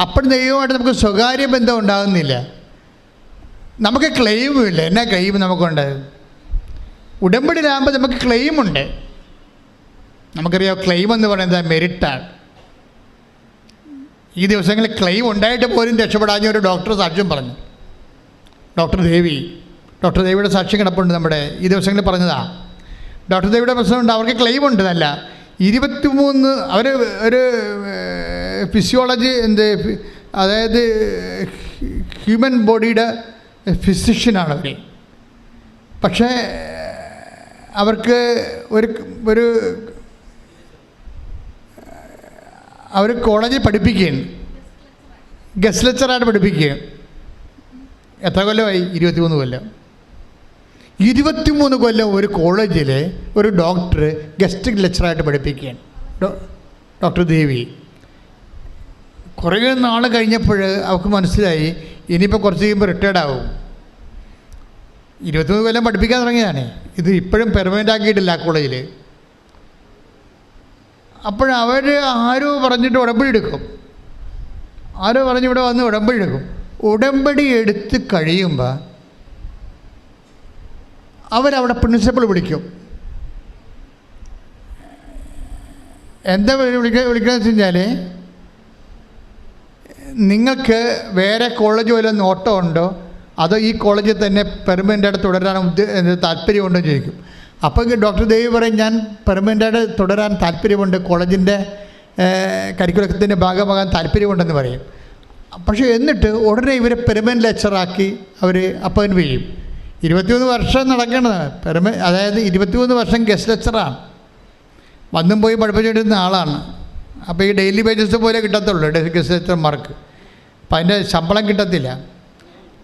അപ്പോൾ ദൈവമായിട്ട് നമുക്ക് സ്വകാര്യ ബന്ധം ഉണ്ടാകുന്നില്ല. നമുക്ക് ക്ലെയിമുമില്ല. എന്നാ ക്ലെയിം നമുക്കുണ്ട്? ഉടമ്പടിയിലാകുമ്പോൾ നമുക്ക് ക്ലെയിമുണ്ട്. നമുക്കറിയാം ക്ലെയിം എന്ന് പറയുന്നത് മെരിറ്റാണ്. ഈ ദിവസങ്ങളിൽ ക്ലെയിം ഉണ്ടായിട്ട് പോലും രക്ഷപ്പെടാഞ്ഞ ഒരു ഡോക്ടർ സാക്ഷ്യം പറഞ്ഞു. ഡോക്ടർ ദേവിയുടെ സാക്ഷ്യം കിടപ്പുണ്ട് നമ്മുടെ ഈ ദിവസങ്ങളിൽ പറഞ്ഞതാണ്. ഡോക്ടർ ദേവിയുടെ പ്രശ്നമുണ്ട്, അവർക്ക് ക്ലെയിം ഉണ്ട്. നല്ല 23 അവർ ഒരു ഫിസിയോളജി അതായത് ഹ്യൂമൻ ബോഡിയുടെ ഫിസിഷ്യനാണ് അവർ. പക്ഷേ അവർക്ക് ഒരു അവർ കോളേജിൽ പഠിപ്പിക്കുകയാണ്, ഗസ്റ്റ് ലെക്ചറായിട്ട് പഠിപ്പിക്കുകയാണ്. എത്ര കൊല്ലമായി? 23 കൊല്ലം. 23 കൊല്ലം ഒരു കോളേജിൽ ഒരു ഡോക്ടർ ഗസ്റ്റ് ലെക്ചറായിട്ട് പഠിപ്പിക്കുകയാണ്. ഡോക്ടർ ദേവി. കുറേ നാൾ കഴിഞ്ഞപ്പോൾ അവർക്ക് മനസ്സിലായി ഇനിയിപ്പോൾ കുറച്ച് കഴിയുമ്പോൾ റിട്ടയർഡ് ആവും. 23 കൊല്ലം പഠിപ്പിക്കാൻ തുടങ്ങിയതാണ്. ഇത് ഇപ്പോഴും പെർമനൻ്റ് ആക്കിയിട്ടില്ല ആ കോളേജിൽ. അപ്പോഴവർ ആരോ പറഞ്ഞിട്ട് ഉടമ്പടി എടുക്കും. ആരോ പറഞ്ഞ് ഇവിടെ വന്ന് ഉടമ്പടി എടുക്കും. ഉടമ്പടി എടുത്ത് കഴിയുമ്പോൾ അവരവിടെ പ്രിൻസിപ്പൾ വിളിക്കും. എന്താ വിളിക്കുന്നത് വെച്ച് കഴിഞ്ഞാൽ, നിങ്ങൾക്ക് വേറെ കോളേജ് വല്ല നോട്ടം ഉണ്ടോ, അതോ ഈ കോളേജിൽ തന്നെ പെർമനൻ്റായിട്ട് തുടരാൻ താല്പര്യമുണ്ടോ ചോദിക്കും. അപ്പോൾ ഡോക്ടർ ദേവി പറയും, ഞാൻ പെർമനൻ്റായിട്ട് തുടരാൻ താല്പര്യമുണ്ട്, കോളേജിൻ്റെ കരിക്കുലത്തിൻ്റെ ഭാഗമാകാൻ താല്പര്യമുണ്ടെന്ന് പറയും. പക്ഷേ എന്നിട്ട് ഉടനെ ഇവരെ പെർമനൻ്റ് ലെക്ചറാക്കി അവർ അപ്പോയിൻറ്റ് ചെയ്യും. 23 വർഷം നടക്കേണ്ടതാണ്. അതായത് 23 വർഷം ഗസ്റ്റ് ലെക്ചറാണ്. വന്നും പോയി പഠിപ്പിച്ചുകൊണ്ടിരുന്ന ആളാണ്. അപ്പോൾ ഈ ഡെയിലി വേജസ് പോലെ കിട്ടത്തുള്ളൂ ഗസ്റ്റ് ലെക്ചർമാർക്ക്. അപ്പം അതിൻ്റെ ശമ്പളം കിട്ടത്തില്ല.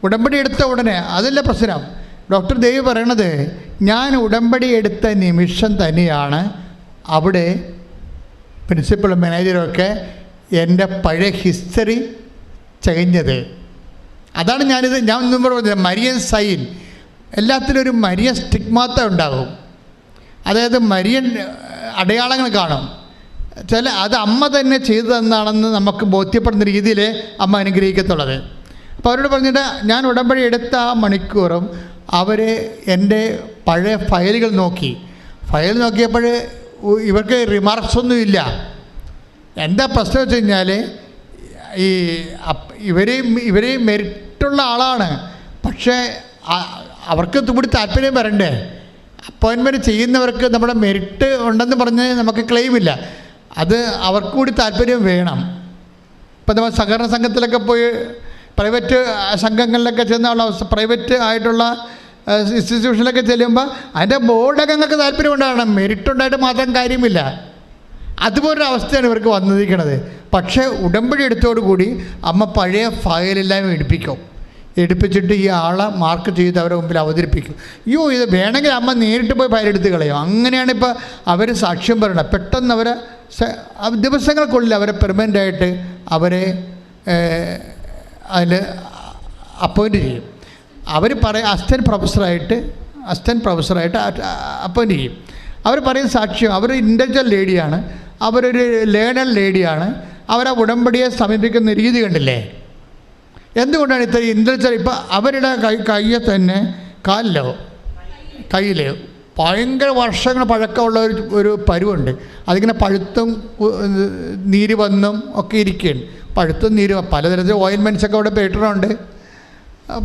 ഉടമ്പടി എടുത്ത ഉടനെ അതല്ല പ്രശ്നം. ഡോക്ടർ ദേവി പറയണത്, ഞാൻ ഉടമ്പടി എടുത്ത നിമിഷം തന്നെയാണ് അവിടെ പ്രിൻസിപ്പളും മാനേജറുമൊക്കെ എൻ്റെ പഴയ ഹിസ്റ്ററി ചകഞ്ഞത്. അതാണ് ഞാൻ മുമ്പ് പറഞ്ഞത്, മരിയൻ സൈൻ. എല്ലാത്തിലും ഒരു മരിയൻ സ്റ്റിഗ്മാത്ത ഉണ്ടാകും. അതായത് മരിയൻ അടയാളങ്ങൾ കാണും. അത് അമ്മ തന്നെ ചെയ്തു തന്നാണെന്ന് നമുക്ക് ബോധ്യപ്പെടുന്ന രീതിയിൽ അമ്മ അനുഗ്രഹിക്കത്തുള്ളത്. അപ്പോൾ അവരോട് പറഞ്ഞിട്ട് ഞാൻ ഉടമ്പടി എടുത്ത ആ മണിക്കൂറും അവർ എൻ്റെ പഴയ ഫയലുകൾ നോക്കിയപ്പോൾ ഇവർക്ക് റിമാർക്സൊന്നുമില്ല. എന്താ പ്രശ്നം വെച്ച് കഴിഞ്ഞാൽ, ഇവർ മെറിറ്റുള്ള ആളാണ്. പക്ഷേ അവർക്ക് കൂടി താല്പര്യം വരണ്ടേ? അപ്പോയിൻമെൻറ്റ് ചെയ്യുന്നവർക്ക് നമ്മുടെ മെറിറ്റ് ഉണ്ടെന്ന് പറഞ്ഞ് നമുക്ക് ക്ലെയിമില്ല. അത് അവർക്ക് കൂടി താല്പര്യം വേണം. ഇപ്പം നമ്മൾ സഹകരണ സംഘത്തിലൊക്കെ പോയി പ്രൈവറ്റ് സംഘങ്ങളിലൊക്കെ ചെന്നുള്ള പ്രൈവറ്റ് ആയിട്ടുള്ള ഇൻസ്റ്റിറ്റ്യൂഷനിലൊക്കെ ചെല്ലുമ്പോൾ അതിൻ്റെ ബോർഡൊക്കെ ഞങ്ങൾക്ക് താല്പര്യം ഉണ്ടാകണം. മെറിറ്റ് ഉണ്ടായിട്ട് മാത്രം കാര്യമില്ല. അതുപോലൊരു അവസ്ഥയാണ് ഇവർക്ക് വന്നിരിക്കുന്നത്. പക്ഷേ ഉടമ്പടി എടുത്തോടുകൂടി അമ്മ പഴയ ഫയലെല്ലാം എടുപ്പിച്ചിട്ട് ഈ ആളെ മാർക്ക് ചെയ്ത് അവരുടെ മുമ്പിൽ അവതരിപ്പിക്കും. ഇത് വേണമെങ്കിൽ അമ്മ നേരിട്ട് പോയി ഫയലെടുത്ത് കളയും. അങ്ങനെയാണ് ഇപ്പോൾ അവർ സാക്ഷ്യം പറയണത്. പെട്ടെന്ന് അവരെ ദിവസങ്ങൾക്കുള്ളിൽ അവരെ പെർമനൻ്റായിട്ട് അവരെ അതിൽ അപ്പോയിൻറ്റ് ചെയ്യും. അവർ അസിസ്റ്റൻറ്റ് പ്രൊഫസറായിട്ട് അപ്പോയിൻറ്റ് ചെയ്യും. അവർ പറയുന്ന സാക്ഷ്യം, അവർ ഇൻ്റലക്ച്വൽ ലേഡിയാണ്, അവരൊരു ലേണഡ് ലേഡിയാണ്. അവരാ ഉടമ്പടിയെ സമീപിക്കുന്ന രീതി കണ്ടില്ലേ? എന്തുകൊണ്ടാണ് ഇത്ര ഇൻ്റലക്ച്വൽ? ഇപ്പം അവരുടെ കയ്യിൽ തന്നെ കയ്യിൽ ഭയങ്കര വർഷങ്ങൾ പഴക്കമുള്ള ഒരു പരുവുണ്ട്. അതിങ്ങനെ പഴുത്തും നീര് വന്നും ഒക്കെ ഇരിക്കുകയാണ്. പഴുത്തും നീര് പലതരത്തിൽ ഓയിൻമെൻറ്റ്സൊക്കെ അവിടെ പേട്ടറുണ്ട്.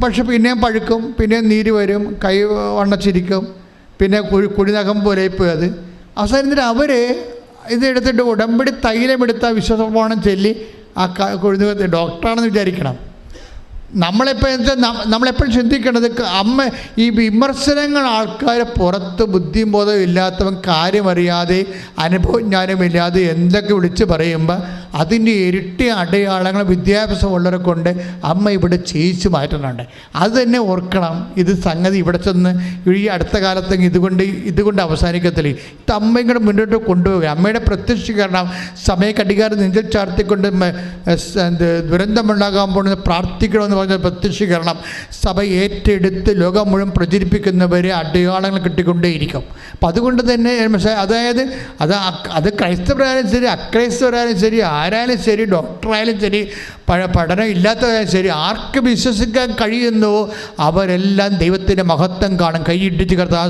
പക്ഷെ പിന്നെയും പഴുക്കും, പിന്നെയും നീര് വരും, കൈ വണ്ണച്ചിരിക്കും, പിന്നെ കുഴിനകം പോലെ പോയി. അത് അവസാനം അവർ ഇതെടുത്തിട്ട് ഉടമ്പടി തൈലമെടുത്ത വിശ്വാസപ്രമാണം ചൊല്ലി ആ കൊഴുതുക ഡോക്ടറാണെന്ന് വിചാരിക്കണം. നമ്മളെപ്പോഴും ചിന്തിക്കേണ്ടത് അമ്മ ഈ വിമർശനങ്ങൾ ആൾക്കാരെ പുറത്ത് ബുദ്ധിയും ബോധവും ഇല്ലാത്തവൻ കാര്യമറിയാതെ അനുഭവജ്ഞാനമില്ലാതെ എന്തൊക്കെ വിളിച്ച് പറയുമ്പോൾ അതിൻ്റെ ഇരട്ടി അടയാളങ്ങൾ വിദ്യാഭ്യാസമുള്ളവരെ കൊണ്ട് അമ്മ ഇവിടെ ചെയ്യിച്ച് മാറ്റുന്നുണ്ട്. അത് തന്നെ ഓർക്കണം. ഇത് സംഗതി ഇവിടെ ചെന്ന് ഈ അടുത്ത കാലത്ത് ഇതുകൊണ്ട് അവസാനിക്കത്തില്ല. ഇത് അമ്മയും കൂടെ മുന്നോട്ട് കൊണ്ടുപോവുക. അമ്മയുടെ പ്രത്യക്ഷീകരണം സമയക്കടികാരം നെഞ്ചിൽ ചാർത്തിക്കൊണ്ട് ദുരന്തമുണ്ടാകാൻ പോകുന്നത് പ്രാർത്ഥിക്കണമെന്ന് പറഞ്ഞ പ്രത്യക്ഷീകരണം സഭ ഏറ്റെടുത്ത് ലോകം മുഴുവൻ പ്രചരിപ്പിക്കുന്നവരെ അടയാളങ്ങൾ കിട്ടിക്കൊണ്ടേയിരിക്കും. അപ്പം അതുകൊണ്ട് തന്നെ അതായത് അത് ക്രൈസ്തവരായാലും ശരി അക്രൈസ്തവരായാലും ശരി ആരായാലും ശരി ഡോക്ടറായാലും ശരി പഠനം ഇല്ലാത്തവരായാലും ശരി ആർക്ക് വിശ്വസിക്കാൻ കഴിയുന്നുവോ അവരെല്ലാം ദൈവത്തിൻ്റെ മഹത്വം കാണും. കൈയിട്ടിച്ച് കർത്താവ്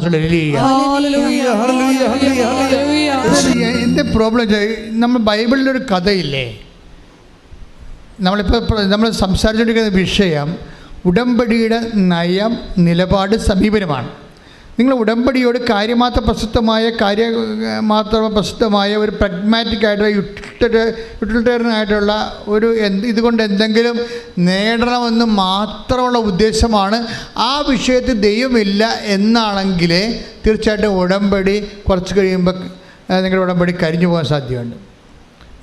എൻ്റെ പ്രോബ്ലം നമ്മൾ ബൈബിളിലൊരു കഥയില്ലേ, നമ്മൾ സംസാരിച്ചുകൊണ്ടിരിക്കുന്ന വിഷയം ഉടമ്പടിയുടെ നയം, നിലപാട്, സമീപനമാണ്. നിങ്ങൾ ഉടമ്പടിയോട് കാര്യമാത്ര പ്രസിദ്ധമായ ഒരു പ്രഗ്മാറ്റിക് ആയിട്ടുള്ള യൂട്ടിലിറ്റേറിയൻ ആയിട്ടുള്ള ഒരു ഇതുകൊണ്ട് എന്തെങ്കിലും നേടണമെന്ന് മാത്രമുള്ള ഉദ്ദേശമാണ്. ആ വിഷയത്തിൽ ദൈവമില്ല എന്നാണെങ്കിൽ തീർച്ചയായിട്ടും ഉടമ്പടി കുറച്ച് കഴിയുമ്പോൾ നിങ്ങളുടെ ഉടമ്പടി കരിഞ്ഞു പോകാൻ സാധ്യതയുണ്ട്.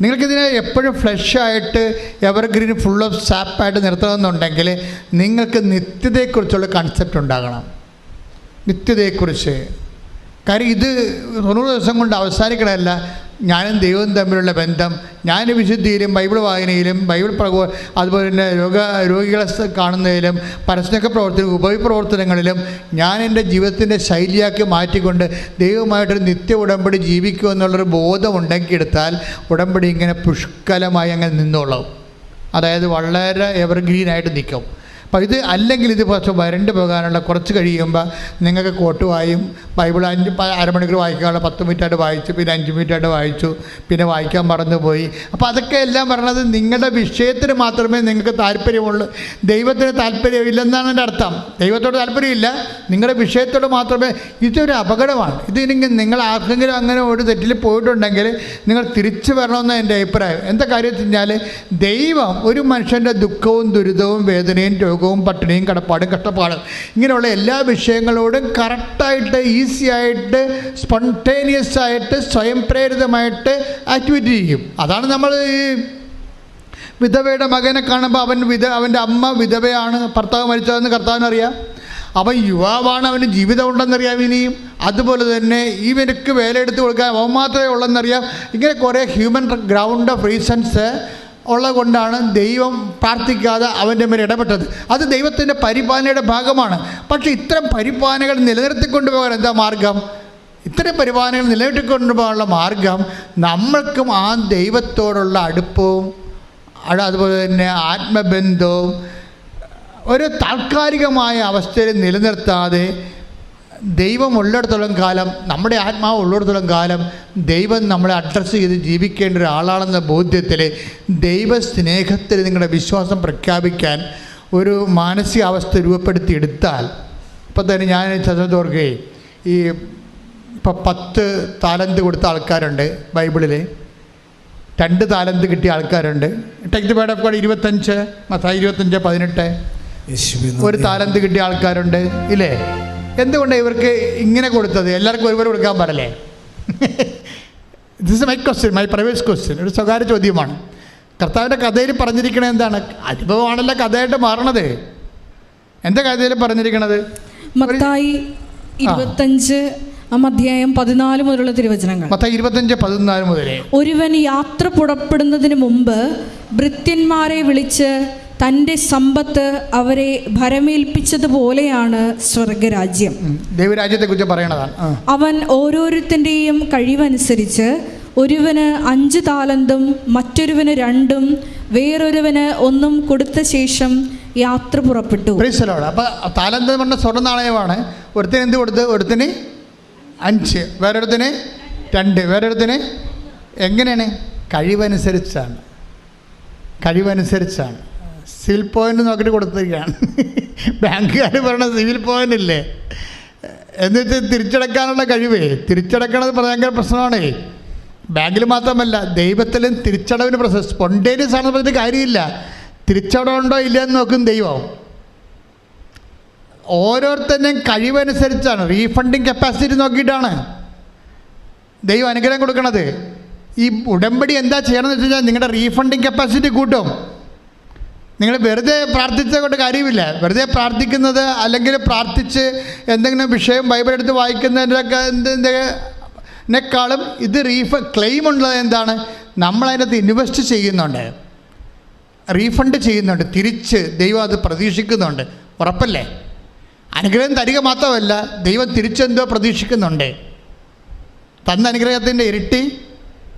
നിങ്ങൾക്കിതിനെ എപ്പോഴും ഫ്ലഷായിട്ട് എവർഗ്രീൻ ഫുൾ ഓഫ് സാപ്പായിട്ട് നിർത്തണമെന്നുണ്ടെങ്കിൽ നിങ്ങൾക്ക് നിത്യതയെക്കുറിച്ചുള്ള കൺസെപ്റ്റ് ഉണ്ടാകണം. നിത്യതയെക്കുറിച്ച്. കാര്യം ഇത് 90 ദിവസം കൊണ്ട് അവസാനിക്കണമല്ല. ഞാനും ദൈവവും തമ്മിലുള്ള ബന്ധം, ഞാൻ വിശുദ്ധിയിലും ബൈബിൾ വായനയിലും അതുപോലെ തന്നെ രോഗികളെ കാണുന്നതിലും പരസ്നക പ്രവർത്തനം ഉപവിപ്രവർത്തനങ്ങളിലും ഞാൻ എൻ്റെ ജീവിതത്തിൻ്റെ ശൈലിയാക്കി മാറ്റിക്കൊണ്ട് ദൈവമായിട്ടൊരു നിത്യ ഉടമ്പടി ജീവിക്കുക എന്നുള്ളൊരു ബോധം ഉണ്ടാക്കിയെടുത്താൽ ഉടമ്പടി ഇങ്ങനെ പുഷ്കലമായി അങ്ങനെ നിന്നോളും. അതായത് വളരെ എവർഗ്രീനായിട്ട് നിൽക്കും. അപ്പോൾ ഇത് അല്ലെങ്കിൽ ഇത് കുറച്ച് വരണ്ട് പോകാനുള്ള കുറച്ച് കഴിയുമ്പോൾ നിങ്ങൾക്ക് കോട്ടുവായും ബൈബിൾ അരമണിക്കൂർ വായിക്കാനുള്ള 10 മിനിറ്റായിട്ട് വായിച്ചു, പിന്നെ 5 മിനിറ്റായിട്ട് വായിച്ചു, പിന്നെ വായിക്കാൻ മറന്നുപോയി. അപ്പോൾ അതൊക്കെ എല്ലാം പറഞ്ഞത് നിങ്ങളുടെ വിഷയത്തിന് മാത്രമേ നിങ്ങൾക്ക് താല്പര്യമുള്ളൂ. ദൈവത്തിന് താല്പര്യമില്ലെന്നാണ് എൻ്റെ അർത്ഥം. ദൈവത്തോട് താല്പര്യമില്ല, നിങ്ങളുടെ വിഷയത്തോട് മാത്രമേ. ഇതൊരു അപകടമാണ്. ഇതിനെങ്കിൽ നിങ്ങൾ ആർക്കെങ്കിലും അങ്ങനെ ഒരു തെറ്റിൽ പോയിട്ടുണ്ടെങ്കിൽ നിങ്ങൾ തിരിച്ചു വരണമെന്ന് എൻ്റെ അഭിപ്രായം. എന്താ കാര്യം വെച്ച് കഴിഞ്ഞാൽ ദൈവം ഒരു മനുഷ്യൻ്റെ ദുഃഖവും ദുരിതവും വേദനയും രോഗവും പട്ടിണിയും കടപ്പാടും കഷ്ടപ്പാടും ഇങ്ങനെയുള്ള എല്ലാ വിഷയങ്ങളോടും കറക്റ്റായിട്ട് ഈസിയായിട്ട് സ്പോണ്ടേനിയസ് ആയിട്ട് സ്വയം പ്രേരിതമായിട്ട് ആക്ടിവിറ്റി ചെയ്യും. അതാണ് നമ്മൾ ഈ വിധവയുടെ മകനെ കാണുമ്പോൾ അവൻ്റെ അമ്മ വിധവയാണ്, ഭർത്താവ് മരിച്ചതെന്ന് കർത്താവിനറിയാം. അവൻ യുവാവാണ്, അവന് ജീവിതം ഉണ്ടെന്നറിയാം. ഇനിയും അതുപോലെ തന്നെ ഇവനക്ക് വേലയെടുത്ത് കൊടുക്കാൻ അവൻ മാത്രമേ ഉള്ളെന്നറിയാം. ഇങ്ങനെ കുറേ ഹ്യൂമൻ ഗ്രൗണ്ട് ഓഫ് റീസൺസ് ഉള്ളത് കൊണ്ടാണ് ദൈവം പ്രാർത്ഥിക്കാതെ അവൻ്റെ മേൽ ഇടപെട്ടത്. അത് ദൈവത്തിൻ്റെ പരിപാലനയുടെ ഭാഗമാണ്. പക്ഷേ ഇത്തരം പരിപാലനകൾ നിലനിർത്തിക്കൊണ്ടുപോകാൻ എന്താ മാർഗം? ഇത്തരം പരിപാലനകൾ നിലനിർത്തിക്കൊണ്ടുപോകാനുള്ള മാർഗം നമ്മൾക്കും ആ ദൈവത്തോടുള്ള അടുപ്പവും അതുപോലെ തന്നെ ആത്മബന്ധവും ഒരു താൽക്കാലികമായ അവസ്ഥയിൽ നിലനിർത്താതെ ദൈവം ഉള്ളിടത്തോളം കാലം, നമ്മുടെ ആത്മാവ് ഉള്ളിടത്തോളം കാലം ദൈവം നമ്മളെ അഡ്രസ്സ് ചെയ്ത് ജീവിക്കേണ്ട ഒരാളാണെന്ന ബോധ്യത്തിൽ ദൈവസ്നേഹത്തിൽ നിങ്ങളുടെ വിശ്വാസം പ്രഖ്യാപിക്കാൻ ഒരു മാനസികാവസ്ഥ രൂപപ്പെടുത്തിയെടുത്താൽ, ഇപ്പം തന്നെ ഞാൻ ചതോർക്കുകയും ഇപ്പോൾ 10 താലന്ത് കൊടുത്ത ആൾക്കാരുണ്ട് ബൈബിളിൽ, 2 താലന്ത് കിട്ടിയ ആൾക്കാരുണ്ട്. Take the word of God 25 Mathai 25:18 1 താലന്ത് കിട്ടിയ ആൾക്കാരുണ്ട് ഇല്ലേ? എന്തുകൊണ്ടാണ് ഇവർക്ക് ഇങ്ങനെ കൊടുത്തത്? എല്ലാവർക്കും ഒരുപോലെ കൊടുക്കാൻ പാടില്ലേ? This is my question, my private question, ഒരു സ്വകാര്യ ചോദ്യമാണ്. കർത്താവിൻ്റെ കഥയിൽ പറഞ്ഞിരിക്കണത് എന്താണ്? അനുഭവമാണല്ലോ കഥയായിട്ട് മാറണത്. എന്താ കഥയിൽ പറഞ്ഞിരിക്കണത്? മത്തായി 25 അധ്യായം 14 മുതലുള്ള തിരുവചനങ്ങൾ. മത്തായി 25:14 മുതലേ. ഒരുവൻ യാത്ര പുറപ്പെടുന്നതിന് മുമ്പ് ഭൃത്യന്മാരെ വിളിച്ച് തൻ്റെ സമ്പത്ത് അവരെ ഭരമേൽപ്പിച്ചതുപോലെയാണ് സ്വർഗരാജ്യം. ദൈവരാജ്യത്തെ കുറിച്ച് പറയണതാണ്. അവൻ ഓരോരുത്തൻ്റെയും കഴിവനുസരിച്ച് ഒരുവന് 5 താലന്തും മറ്റൊരുവന് 2ഉം വേറൊരുവന് 1ഉം കൊടുത്ത ശേഷം യാത്ര പുറപ്പെട്ടു. അപ്പോൾ താലന്ത് പറഞ്ഞ സ്വർണ്ണ നാണയമാണ്. ഒരുത്തിന് എന്ത് കൊടുത്ത്? ഒരുത്തിന് 5, വേറൊരുത്തിന് 2, വേറൊരുത്തിന്. എങ്ങനെയാണ്? കഴിവനുസരിച്ചാണ്. സിവിൽ പോയിൻ്റ് നോക്കിയിട്ട് കൊടുത്തിരിക്കുകയാണ്. ബാങ്കുകാർ പറയണ സിവിൽ പോയിൻ്റ് ഇല്ലേ, എന്നിട്ട് തിരിച്ചടക്കാനുള്ള കഴിവേ, തിരിച്ചടക്കണത് ഭയങ്കര പ്രശ്നമാണേ. ബാങ്കിൽ മാത്രമല്ല, ദൈവത്തിലും തിരിച്ചടവിന് പ്രോസസ്. സ്പോണ്ടേനിയസ് ആണെന്ന് പറഞ്ഞിട്ട് കാര്യമില്ല. തിരിച്ചടവുണ്ടോ ഇല്ലയെന്ന് നോക്കും ദൈവം. ഓരോരുത്തരുടെയും കഴിവനുസരിച്ചാണ്, റീഫണ്ടിങ് കപ്പാസിറ്റി നോക്കിയിട്ടാണ് ദൈവം അനുഗ്രഹം കൊടുക്കണത്. ഈ ഉടമ്പടി എന്താ ചെയ്യണമെന്ന് വെച്ച് കഴിഞ്ഞാൽ നിങ്ങളുടെ റീഫണ്ടിങ് കപ്പാസിറ്റി കൂട്ടും. നിങ്ങൾ വെറുതെ പ്രാർത്ഥിച്ചത് കൊണ്ട് കാര്യമില്ല. വെറുതെ പ്രാർത്ഥിക്കുന്നത് അല്ലെങ്കിൽ പ്രാർത്ഥിച്ച് എന്തെങ്കിലും വിഷയം ബൈബിൾ എടുത്ത് വായിക്കുന്നതിനേക്കാളും ഇത് ക്ലെയിം ഉള്ളത് എന്താണ്? നമ്മളതിനകത്ത് ഇൻവെസ്റ്റ് ചെയ്യുന്നുണ്ട്, റീഫണ്ട് ചെയ്യുന്നുണ്ട്, തിരിച്ച് ദൈവം അത് പ്രതീക്ഷിക്കുന്നുണ്ട്. ഉറപ്പല്ലേ? അനുഗ്രഹം തരിക മാത്രമല്ല, ദൈവം തിരിച്ചെന്തോ പ്രതീക്ഷിക്കുന്നുണ്ട്. തന്ന അനുഗ്രഹത്തിൻ്റെ ഇരട്ടി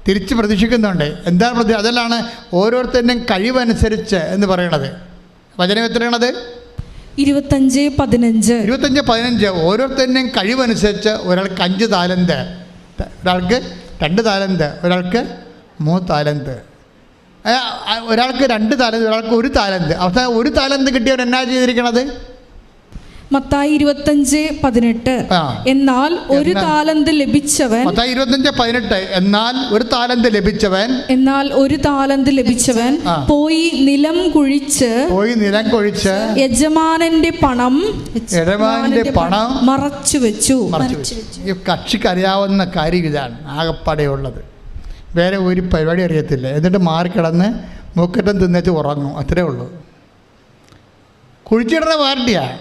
തിരിച്ച് പ്രതീക്ഷിക്കുന്നുണ്ട്. എന്താണ് അതിലാണ് ഓരോരുത്തരുടെയും കഴിവനുസരിച്ച് എന്ന് പറയണത്. വചനം എത്രയാണത്? 25:15. ഓരോരുത്തരുടെയും കഴിവനുസരിച്ച് ഒരാൾക്ക് 5 താലന്ത്, ഒരാൾക്ക് 2 താലന്ത്, ഒരാൾക്ക് 3 താലന്ത്, ഒരാൾക്ക് 2 താലന്ത്, ഒരാൾക്ക് 1 താലന്ത്. അവസാനം 1 താലന്ത് കിട്ടിയവർ എന്നാ ചെയ്തിരിക്കണത്? മത്തായി 25:18. എന്നാൽ ഒരു താലന്ത് ലഭിച്ചവൻ, മത്തായി 25:18, എന്നാൽ ഒരു താലന്ത് ലഭിച്ചവൻ പോയി നിലം കുഴിച്ച് യജമാനന്റെ പണം മറച്ചു വെച്ചു. ഈ കക്ഷിക്ക് അറിയാവുന്ന കാര്യം ഇതാണ് ആകപ്പാടെയുള്ളത്. വേറെ ഒരു പരിപാടി അറിയത്തില്ല. എന്നിട്ട് മാറിക്കിടന്ന് മൂക്കറ്റം തിന്നേച്ച് ഉറങ്ങും. അത്രേ ഉള്ളൂ. കുഴിച്ചിടുന്ന പാർട്ടിയാണ്.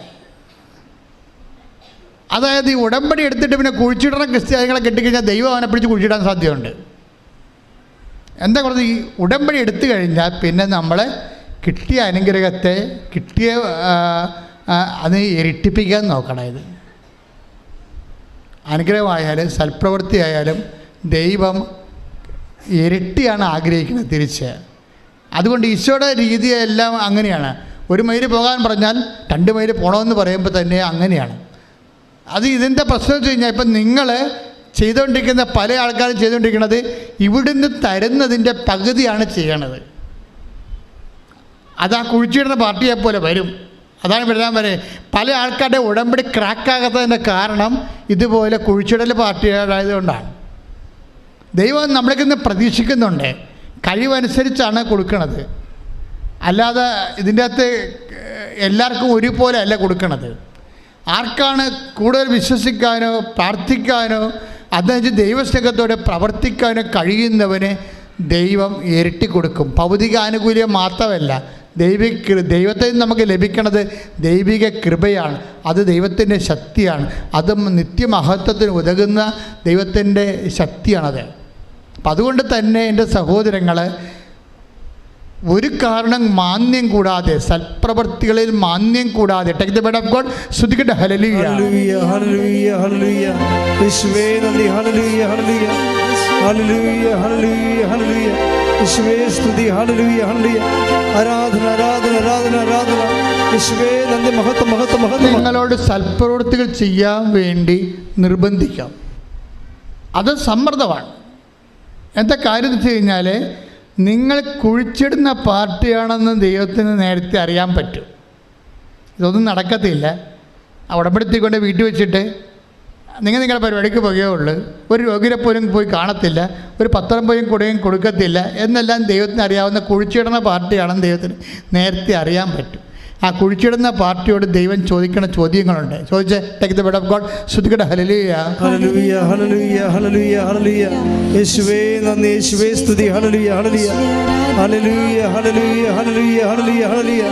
അതായത് ഈ ഉടമ്പടി എടുത്തിട്ട് പിന്നെ കുഴിച്ചിടുന്ന ക്രിസ്ത്യാനികളെ കെട്ടിക്കഴിഞ്ഞാൽ ദൈവം അവനെ പിടിച്ച് കുഴിച്ചിടാൻ സാധ്യതയുണ്ട്. എന്താ പറഞ്ഞത്? ഈ ഉടമ്പടി എടുത്തു കഴിഞ്ഞാൽ പിന്നെ നമ്മൾ കിട്ടിയ അനുഗ്രഹത്തെ അത് ഇരട്ടിപ്പിക്കാൻ നോക്കണം. ഇത് അനുഗ്രഹമായാലും സൽപ്രവൃത്തി ആയാലും ദൈവം ഇരട്ടിയാണ് ആഗ്രഹിക്കുന്നത് തിരിച്ച്. അതുകൊണ്ട് ഈശോയുടെ രീതിയെല്ലാം അങ്ങനെയാണ്. 1 മൈൽ പോകാൻ പറഞ്ഞാൽ 2 മൈൽ പോകണമെന്ന് പറയുമ്പോൾ തന്നെ അങ്ങനെയാണ്. അത് ഇതിൻ്റെ പ്രശ്നം വെച്ച് കഴിഞ്ഞാൽ ഇപ്പം നിങ്ങൾ ചെയ്തുകൊണ്ടിരിക്കുന്ന പല ആൾക്കാരും ചെയ്തുകൊണ്ടിരിക്കുന്നത് ഇവിടുന്ന് തരുന്നതിൻ്റെ പകുതിയാണ് ചെയ്യണത്. അത് ആ കുഴിച്ചിടുന്ന പാർട്ടിയെപ്പോലെ വരും. അതാണ് വരാൻ വരെ പല ആൾക്കാരുടെ ഉടമ്പടി ക്രാക്കാകാത്തതിൻ്റെ കാരണം ഇതുപോലെ കുഴിച്ചിടൽ പാർട്ടികളായതുകൊണ്ടാണ്. ദൈവം നമ്മളിൽ പ്രതീക്ഷിക്കുന്നുണ്ട്, കഴിവനുസരിച്ചാണ് കൊടുക്കണത്. അല്ലാതെ ഇതിൻ്റെ അകത്ത് എല്ലാവർക്കും ഒരുപോലെ അല്ല കൊടുക്കണത്. ആർക്കാണ് കൂടുതൽ വിശ്വസിക്കാനോ പ്രാർത്ഥിക്കാനോ അതനുസരിച്ച് ദൈവസ്നേഹത്തോടെ പ്രവർത്തിക്കാനോ കഴിയുന്നവന് ദൈവം ഇരട്ടി കൊടുക്കും. ഭൗതിക ആനുകൂല്യം മാത്രമല്ല, ദൈവത്തിൽ നിന്ന് നമുക്ക് ലഭിക്കുന്നത് ദൈവിക കൃപയാണ്. അത് ദൈവത്തിൻ്റെ ശക്തിയാണ്. അത് നിത്യമഹത്വത്തിന് ഉതകുന്ന ദൈവത്തിൻ്റെ ശക്തിയാണത്. അപ്പം അതുകൊണ്ട് തന്നെ എൻ്റെ സഹോദരങ്ങൾ, ഒരു കാരണം മാന്യം കൂടാതെ, സൽപ്രവൃത്തികളിൽ മാന്യം കൂടാതെ, take the word of God. സ്തുതിക്കട്ടെ. ഹല്ലേലൂയ, ഹല്ലേലൂയ, ഹല്ലേലൂയ, ഹല്ലേലൂയ. യേശുവേ നന്ദി. ഹല്ലേലൂയ, ഹല്ലേലൂയ, ഹല്ലേലൂയ, ഹല്ലേലൂയ, ഹല്ലേലൂയ. യേശുവേ സ്തുതി. ഹല്ലേലൂയ, ഹല്ലേലൂയ. ആരാധന, ആരാധന, ആരാധന, ആരാധന. യേശുവേ നന്ദി. മഹത്വം, മഹത്വം, മഹത്വം. നിങ്ങളോട് സൽപ്രവൃത്തികൾ ചെയ്യാൻ വേണ്ടി നിർബന്ധിക്കാം. അത് സമ്മർദ്ദമാണ്. എന്താ കാര്യം എന്ന് വെച്ച് കഴിഞ്ഞാൽ, നിങ്ങൾ കുഴിച്ചിടുന്ന പാർട്ടിയാണെന്ന് ദൈവത്തിന് നേരത്തെ അറിയാൻ പറ്റും. ഇതൊന്നും നടക്കത്തില്ല. ഉടമ്പടിത്തിക്കൊണ്ട് വീട്ടിൽ വെച്ചിട്ട് നിങ്ങളുടെ പരിപാടിക്ക് പോകുകയുള്ളൂ. ഒരു രോഗിയെ പോലും പോയി കാണത്തില്ല, ഒരു പത്രം പോലും കൊടുക്കത്തില്ല എന്നെല്ലാം ദൈവത്തിന് അറിയാവുന്ന കുഴിച്ചിടുന്ന പാർട്ടിയാണെന്ന് ദൈവത്തിന് നേരത്തെ അറിയാൻ പറ്റും. ആ കുഴിച്ചിടുന്ന പാർട്ടിയോട് ദൈവം ചോദിക്കുന്ന ചോദ്യങ്ങളുണ്ട്. ചോദിച്ച് take the word of God. സ്തുതിക്കട്ടെ. ഹല്ലേലൂയ, ഹല്ലേലൂയ, ഹല്ലേലൂയ, ഹല്ലേലൂയ, ഹല്ലേലൂയ. യേശുവേ നന്ദി. യേശുവേ സ്തുതി. ഹല്ലേലൂയ, ഹല്ലേലൂയ, ഹല്ലേലൂയ, ഹല്ലേലൂയ, ഹല്ലേലൂയ, ഹല്ലേലൂയ, ഹല്ലേലൂയ.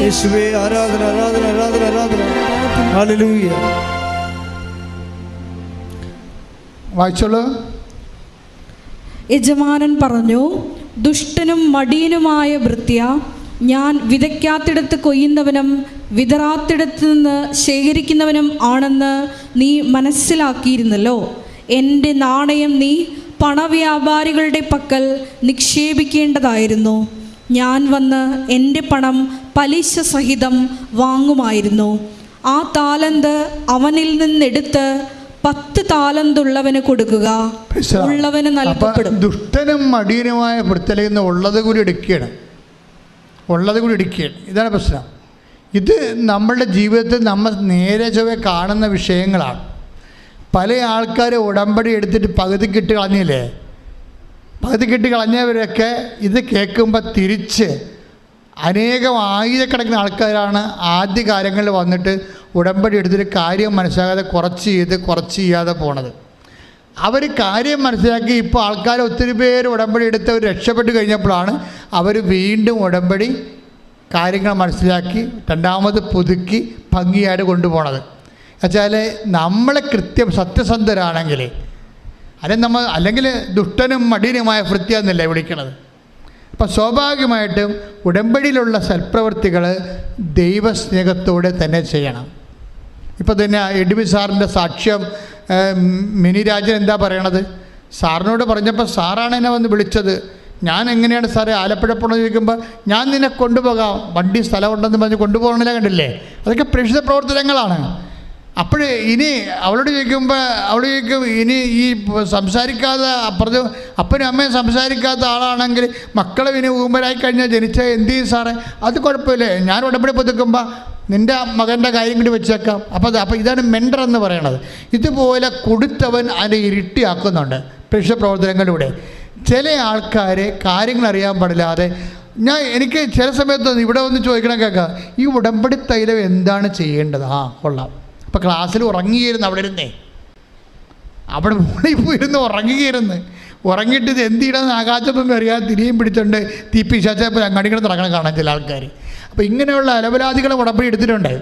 യേശുവേ ആരാധന, ആരാധന, ആരാധന, ആരാധന. ഹല്ലേലൂയ. വായിച്ചോളൂ. യജമാനൻ പറഞ്ഞു, ദുഷ്ടനും മടിയനുമായ ഭൃത്യ, ഞാൻ വിതയ്ക്കാത്തിടത്ത് കൊയ്യുന്നവനും വിതറാത്തിടത്ത് നിന്ന് ശേഖരിക്കുന്നവനും ആണെന്ന് നീ മനസ്സിലാക്കിയിരുന്നല്ലോ. എൻ്റെ നാണയം നീ പണവ്യാപാരികളുടെ പക്കൽ നിക്ഷേപിക്കേണ്ടതായിരുന്നു. ഞാൻ വന്ന് എൻ്റെ പണം പലിശ സഹിതം വാങ്ങുമായിരുന്നു. ആ താലന്ത് അവനിൽ നിന്നെടുത്ത് 10 താലന്തുള്ളവന് കൊടുക്കുക, ഉള്ളവന് നൽകപ്പെടും. ദുഷ്ടനും മടിയനുമായ ഭൃത്യനിൽ നിന്ന് ഉള്ളത് കൂടി എടുക്കുകയാണ്. ഇതാണ് പ്രശ്നം. ഇത് നമ്മളുടെ ജീവിതത്തിൽ നമ്മൾ നേരെ ചൊവ്വേ കാണുന്ന വിഷയങ്ങളാണ്. പല ആൾക്കാർ ഉടമ്പടി എടുത്തിട്ട് പകുതിക്കിട്ട് കളഞ്ഞില്ലേ, പകുതി കെട്ടി കളഞ്ഞവരൊക്കെ ഇത് കേൾക്കുമ്പോൾ തിരിച്ച് അനേകം ആയിരക്കണക്കിന് ആൾക്കാരാണ് ആദ്യ കാലങ്ങളിൽ വന്നിട്ട് ഉടമ്പടി എടുത്തിട്ട് കാര്യം മനസ്സിലാകാതെ കുറച്ച് ചെയ്യാതെ പോണത്. അവർ കാര്യം മനസ്സിലാക്കി ഇപ്പോൾ ആൾക്കാർ ഒത്തിരി പേര് ഉടമ്പടി എടുത്ത് അവർ രക്ഷപ്പെട്ട് കഴിഞ്ഞപ്പോഴാണ് അവർ വീണ്ടും ഉടമ്പടി കാര്യങ്ങൾ മനസ്സിലാക്കി രണ്ടാമത് പുതുക്കി ഭംഗിയായിട്ട് കൊണ്ടുപോകണത്. എന്നുവെച്ചാൽ നമ്മൾ കൃത്യം സത്യസന്ധരാണെങ്കിൽ അല്ലെങ്കിൽ ദുഷ്ടനും മടിയനുമായ ഭൃത്യ എന്നല്ലേ വിളിക്കണത്. അപ്പം സ്വാഭാവികമായിട്ടും ഉടമ്പടിയിലുള്ള സൽപ്രവൃത്തികൾ ദൈവസ്നേഹത്തോടെ തന്നെ ചെയ്യണം. ഇപ്പോൾ തന്നെ എഡ്വിൻ സാറിൻ്റെ സാക്ഷ്യം മിനി രാജൻ എന്താ പറയണത്? സാറിനോട് പറഞ്ഞപ്പോൾ സാറാണ് എന്നെ വന്ന് വിളിച്ചത്. ഞാൻ എങ്ങനെയാണ് സാറേ ആലപ്പുഴ പോകണമെന്ന് ചോദിക്കുമ്പോൾ ഞാൻ നിന്നെ കൊണ്ടുപോകാം, വണ്ടി സ്ഥലമുണ്ടെന്ന് പറഞ്ഞ് കൊണ്ടുപോകണമെന്നില്ല. കണ്ടില്ലേ, അതൊക്കെ പ്രേക്ഷിത പ്രവർത്തനങ്ങളാണ്. അപ്പോൾ ഇനി അവളോട് ചോദിക്കുമ്പോൾ അവൾ ചോദിക്കും, ഇനി ഈ സംസാരിക്കാതെ അപ്പുറത്ത് അപ്പനും അമ്മയും സംസാരിക്കാത്ത ആളാണെങ്കിൽ മക്കളെ ഇനി ഊമ്പരായി കഴിഞ്ഞാൽ ജനിച്ചാൽ എന്ത് ചെയ്യും സാറേ? അത് കുഴപ്പമില്ലേ, ഞാൻ ഉടമ്പടി പുതുക്കുമ്പോൾ നിൻ്റെ മകൻ്റെ കാര്യം കൂടി വെച്ചേക്കാം. അപ്പോൾ ഇതാണ് മെൻഡർ എന്ന് പറയണത്. ഇതുപോലെ കൊടുത്തവൻ അതിനെ ഇരട്ടിയാക്കുന്നുണ്ട് പ്രേക്ഷിത പ്രവർത്തനങ്ങളിലൂടെ. ചില ആൾക്കാർ കാര്യങ്ങൾ അറിയാൻ പാടില്ലാതെ എനിക്ക് ചില സമയത്ത് ഇവിടെ വന്ന് ചോദിക്കണം, കേൾക്കാം, ഈ ഉടമ്പടി തൈലം എന്താണ് ചെയ്യേണ്ടത്? കൊള്ളാം. അപ്പോൾ ക്ലാസ്സിൽ ഉറങ്ങിയിരുന്നു, അവിടെ മുകളിൽ പോയിരുന്ന് ഉറങ്ങിയിട്ട് ഇത് എന്ത് ചെയ്യണമെന്ന് ആകാശത്തൊന്നും അറിയാതെ തിരിയും പിടിച്ചുകൊണ്ട് തീപ്പിശാച്ചപ്പോൾ അങ്ങാടികൾ നടക്കണം കാണാൻ ചില ആൾക്കാർ. അപ്പോൾ ഇങ്ങനെയുള്ള അലപരാധികളെ ഉടമ്പടി എടുത്തിട്ടുണ്ട്.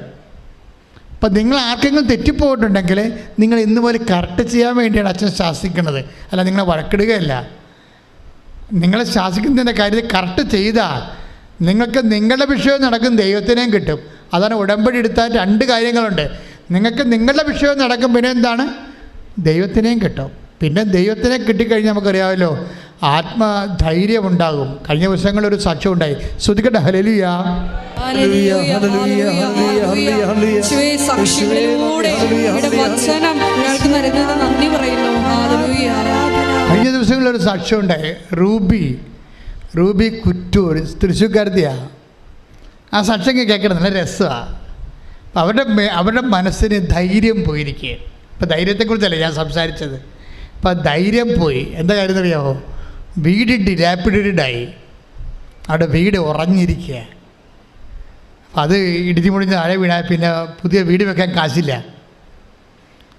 അപ്പം നിങ്ങൾ ആർക്കെങ്കിലും തെറ്റിപ്പോയിട്ടുണ്ടെങ്കിൽ നിങ്ങൾ ഇന്ന് പോലെ കറക്റ്റ് ചെയ്യാൻ വേണ്ടിയാണ് അച്ഛൻ ശാസിക്കുന്നത്, അല്ല നിങ്ങളെ വഴക്കിടുകയല്ല. നിങ്ങളെ ശാസിക്കുന്നതിൻ്റെ കാര്യത്തിൽ കറക്റ്റ് ചെയ്താൽ നിങ്ങൾക്ക് നിങ്ങളുടെ വിഷയം നടക്കും, ദൈവത്തിനെയും കിട്ടും. അതാണ് ഉടമ്പടി എടുത്താൽ രണ്ട് കാര്യങ്ങളുണ്ട്. നിങ്ങൾക്ക് നിങ്ങളുടെ വിഷയം നടക്കും, പിന്നെ എന്താണ്, ദൈവത്തിനെയും കിട്ടും. പിന്നെ ദൈവത്തിനെ കിട്ടിക്കഴിഞ്ഞാൽ നമുക്കറിയാമല്ലോ ആത്മധൈര്യം ഉണ്ടാകും. കഴിഞ്ഞ ദിവസങ്ങളൊരു സാക്ഷ്യം ഉണ്ടായി. ശ്രുതിക്കട്ടെ, ഹല്ലേലൂയ. കഴിഞ്ഞ ദിവസങ്ങളിലൊരു സാക്ഷ്യം ഉണ്ടായി. റൂബി കുറ്റൂർ, തൃശ്ശൂർക്കാരത്തിയാണ്. ആ സാക്ഷ്യം കേൾക്കണം, നല്ല രസമാണ്. അപ്പം അവരുടെ മനസ്സിന് ധൈര്യം പോയിരിക്കുകയാണ്. ഇപ്പം ധൈര്യത്തെക്കുറിച്ചല്ല ഞാൻ സംസാരിച്ചത്. അപ്പം ധൈര്യം പോയി. എന്താ കാര്യം എന്നറിയാമോ? വീട് ഡിലാപ്പിഡായി, അവിടെ വീട് ഉറഞ്ഞിരിക്കുക. അപ്പം അത് ഇടിഞ്ഞു മുടിഞ്ഞ് താഴെ വീണാൽ പിന്നെ പുതിയ വീട് വെക്കാൻ കാശില്ല.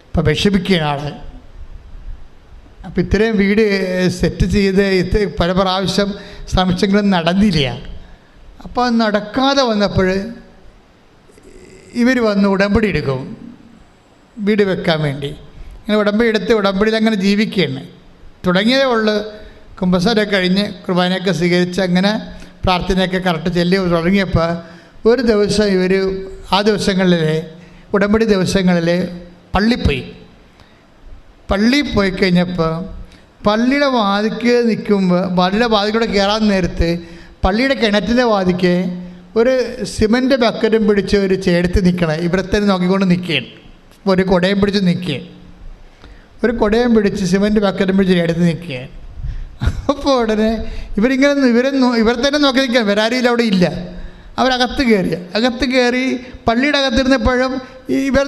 അപ്പം വിഷമിക്കുകയാണ് ആൾ. അപ്പം ഇത്രയും വീട് സെറ്റ് ചെയ്ത് പല പ്രാവശ്യം ശ്രമിച്ചെങ്കിലും നടന്നില്ല. അപ്പോൾ നടക്കാതെ വന്നപ്പോൾ ഇവർ വന്ന് ഉടമ്പടി എടുക്കും വീട് വെക്കാൻ വേണ്ടി. അങ്ങനെ ഉടമ്പടി എടുത്ത് ഉടമ്പടിയിൽ അങ്ങനെ ജീവിക്കുകയാണ്. തുടങ്ങിയതേ ഉള്ളൂ. കുമ്പസാരമൊക്കെ കഴിഞ്ഞ് കുർബാനയൊക്കെ സ്വീകരിച്ച് അങ്ങനെ പ്രാർത്ഥനയൊക്കെ കറക്റ്റ് ചെല്ലി തുടങ്ങിയപ്പോൾ ഒരു ദിവസം ഇവർ ആ ദിവസങ്ങളിൽ ഉടമ്പടി ദിവസങ്ങളിൽ പള്ളിയിൽ പോയി കഴിഞ്ഞപ്പോൾ പള്ളിയുടെ വാതിക്ക് നിൽക്കുമ്പോൾ പള്ളിയുടെ വാതിക്കൂടെ കയറാൻ നേരത്ത് പള്ളിയുടെ കിണറ്റിൻ്റെ വാതിക്ക് ഒരു സിമൻറ്റ് ബക്കറ്റും പിടിച്ച് ഒരു ചേർത്ത് നിൽക്കണം. ഇവിടത്തേന് നോക്കിക്കൊണ്ട് നിൽക്കുകയാണ്. ഒരു കുടയും പിടിച്ച് നിൽക്കുകയാണ്. ഒരു കുടയും പിടിച്ച് സിമൻറ്റ് ബക്കറ്റും പിടിച്ച് ചേർത്ത് നിൽക്കുകയാണ്. അപ്പോൾ ഉടനെ ഇവർ തന്നെ നോക്കി നിൽക്കുകയാണ്. വരാരിയിൽ അവിടെ ഇല്ല. അവരകത്ത് കയറി പള്ളിയുടെ അകത്തിരുന്നപ്പോഴും ഇവർ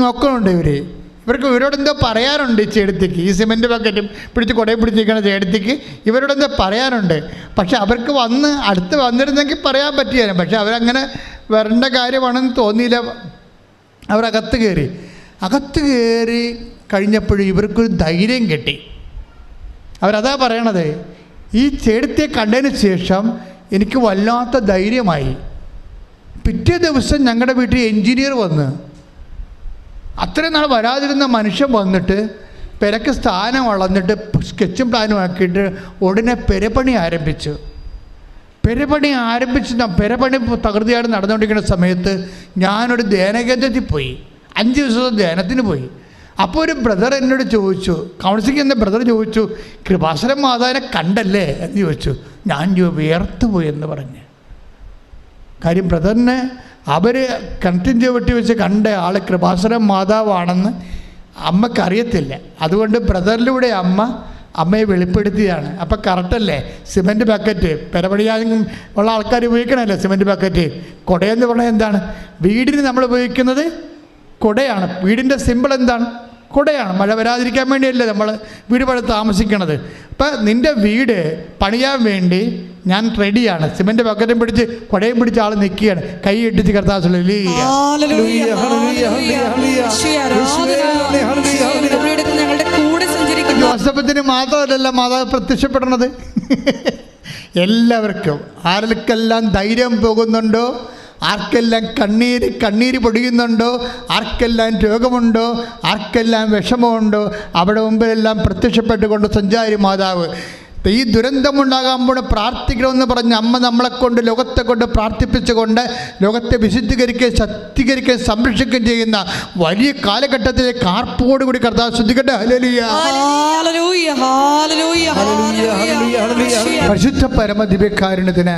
നോക്കുന്നുണ്ട്. ഇവരോടെന്തോ പറയാനുണ്ട്. ഈ ചേടത്തിക്ക്, ഈ സിമൻറ്റ് ബക്കറ്റും പിടിച്ച് കുടയും പിടിച്ചിരിക്കുന്ന ചേടത്തിക്ക് ഇവരോടെന്തോ പറയാനുണ്ട്. പക്ഷെ അവർക്ക് അടുത്ത് വന്നിരുന്നെങ്കിൽ പറയാൻ പറ്റിയാലും, പക്ഷെ അവരങ്ങനെ വരേണ്ട കാര്യമാണെന്ന് തോന്നിയില്ല. അവരകത്ത് കയറി കഴിഞ്ഞപ്പോഴും ഇവർക്കൊരു ധൈര്യം കിട്ടി. അവരതാ പറയണത്, ഈ ചേടത്തിയെ കണ്ടതിന് ശേഷം എനിക്ക് വല്ലാത്ത ധൈര്യമായി. പിറ്റേ ദിവസം ഞങ്ങളുടെ വീട്ടിൽ എൻജിനീയർ വന്ന്, അത്രയും നാൾ വരാതിരുന്ന മനുഷ്യൻ വന്നിട്ട് പെരക്ക് സ്ഥാനം വളർന്നിട്ട് സ്കെച്ചും പ്ലാനും ആക്കിയിട്ട് ഉടനെ പെരപ്പണി ആരംഭിച്ചു. പെരപ്പണി തകൃതിയായിട്ട് നടന്നുകൊണ്ടിരിക്കുന്ന സമയത്ത് ഞാനൊരു ധ്യാനകേന്ദ്രത്തിൽ പോയി. 5 ദിവസത്തെ ധ്യാനത്തിന് പോയി. അപ്പോൾ ഒരു ബ്രദർ എന്നോട് ചോദിച്ചു, കൗൺസിലിംഗ് എന്ന ബ്രദർ ചോദിച്ചു, കൃപാസനം മാതാവിനെ കണ്ടല്ലേ എന്ന് ചോദിച്ചു. ഞാൻ വിയർത്തു പോയി എന്ന് പറഞ്ഞ്. കാര്യം ബ്രദറിനെ അവർ കിണറ്റിൻ ചുവട്ടി വെച്ച് കണ്ട ആൾ കൃപാസനം മാതാവാണെന്ന് അമ്മക്കറിയത്തില്ല. അതുകൊണ്ട് ബ്രദറിലൂടെ അമ്മയെ വെളിപ്പെടുത്തിയതാണ്. അപ്പം കറക്റ്റല്ലേ? സിമൻറ്റ് ബക്കറ്റ് പെരപണിയാനും ഉള്ള ആൾക്കാർ ഉപയോഗിക്കണമല്ലോ സിമൻറ്റ് ബക്കറ്റ്. കുടയെന്ന് പറഞ്ഞാൽ എന്താണ്? വീടിന് നമ്മൾ ഉപയോഗിക്കുന്നത് കുടയാണ്. വീടിൻ്റെ സിമ്പിൾ എന്താണ്? കുടയാണ്. മഴ വരാതിരിക്കാൻ വേണ്ടിയല്ലേ നമ്മൾ വീട് പണി താമസിക്കണത്. അപ്പം നിൻ്റെ വീട് പണിയാൻ വേണ്ടി ഞാൻ റെഡിയാണ്. സിമെൻറ്റ് ബക്കറ്റും പിടിച്ച് കുടയും പിടിച്ച് ആൾ നിൽക്കുകയാണ്. കൈ ഇട്ടിച്ച് കർത്താവ് ജോസഫത്തിന് മാത്രമല്ല മാതാവ് പ്രത്യക്ഷപ്പെടണത്, എല്ലാവർക്കും. ആർക്കെല്ലാം ധൈര്യം പോകുന്നുണ്ടോ, ആർക്കെല്ലാം കണ്ണീര് പൊടിയുന്നുണ്ടോ, ആർക്കെല്ലാം രോഗമുണ്ടോ, ആർക്കെല്ലാം വിഷമമുണ്ടോ, അവിടെ മുമ്പിലെല്ലാം പ്രത്യക്ഷപ്പെട്ടുകൊണ്ട് സഞ്ചാരി മാതാവ് ഈ ദുരന്തമുണ്ടാകാമ്പോൾ പ്രാർത്ഥിക്കണമെന്ന് പറഞ്ഞ് അമ്മ നമ്മളെക്കൊണ്ട് ലോകത്തെ കൊണ്ട് പ്രാർത്ഥിപ്പിച്ചുകൊണ്ട് ലോകത്തെ വിശുദ്ധീകരിക്കുകയും ശക്തീകരിക്കുകയും സംരക്ഷിക്കുകയും ചെയ്യുന്ന വലിയ കാലഘട്ടത്തിലെ കാർപ്പോടുകൂടി കർത്താവ് ശ്രദ്ധിക്കട്ടെ. പരിശുദ്ധ പരമ ദിവ്യകാരുണ്യത്തിന്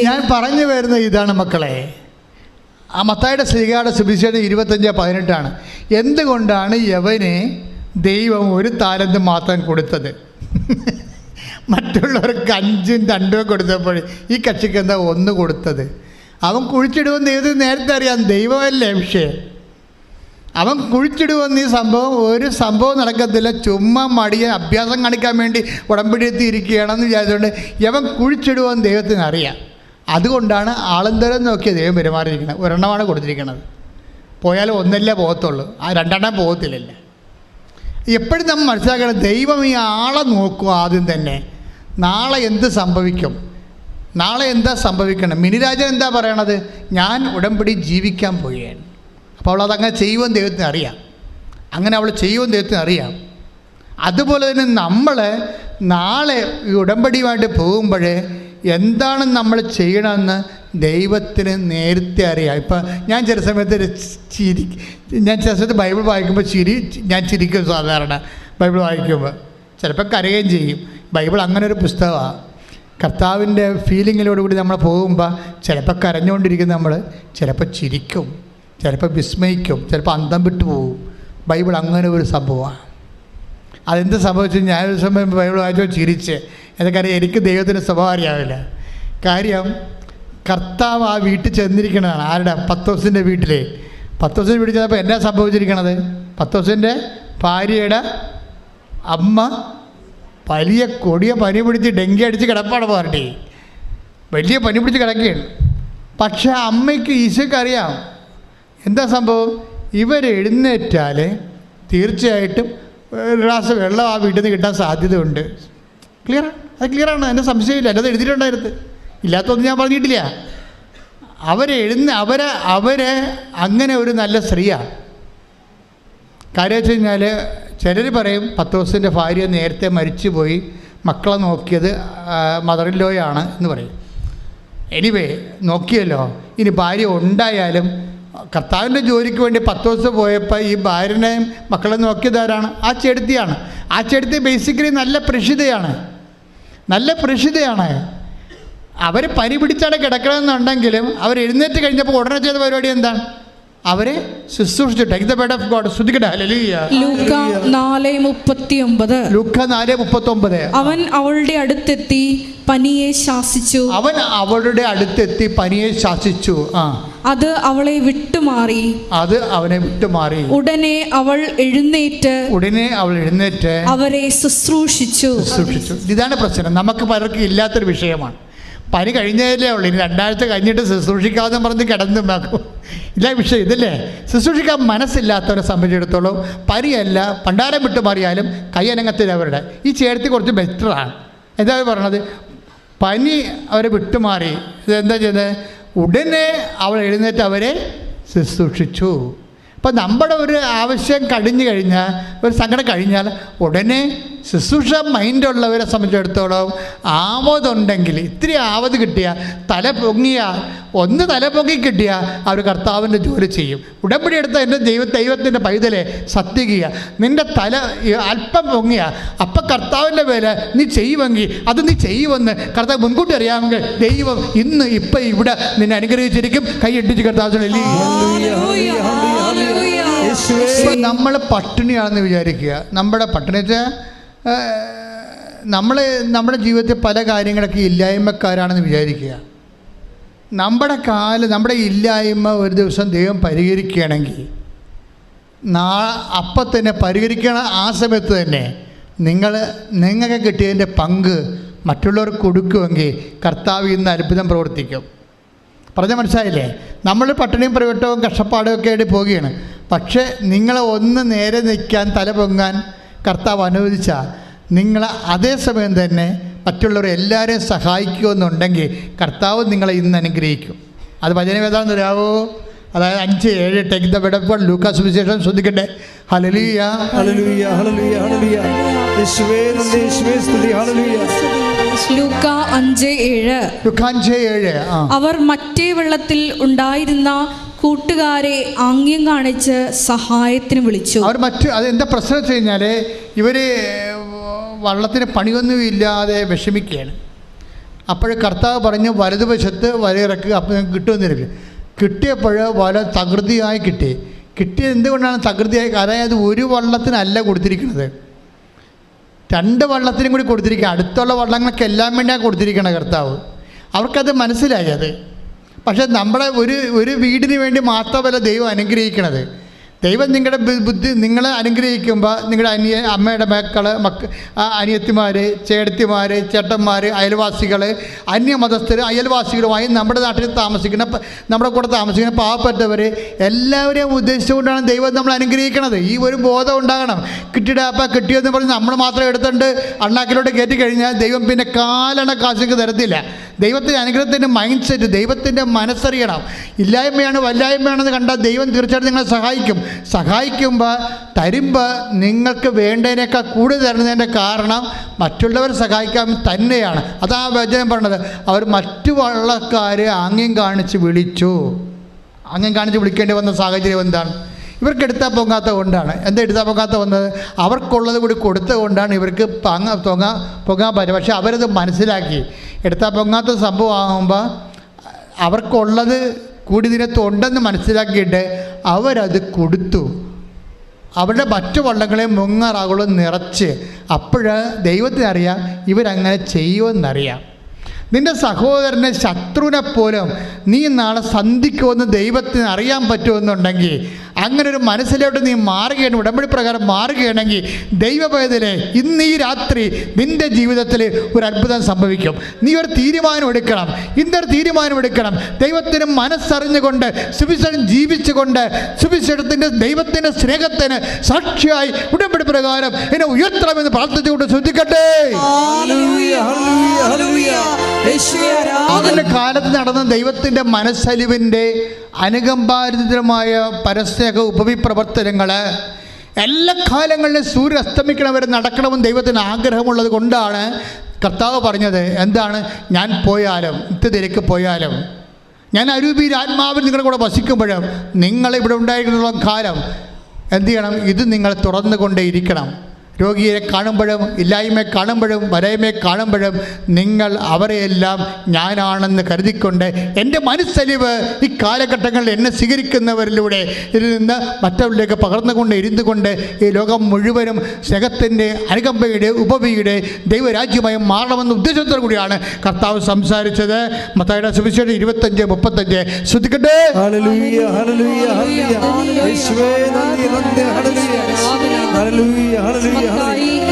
ഞാൻ പറഞ്ഞു വരുന്ന ഇതാണ് മക്കളെ. ആ മത്തായിയുടെ ശ്രീകാരുടെ സുവിശേഷം 25:18 എന്തുകൊണ്ടാണ് യവന് ദൈവം 1 താലന്ത് മാത്രം കൊടുത്തത്? മറ്റുള്ളവർക്ക് 5ഉം 2ഉം കൊടുത്തപ്പോൾ ഈ കക്ഷിക്ക് എന്താ 1 കൊടുത്തത്? അവൻ കുഴിച്ചിടുമെന്ന് ദൈവത്തിന് നേരത്തെ അറിയാം, ദൈവമല്ലേ വിഷയം. അവൻ കുഴിച്ചിടുമെന്ന് ഈ ഒരു സംഭവം നടക്കത്തില്ല, ചുമ്മാ മടിയെ അഭ്യാസം കാണിക്കാൻ വേണ്ടി ഉടമ്പടി എത്തിയിരിക്കുകയാണെന്ന് വിചാരിച്ചുകൊണ്ട് യവൻ കുഴിച്ചിടുമെന്ന് ദൈവത്തിന് അറിയാം. അതുകൊണ്ടാണ് ആളെന്തരം നോക്കിയ ദൈവം പെരുമാറിയിരിക്കുന്നത്. 1 കൊടുത്തിരിക്കുന്നത്. പോയാലും 1 പോകത്തുള്ളൂ, ആ 2 പോകത്തില്ലല്ല. എപ്പോഴും നമ്മൾ മനസ്സിലാക്കണം, ദൈവം ഈ ആളെ നോക്കുക ആദ്യം തന്നെ. നാളെ എന്ത് സംഭവിക്കും, നാളെ എന്താ സംഭവിക്കണം. മിനിരാജൻ എന്താ പറയണത്? ഞാൻ ഉടമ്പടി ജീവിക്കാൻ പോവുകയാണ്. അപ്പോൾ അവൾ അതങ്ങനെ ചെയ്യുമെന്ന് ദൈവത്തിന് അറിയാം, അങ്ങനെ അവൾ ചെയ്യുമെന്ന് ദൈവത്തിന് അറിയാം. അതുപോലെ തന്നെ നമ്മൾ നാളെ ഈ ഉടമ്പടിയുമായിട്ട് പോകുമ്പോൾ എന്താണ് നമ്മൾ ചെയ്യണമെന്ന് ദൈവത്തിന് നേരത്തെ അറിയാം. ഇപ്പം ഞാൻ ചില സമയത്ത് ഞാൻ ചില സമയത്ത് ബൈബിൾ വായിക്കുമ്പോൾ ഞാൻ ചിരിക്കും. സാധാരണ ബൈബിൾ വായിക്കുമ്പോൾ ചിലപ്പോൾ കരയുകയും ചെയ്യും. ബൈബിൾ അങ്ങനെ ഒരു പുസ്തകമാണ്. കർത്താവിൻ്റെ ഫീലിങ്ങിലോടുകൂടി നമ്മൾ പോകുമ്പോൾ ചിലപ്പോൾ കരഞ്ഞുകൊണ്ടിരിക്കും നമ്മൾ, ചിലപ്പോൾ ചിരിക്കും, ചിലപ്പോൾ വിസ്മയിക്കും, ചിലപ്പോൾ അന്തം വിട്ടു പോകും. ബൈബിൾ അങ്ങനെ ഒരു സംഭവമാണ്. അതെന്ത് സംഭവിച്ചു? ഞാനൊരു സമയം ബൈബിൾ വായിച്ചോ ചിരിച്ച്. എന്നൊക്കറിയാം, എനിക്ക് ദൈവത്തിൻ്റെ സ്വഭാവം അറിയാവില്ല. കാര്യം കർത്താവ് ആ വീട്ടിൽ ചെന്നിരിക്കണതാണ്. ആരുടെ? പത്രോസിൻ്റെ വീട്ടിൽ. പത്രോസിൻ്റെ വീട്ടിൽ ചെന്നപ്പോൾ എന്നാ സംഭവിച്ചിരിക്കണത്? പത്രോസിൻ്റെ ഭാര്യയുടെ അമ്മ വലിയ കൊടിയ പനി പിടിച്ച് ഡെങ്കി അടിച്ച് കിടപ്പാണ്. പാർട്ടി വലിയ പനി പിടിച്ച് കിടക്കുകയാണ്. പക്ഷേ അമ്മയ്ക്ക് ഈശോയ്ക്ക് അറിയാം എന്താ സംഭവം. ഇവരെഴുന്നേറ്റാൽ തീർച്ചയായിട്ടും ഒരു ഗ്ലാസ് വെള്ളം ആ വീട്ടിൽ നിന്ന് കിട്ടാൻ സാധ്യതയുണ്ട്. ക്ലിയർ? അത് ക്ലിയറാണ്, എൻ്റെ സംശയമില്ല. എൻ്റെ അത് എഴുതിയിട്ടുണ്ടായിരുന്നു, ഇല്ലാത്തൊന്നും ഞാൻ പറഞ്ഞിട്ടില്ല. അവരെ അങ്ങനെ ഒരു നല്ല സ്ത്രീയാണ്. കാര്യം വെച്ച് കഴിഞ്ഞാൽ ചിലർ പറയും പത്രോസിൻ്റെ ഭാര്യ നേരത്തെ മരിച്ചുപോയി, മക്കളെ നോക്കിയത് മദർ ഇൻ ലോയാണ് എന്ന് പറയും. എനിവേ നോക്കിയല്ലോ. ഇനി ഭാര്യ ഉണ്ടായാലും കർത്താവിൻ്റെ ജോലിക്ക് വേണ്ടി പത്രോസ് പോയപ്പോൾ ഈ ഭാര്യനെയും മക്കളെ നോക്കിയതാരാണ്? ആ ചെടുത്തിയാണ്. ആ ചെടുത്തി ബേസിക്കലി നല്ല പ്രഷിതയാണ്. അവർ പനി പിടിച്ചാണ് കിടക്കണമെന്നുണ്ടെങ്കിലും അവർ എഴുന്നേറ്റ് കഴിഞ്ഞപ്പോൾ ഉടനെ ചെയ്ത പരിപാടി എന്താണ്? അവരെ ശുശ്രൂഷിച്ചു. Take the word of God. ശ്രദ്ധിക്കട്ടെ. ഹല്ലേലൂയ. ലൂക്ക 4:39. അവൻ അവളുടെ അടുത്തെത്തി പനിയെ ശാസിച്ചു. അത് അവളെ വിട്ടുമാറി. ഉടനെ അവൾ എഴുന്നേറ്റ് അവരെ ശുശ്രൂഷിച്ചു. ഇതാണ് പ്രശ്നം. നമുക്ക് പലർക്കും ഇല്ലാത്തൊരു വിഷയമാണ്. പനി കഴിഞ്ഞതല്ലേ ഉള്ളൂ, ഇനി 2 ആഴ്ച കഴിഞ്ഞിട്ട് ശുശ്രൂഷിക്കാമെന്ന് പറഞ്ഞ് കിടന്നുണ്ടാക്കും. ഇല്ല വിഷയം ഇതല്ലേ. ശുശ്രൂഷിക്കാൻ മനസ്സില്ലാത്തവരെ സംബന്ധിച്ചിടത്തോളം പനിയല്ല, പണ്ടാരം വിട്ടു മാറിയാലും കൈയനങ്ങത്തില്ല അവരുടെ. ഈ ചേർത്തി കുറച്ച് ബെറ്ററാണ്. എന്താ പറഞ്ഞത്? പനി അവരെ വിട്ടുമാറി. ഇതെന്താ ചെയ്തത്? ഉടനെ അവൾ എഴുന്നേറ്റ് അവരെ ശുശ്രൂഷിച്ചു. അപ്പം നമ്മുടെ ഒരു ആവശ്യം കഴിഞ്ഞു കഴിഞ്ഞാൽ, ഒരു സങ്കടം കഴിഞ്ഞാൽ ഉടനെ ശുശ്രൂഷ മൈൻഡുള്ളവരെ സംബന്ധിച്ചിടത്തോളം ആവതുണ്ടെങ്കിൽ, ഇത്തിരി ആവത് കിട്ടിയാൽ, തല പൊങ്ങി കിട്ടിയാൽ അവർ കർത്താവിൻ്റെ ജോലി ചെയ്യും. ഉടമ്പടി എടുത്ത എൻ്റെ ദൈവത്തിൻ്റെ പൈതലെ സത്യം ചെയ്യുക. നിൻ്റെ തല അല്പം പൊങ്ങിയ അപ്പം കർത്താവിൻ്റെ പേര് നീ ചെയ്യുമെങ്കിൽ അത് നീ ചെയ്യുമെന്ന് കർത്താവ് മുൻകൂട്ടി അറിയാമെങ്കിൽ ദൈവം ഇന്ന് ഇപ്പം ഇവിടെ നിന്നെ അനുഗ്രഹിച്ചിരിക്കും. കൈയിട്ടിച്ച് കർത്താവ്. ഇപ്പം നമ്മൾ പട്ടിണിയാണെന്ന് വിചാരിക്കുക. നമ്മുടെ പട്ടിണി വെച്ചാൽ നമ്മുടെ ജീവിതത്തിൽ പല കാര്യങ്ങളൊക്കെ ഇല്ലായ്മക്കാരാണെന്ന് വിചാരിക്കുക. നമ്മുടെ ഇല്ലായ്മ ഒരു ദിവസം ദൈവം പരിഹരിക്കുകയാണെങ്കിൽ അപ്പം തന്നെ പരിഹരിക്കണ ആ സമയത്ത് തന്നെ നിങ്ങൾക്ക് കിട്ടിയതിൻ്റെ പങ്ക് മറ്റുള്ളവർക്ക് കൊടുക്കുമെങ്കിൽ കർത്താവ് ഇന്ന് അത്ഭുതം പ്രവർത്തിക്കും. പറഞ്ഞാൽ മനസ്സിലായില്ലേ? നമ്മൾ പട്ടിണിയും പ്രവട്ടവും കഷ്ടപ്പാടും ഒക്കെ ആയിട്ട് പോവുകയാണ്. പക്ഷേ നിങ്ങളെ ഒന്ന് നേരെ നിൽക്കാൻ തല പൊങ്ങാൻ കർത്താവ് അനുവദിച്ചാൽ നിങ്ങൾ അതേസമയം തന്നെ മറ്റുള്ളവരെ എല്ലാവരെയും സഹായിക്കുമെന്നുണ്ടെങ്കിൽ കർത്താവ് നിങ്ങളെ ഇന്ന് അനുഗ്രഹിക്കും. അത് വചനം ഏതാണെന്ന് അറിയാവോ? അതായത് 5:7 take the word of God. ലൂക്കാസ് സുവിശേഷം ശ്രദ്ധിക്കട്ടെ. ഹല്ലേലൂയ ഹല്ലേലൂയ ഹല്ലേലൂയ ഹല്ലേലൂയ. യേശുവേ നന്ദി, യേശുവേ സ്തുതി. ഹല്ലേലൂയ. ലൂക്ക 5:7. അവർ മറ്റേ വെള്ളത്തിൽ ഉണ്ടായിരുന്ന കൂട്ടുകാരെ ആംഗ്യം കാണിച്ച് സഹായത്തിന് വിളിച്ചു. അതെന്താ പ്രശ്നം വെച്ച് കഴിഞ്ഞാൽ ഇവർ വള്ളത്തിന് പണിയൊന്നുമില്ലാതെ വിഷമിക്കുകയാണ്. അപ്പോൾ കർത്താവ് പറഞ്ഞു വലതുവശത്ത് വലയിറക്കുക, അപ്പോൾ കിട്ടുമെന്നില്ല. കിട്ടിയപ്പോൾ വല തകൃതിയായി കിട്ടിയത് എന്തുകൊണ്ടാണ് തകൃതിയായി? അതായത് ഒരു വള്ളത്തിനല്ല കൊടുത്തിരിക്കുന്നത്, 2 വള്ളത്തിനും കൂടി കൊടുത്തിരിക്കുക. അടുത്തുള്ള വള്ളങ്ങൾക്ക് എല്ലാം വേണ്ടിയാണ് കൊടുത്തിരിക്കുന്നത് കർത്താവ്. അവർക്കത് മനസ്സിലായി. അത് പക്ഷേ നമ്മുടെ ഒരു വീടിന് വേണ്ടി മാത്രമല്ല ദൈവം അനുഗ്രഹിക്കണത്. ദൈവം നിങ്ങളെ അനുഗ്രഹിക്കുമ്പോൾ നിങ്ങളുടെ അമ്മയുടെ അനിയത്തിമാർ, ചേട്ടത്തിമാർ, ചേട്ടന്മാർ, അയൽവാസികൾ, അന്യമതസ്ഥർ, അയൽവാസികളുമായി നമ്മുടെ നാട്ടിൽ നമ്മുടെ കൂടെ താമസിക്കുന്ന പാവപ്പെട്ടവർ എല്ലാവരെയും ഉദ്ദേശിച്ചുകൊണ്ടാണ് ദൈവം നമ്മൾ അനുഗ്രഹിക്കണത്. ഈ ഒരു ബോധം ഉണ്ടാകണം. കിട്ടിയെന്ന് പറഞ്ഞ് നമ്മൾ മാത്രം എടുത്തുകൊണ്ട് അണ്ണാക്കിലോട്ട് കയറ്റി കഴിഞ്ഞാൽ ദൈവം പിന്നെ കാലണ കാശിക്ക് തരത്തില്ല. ദൈവത്തിൻ്റെ അനുഗ്രഹത്തിൻ്റെ മൈൻഡ് സെറ്റ്, ദൈവത്തിൻ്റെ മനസ്സറിയണം. ഇല്ലായ്മയാണ് വല്ലായ്മയാണെന്ന് കണ്ടാൽ ദൈവം തീർച്ചയായിട്ടും നിങ്ങളെ സഹായിക്കുമ്പോൾ തരുമ്പോൾ നിങ്ങൾക്ക് വേണ്ടതിനേക്കാൾ കൂടുതൽ തരുന്നതിൻ്റെ കാരണം മറ്റുള്ളവർ സഹായിക്കാൻ തന്നെയാണ്. അതാ വചനം പറഞ്ഞത്. അവർ മറ്റു വള്ളക്കാരെ ആംഗ്യം കാണിച്ച് വിളിക്കേണ്ടി വന്ന സാഹചര്യം എന്താണ്? ഇവർക്ക് എടുത്താൽ പൊങ്ങാത്ത കൊണ്ടാണ്. എന്താ എടുത്താൽ പൊങ്ങാത്ത വന്നത്? അവർക്കുള്ളത് കൂടി കൊടുത്തത് കൊണ്ടാണ് ഇവർക്ക് പൊങ്ങാൻ പറ്റും. പക്ഷെ അവരത് മനസ്സിലാക്കി. എടുത്താൽ പൊങ്ങാത്ത സംഭവമാകുമ്പോൾ അവർക്കുള്ളത് കൂടി ഇതിനകത്ത് ഉണ്ടെന്ന് മനസ്സിലാക്കിയിട്ട് അവരത് കൊടുത്തു. അവരുടെ മറ്റു വള്ളങ്ങളെ മുങ്ങാറാകുളം നിറച്ച്. അപ്പോൾ ദൈവത്തിനറിയാം ഇവരങ്ങനെ ചെയ്യുമെന്നറിയാം. നിൻ്റെ സഹോദരനെ, ശത്രുവിനെ പോലും നീ നാളെ സന്ധിക്കുമെന്ന് ദൈവത്തിന് അറിയാൻ പറ്റുമെന്നുണ്ടെങ്കിൽ അങ്ങനെ ഒരു മനസ്സിലോട്ട് നീ മാറുകയാണ്, ഉടമ്പടി പ്രകാരം മാറുകയാണെങ്കിൽ ദൈവപൈതലേ, ഇന്ന് ഈ രാത്രി നിൻ്റെ ജീവിതത്തിൽ ഒരു അത്ഭുതം സംഭവിക്കും. നീ ഒരു തീരുമാനം എടുക്കണം. ഇന്നൊരു തീരുമാനം എടുക്കണം. ദൈവത്തിന് മനസ്സറിഞ്ഞുകൊണ്ട് സുവിശേഷം ജീവിച്ചുകൊണ്ട് സുവിശേഷത്തിൻ്റെ ദൈവത്തിൻ്റെ സ്നേഹത്തിന് സാക്ഷിയായി ഉടമ്പടി പ്രകാരം എന്നെ ഉയർത്തണമെന്ന് പ്രാർത്ഥിച്ചുകൊണ്ട് ശ്രദ്ധിക്കട്ടെ. അതിൻ്റെ കാലത്ത് നടന്ന ദൈവത്തിൻ്റെ മനസ്സലിവിൻ്റെ അനുകമ്പാരിതമായ പരസ്നേഹ ഉപവിപ്രവർത്തനങ്ങൾ എല്ലാ കാലങ്ങളിലും സൂര്യൻ അസ്തമിക്കണവരെ നടക്കണമെന്ന് ദൈവത്തിന് ആഗ്രഹമുള്ളത് കൊണ്ടാണ് കർത്താവ് പറഞ്ഞത്. എന്താണ്? ഞാൻ പോയാലും നിത്യത്തിലേക്ക് പോയാലും ഞാൻ അരൂപിയിൽ ആത്മാവിൽ നിങ്ങളുടെ കൂടെ വസിക്കുമ്പോഴും നിങ്ങളിവിടെ ഉണ്ടായിരിക്കുന്ന കാലം എന്ത് ചെയ്യണം? ഇത് നിങ്ങൾ തുറന്നുകൊണ്ടേയിരിക്കണം. രോഗിയെ കാണുമ്പോഴും ഇല്ലായ്മയെ കാണുമ്പോഴും വലയമയെ കാണുമ്പോഴും നിങ്ങൾ അവരെയെല്ലാം ഞാനാണെന്ന് കരുതിക്കൊണ്ട് എൻ്റെ മനസ്സലിവ് ഈ കാലഘട്ടങ്ങളിൽ എന്നെ സ്വീകരിക്കുന്നവരിലൂടെ ഇതിൽ നിന്ന് മറ്റവരിലേക്ക് പകർന്നുകൊണ്ട് ഇരുന്നുകൊണ്ട് ഈ ലോകം മുഴുവനും സ്നേഹത്തിൻ്റെ അനുകമ്പയുടെ ഉപവിയുടെ ദൈവരാജ്യമായി മാറണമെന്ന ഉദ്ദേശത്തോടു കൂടിയാണ് കർത്താവ് സംസാരിച്ചത്. മത്തായിയുടെ സുവിശേഷം 25:35 ശ്രദ്ധിക്കട്ടെ.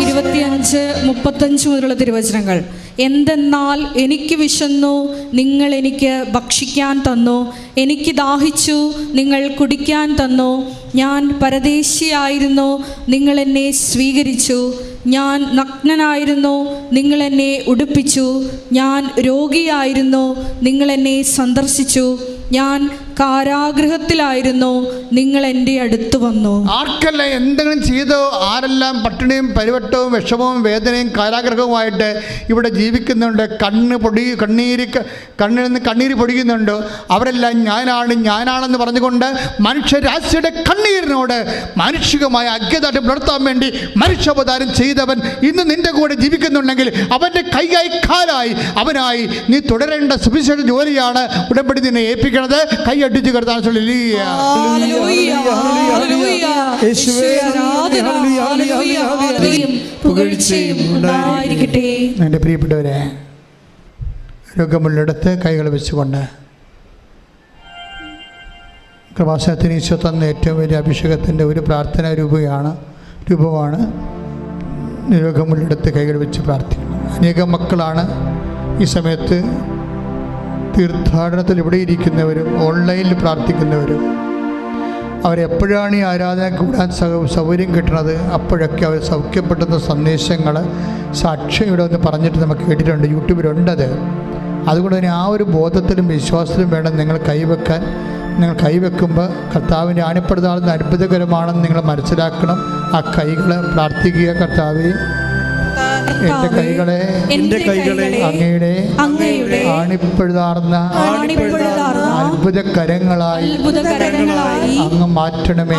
25:35 മുതലുള്ള തിരുവചനങ്ങൾ. എന്തെന്നാൽ എനിക്ക് വിശന്നു, നിങ്ങൾ എനിക്ക് ഭക്ഷിക്കാൻ തന്നു. എനിക്ക് ദാഹിച്ചു, നിങ്ങൾ കുടിക്കാൻ തന്നു. ഞാൻ പരദേശിയായിരുന്നു, നിങ്ങൾ എന്നെ സ്വീകരിച്ചു. ഞാൻ നഗ്നനായിരുന്നു, നിങ്ങൾ എന്നെ ഉടുപ്പിച്ചു. ഞാൻ രോഗിയായിരുന്നു, നിങ്ങൾ എന്നെ സന്ദർശിച്ചു. ഞാൻ കാരാഗൃഹത്തിലായിരുന്നു, നിങ്ങൾ എൻ്റെ അടുത്ത് വന്നു. ആർക്കെല്ലാം എന്തെങ്കിലും ചെയ്തോ, ആരെല്ലാം പട്ടിണിയും പരിവട്ടവും വിഷമവും വേദനയും കാരാഗ്രഹവുമായിട്ട് ഇവിടെ ജീവിക്കുന്നുണ്ട്, കണ്ണിൽ നിന്ന് കണ്ണീര് പൊടിക്കുന്നുണ്ട്, അവരെല്ലാം ഞാനാണെന്ന് പറഞ്ഞുകൊണ്ട് മനുഷ്യരാശിയുടെ കണ്ണീരിനോട് മാനുഷികമായ അജ്ഞതായിട്ട് പുലർത്താൻ വേണ്ടി മനുഷ്യാവതാരം ചെയ്തവൻ ഇന്ന് നിന്റെ കൂടെ ജീവിക്കുന്നുണ്ടെങ്കിൽ അവൻ്റെ കൈയായി കാലായി അവനായി നീ തുടരേണ്ട സുവിശേഷ ജോലിയാണ് ഉടമ്പടി നിന്നെ ഏൽപ്പിക്കുന്നത്. കൈയടിച്ച് കർത്താൻ ഉണ്ടായിരിക്കട്ടെ. എൻ്റെ പ്രിയപ്പെട്ടവരെ, രോഗമുള്ളിടത്ത് കൈകൾ വെച്ചുകൊണ്ട് കൃപാസനത്തിന് ഈശോ തന്ന ഏറ്റവും വലിയ അഭിഷേകത്തിൻ്റെ ഒരു പ്രാർത്ഥനാ രൂപമാണ് നിയോഗമുള്ളിടത്ത് കൈകൾ വെച്ച് പ്രാർത്ഥിക്കണം. അനേകം മക്കളാണ് ഈ സമയത്ത് തീർത്ഥാടനത്തിൽ ഇവിടെ ഇരിക്കുന്നവരും ഓൺലൈനിൽ പ്രാർത്ഥിക്കുന്നവരും. അവരെപ്പോഴാണ് ഈ ആരാധന കൂടാൻ സൗകര്യം കിട്ടുന്നത് അപ്പോഴൊക്കെ അവർ സൗഖ്യപ്പെടുന്ന സന്ദേശങ്ങൾ സാക്ഷ്യം ഇവിടെ ഒന്ന് പറഞ്ഞിട്ട് നമുക്ക് കേട്ടിട്ടുണ്ട്, യൂട്യൂബിലുണ്ടത്. അതുകൊണ്ട് തന്നെ ആ ഒരു ബോധത്തിലും വിശ്വാസത്തിലും വേണം നിങ്ങൾ കൈവെക്കാൻ. നിങ്ങൾ കൈവെക്കുമ്പോൾ കർത്താവിൻ്റെ ആണിപ്പെടുത്താവുന്ന അത്ഭുതകരമാണെന്ന് നിങ്ങൾ മനസ്സിലാക്കണം. ആ കൈകൾ പ്രാർത്ഥിക്കുക, കർത്താവേ എൻ്റെ കൈകളെ അങ്ങയുടെ ആണിപ്പെടുതാർന്ന അത്ഭുതകരങ്ങളായി അങ്ങ് മാറ്റണമേ.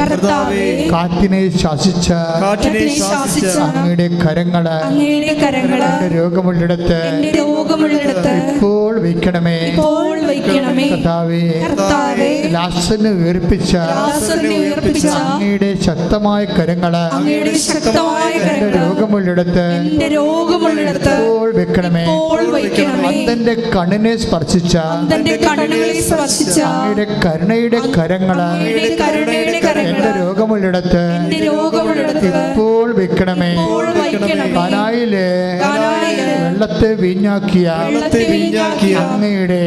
കർത്താവേ കാറ്റിനെ ശാസിച്ച അങ്ങയുടെ കരങ്ങള് എൻ്റെ രോഗമുള്ളിടത്ത് ഇപ്പോൾ വയ്ക്കണമേ. കർത്താവേ ലാസറിനെ ഉയർപ്പിച്ച അങ്ങയുടെ ശക്തമായ കരങ്ങള് എൻ്റെ രോഗമുള്ളിടത്ത് ഇപ്പോൾ വെക്കണമേ. അന്തന്റെ കണ്ണിനെ സ്പർശിച്ച അങ്ങയുടെ കരുണയുടെ കരങ്ങള് എൻ്റെ രോഗമുള്ളിടത്ത് ഇപ്പോൾ വെക്കണമേ. കാനായിലെ വെള്ളത്തെ വീഞ്ഞാക്കിയ അങ്ങയുടെ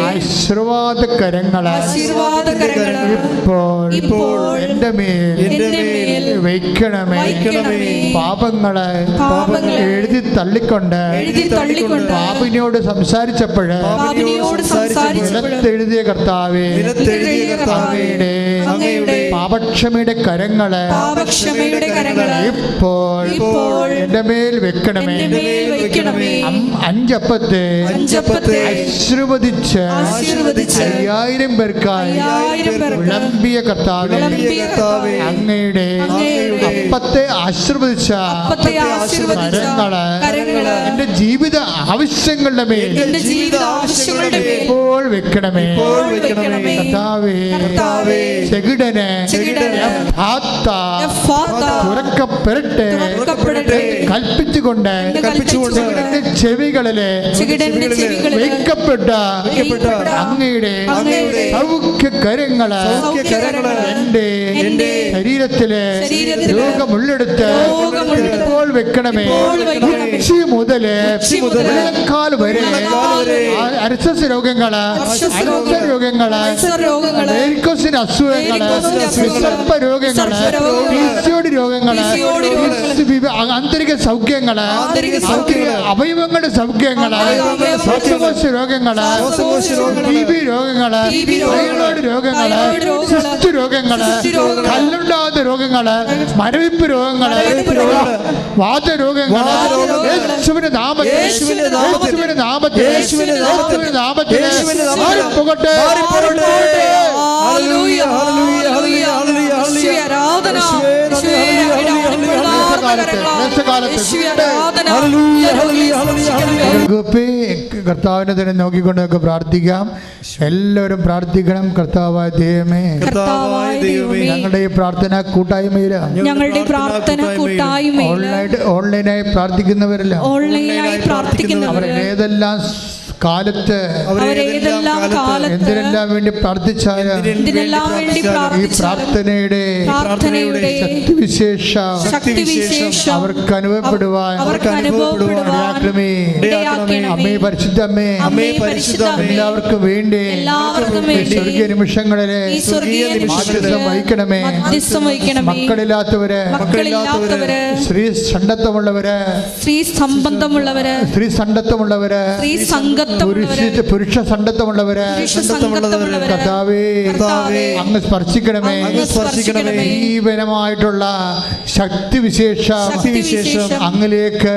ആശീർവാദ കരങ്ങള് ഇപ്പോൾ എൻ്റെ മേൽ വയ്ക്കണമേ. പാപങ്ങളെ എഴുതി തള്ളിക്കൊണ്ട് പാപിനോട് സംസാരിച്ചപ്പോഴ് നിലത്തെഴുതിയ കർത്താവേ അങ്ങയുടെ പാപക്ഷമയുടെ കരങ്ങള് ഇപ്പോൾ എൻ്റെ മേൽ വെക്കണമേ. അഞ്ചപ്പത്തെ ആശീർവദിച്ച് 5000 പേർക്കായി വിളമ്പിയ കർത്താവേ അങ്ങയുടെ അപ്പത്തെ ആശീർവദിച്ച കരങ്ങള് എൻ്റെ ജീവിത ആവശ്യങ്ങളുടെ മേൽ ഇപ്പോൾ വെക്കണമേ. കർത്താവേ ചെകിടന് തുറക്കപ്പെടട്ടെ കൽപ്പിച്ചുകൊണ്ട് ചെവികളിലെ വയ്ക്കപ്പെട്ട അങ്ങയുടെ സൗഖ്യ കരങ്ങള് എൻ്റെ ശരീരത്തിലെ രോഗമുള്ളെടുത്ത് ഇപ്പോൾ വെക്കണമേ. ഉച്ചി മുതല് കാൽ വരെ അർശസ് രോഗങ്ങള് അൾസർ രോഗങ്ങള് വെരിക്കോസിന് അസുഖങ്ങള് വിസർപ്പ രോഗങ്ങള് പിസിഒഡി രോഗങ്ങള് ആന്തരിക സൗഖ്യങ്ങള് അവയവങ്ങളുടെ സൗഖ്യങ്ങള് ശ്വാസകോശ രോഗങ്ങള് ടിബി രോഗങ്ങള് തൈറോയ്ഡ് രോഗങ്ങള് സിസ്റ്റ് രോഗങ്ങള് കല്ലുണ്ടാകുന്ന രോഗങ്ങള് മരവിപ്പ് രോഗങ്ങള് വാതരോഗങ്ങള് യേശുവിന്റെ നാമത്തിൽ മാറിപ്പോകട്ടെ. കർത്താവിനെ തന്നെ നോക്കിക്കൊണ്ട് നമുക്ക് പ്രാർത്ഥിക്കാം. എല്ലാവരും പ്രാർത്ഥിക്കണം. കർത്താവായ ദൈവമേ, ഞങ്ങളുടെ ഈ പ്രാർത്ഥന കൂട്ടായ്മയില് ഓൺലൈനായി പ്രാർത്ഥിക്കുന്നവരല്ല അവർ ഏതെല്ലാം കാലത്ത് എന്തിനെല്ലാം വേണ്ടി പ്രാർത്ഥിച്ചാലും ഈ പ്രാർത്ഥനയുടെ ശക്തിവിശേഷം അവർക്ക് അനുഭവപ്പെടുവാൻ അമ്മേ പരിശുദ്ധ അമ്മേ എല്ലാവർക്കും വേണ്ടി സ്വർഗീയ നിമിഷങ്ങളിലെ വഹിക്കണമേ. മക്കളില്ലാത്തവര് സ്ത്രീ സണ്ടത്വമുള്ളവര് പുരുഷ സണ്ടത്വമുള്ളവര് കർത്താവേ അങ്ങ് സ്പർശിക്കണമേ. ജീവനമായിട്ടുള്ള ശക്തിവിശേഷം അങ്ങിലേക്ക്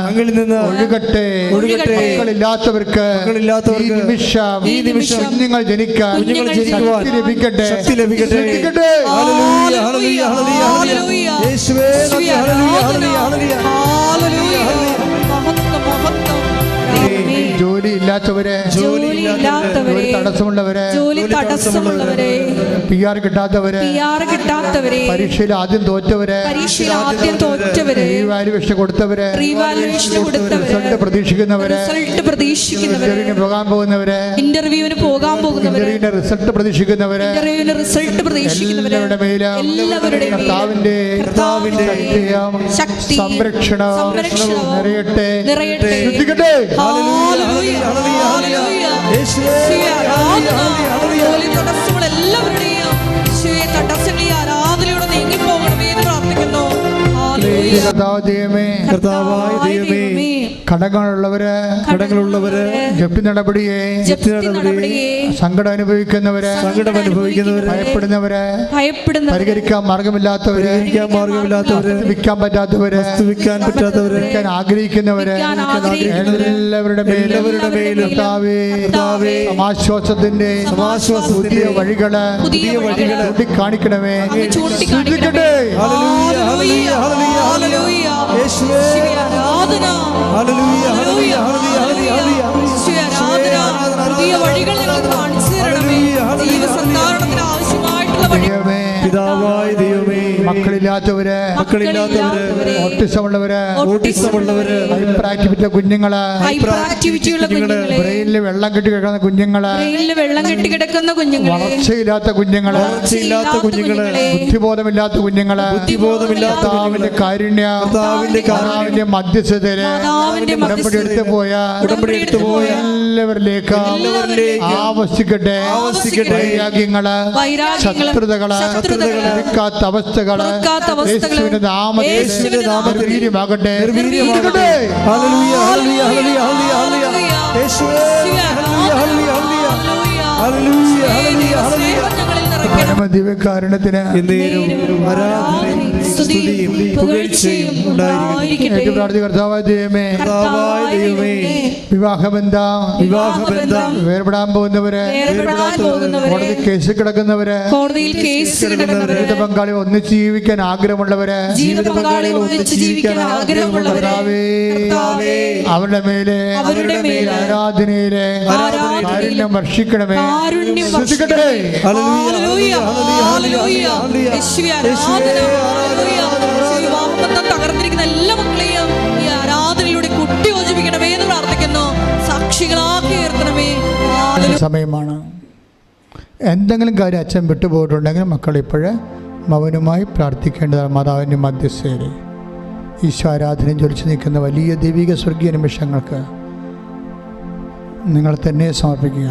അങ്ങിൽ നിന്ന് ഒഴുകട്ടെ. മക്കളില്ലാത്തവർക്ക് ഈ നിമിഷം നിങ്ങൾ ജനിക്കാൻ ശക്തി ലഭിക്കട്ടെ. ജോലി ഇല്ലാത്തവര് തടസ്സമുള്ളവര് PR കിട്ടാത്തവരെ, പരീക്ഷയിൽ ആദ്യം തോറ്റവരെ, റീവാലുവേഷൻ കൊടുത്തവരെ, റിസൾട്ട് പ്രതീക്ഷിക്കുന്നവരെ, ഇന്റർവ്യൂവിന് പോകാൻ പോകുന്നവരെ, റിസൾട്ട് പ്രതീക്ഷിക്കുന്നവരെ, എല്ലാവരുടെ കർത്താവിന്റെ സംരക്ഷണം നിറയട്ടെ. എല്ലാവരുടെയും തടസ്സങ്ങൾ ഈ ആരാധനയോടെ നീങ്ങിപ്പോകണമേ എന്ന് പ്രാർത്ഥിക്കുന്നു. കടങ്ങളുള്ളവര്, ജപ്തി നടപടിയെ സങ്കടം അനുഭവിക്കുന്നവരെ, ഭയപ്പെടുന്നവരെ, പരിഹരിക്കാൻ മാർഗമില്ലാത്തവരെ, വിൽക്കാൻ പറ്റാത്തവരെ, വിൽക്കാൻ ആഗ്രഹിക്കുന്നവരെ, എല്ലാവരുടെ മേലും സമാശ്വാസത്തിന്റെ പുതിയ വഴികള് ചൂണ്ടിക്കാണിക്കണമേ. പുതിയ വഴികൾ ഞങ്ങൾക്ക് കാണിച്ചു തരണമേ. ജീവസന്ധാരണത്തിന് ആവശ്യമായിട്ടുള്ള പിതാവായ ദൈവമേ, മക്കളില്ലാത്തവര്, ഓട്ടിസമുള്ളവര്, ഹൈപ്പർ ആക്ടിവിറ്റി കുഞ്ഞുങ്ങള്, ബ്രെയിനിൽ വെള്ളം കെട്ടി കിടക്കുന്ന കുഞ്ഞുങ്ങള്, വളർച്ചയില്ലാത്ത കുഞ്ഞുങ്ങള്, ബുദ്ധിബോധമില്ലാത്ത കുഞ്ഞുങ്ങള്, കർത്താവിന്റെ കാരുണ്യ മധ്യസ്ഥതയില് ഉടമ്പടി പോയ എല്ലാവരിലേക്ക് ആവശ്യിക്കട്ടെ. വൈരാഗ്യങ്ങള്, ശത്രുതകള്, അവസ്ഥകള് യേശുവിന്റെ നാമത്തിൽ വീര്യമാകട്ടെ. പരമദിവ്യകാരുണ്യത്തിന് കർത്താവായ ദൈവമേ, വിവാഹബന്ധം വേർപെടാൻ പോകുന്നവര്, കോടതി കേസ് കിടക്കുന്നവര്, ജീവിത പങ്കാളി ഒന്നിച്ച് ജീവിക്കാൻ ആഗ്രഹമുള്ളവര്, അവരുടെ മേലെ ആരാധനയിലെ കാരുണ്യം വർഷിക്കണമേ. തകർന്നിരിക്കുന്ന എല്ലാ മക്കളെയും ഈ ആരാധനയിലൂടെ കൂട്ടിയോജിപ്പിക്കണമേ എന്ന് പ്രാർത്ഥിക്കുന്നു. സാക്ഷികളാക്കി ഉയർത്തണമേ. സമയമാണ്. എന്തെങ്കിലും കാര്യം അച്ഛൻ വിട്ടുപോയിട്ടുണ്ടെങ്കിൽ മക്കൾ ഇപ്പോഴ് മൗനമായി പ്രാർത്ഥിക്കേണ്ടതാണ്. മാതാവിൻ്റെ മധ്യസ്ഥയിൽ ഈശോ ആരാധനയും ജ്വലിച്ചു നിൽക്കുന്ന വലിയ ദൈവിക സ്വർഗീയ നിമിഷങ്ങൾക്ക് നിങ്ങൾ തന്നെ സമർപ്പിക്കുക.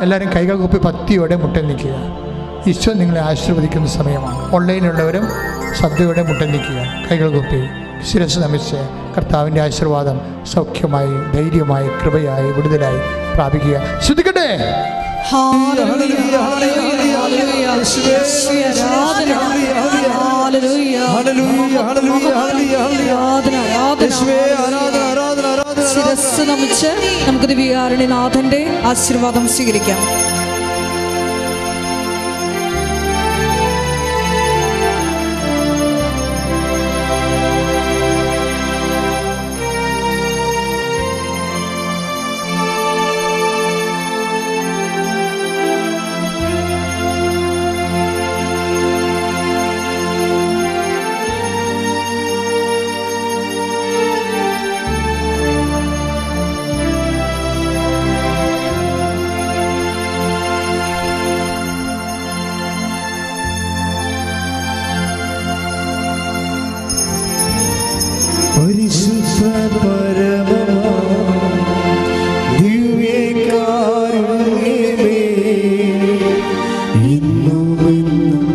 എല്ലാവരും കൈകൾ കൂപ്പി ഭക്തിയോടെ മുട്ടൻ നിൽക്കുക. ഈശോ നിങ്ങളെ ആശീർവദിക്കുന്ന സമയമാണ്. ഓൺലൈനിലുള്ളവരും ശ്രദ്ധയോടെ മുട്ടൻ നിൽക്കുക. കൈകൾ കൂപ്പി ശിരസ് നമിച്ച് കർത്താവിൻ്റെ ആശീർവാദം സൗഖ്യമായി, ധൈര്യമായി, കൃപയായി, വിടുതലായി പ്രാപിക്കുക. ശ്രദ്ധിക്കട്ടെ. ശിരസ് നമിച്ച് നമുക്ക് ദിവ്യകാരുണ്യനാഥന്റെ ആശീർവാദം സ്വീകരിക്കാം. പരിശുദ്ധ പരമമാ ദിവ്യകാരുണ്യമേ, ഇന്നുമെന്നും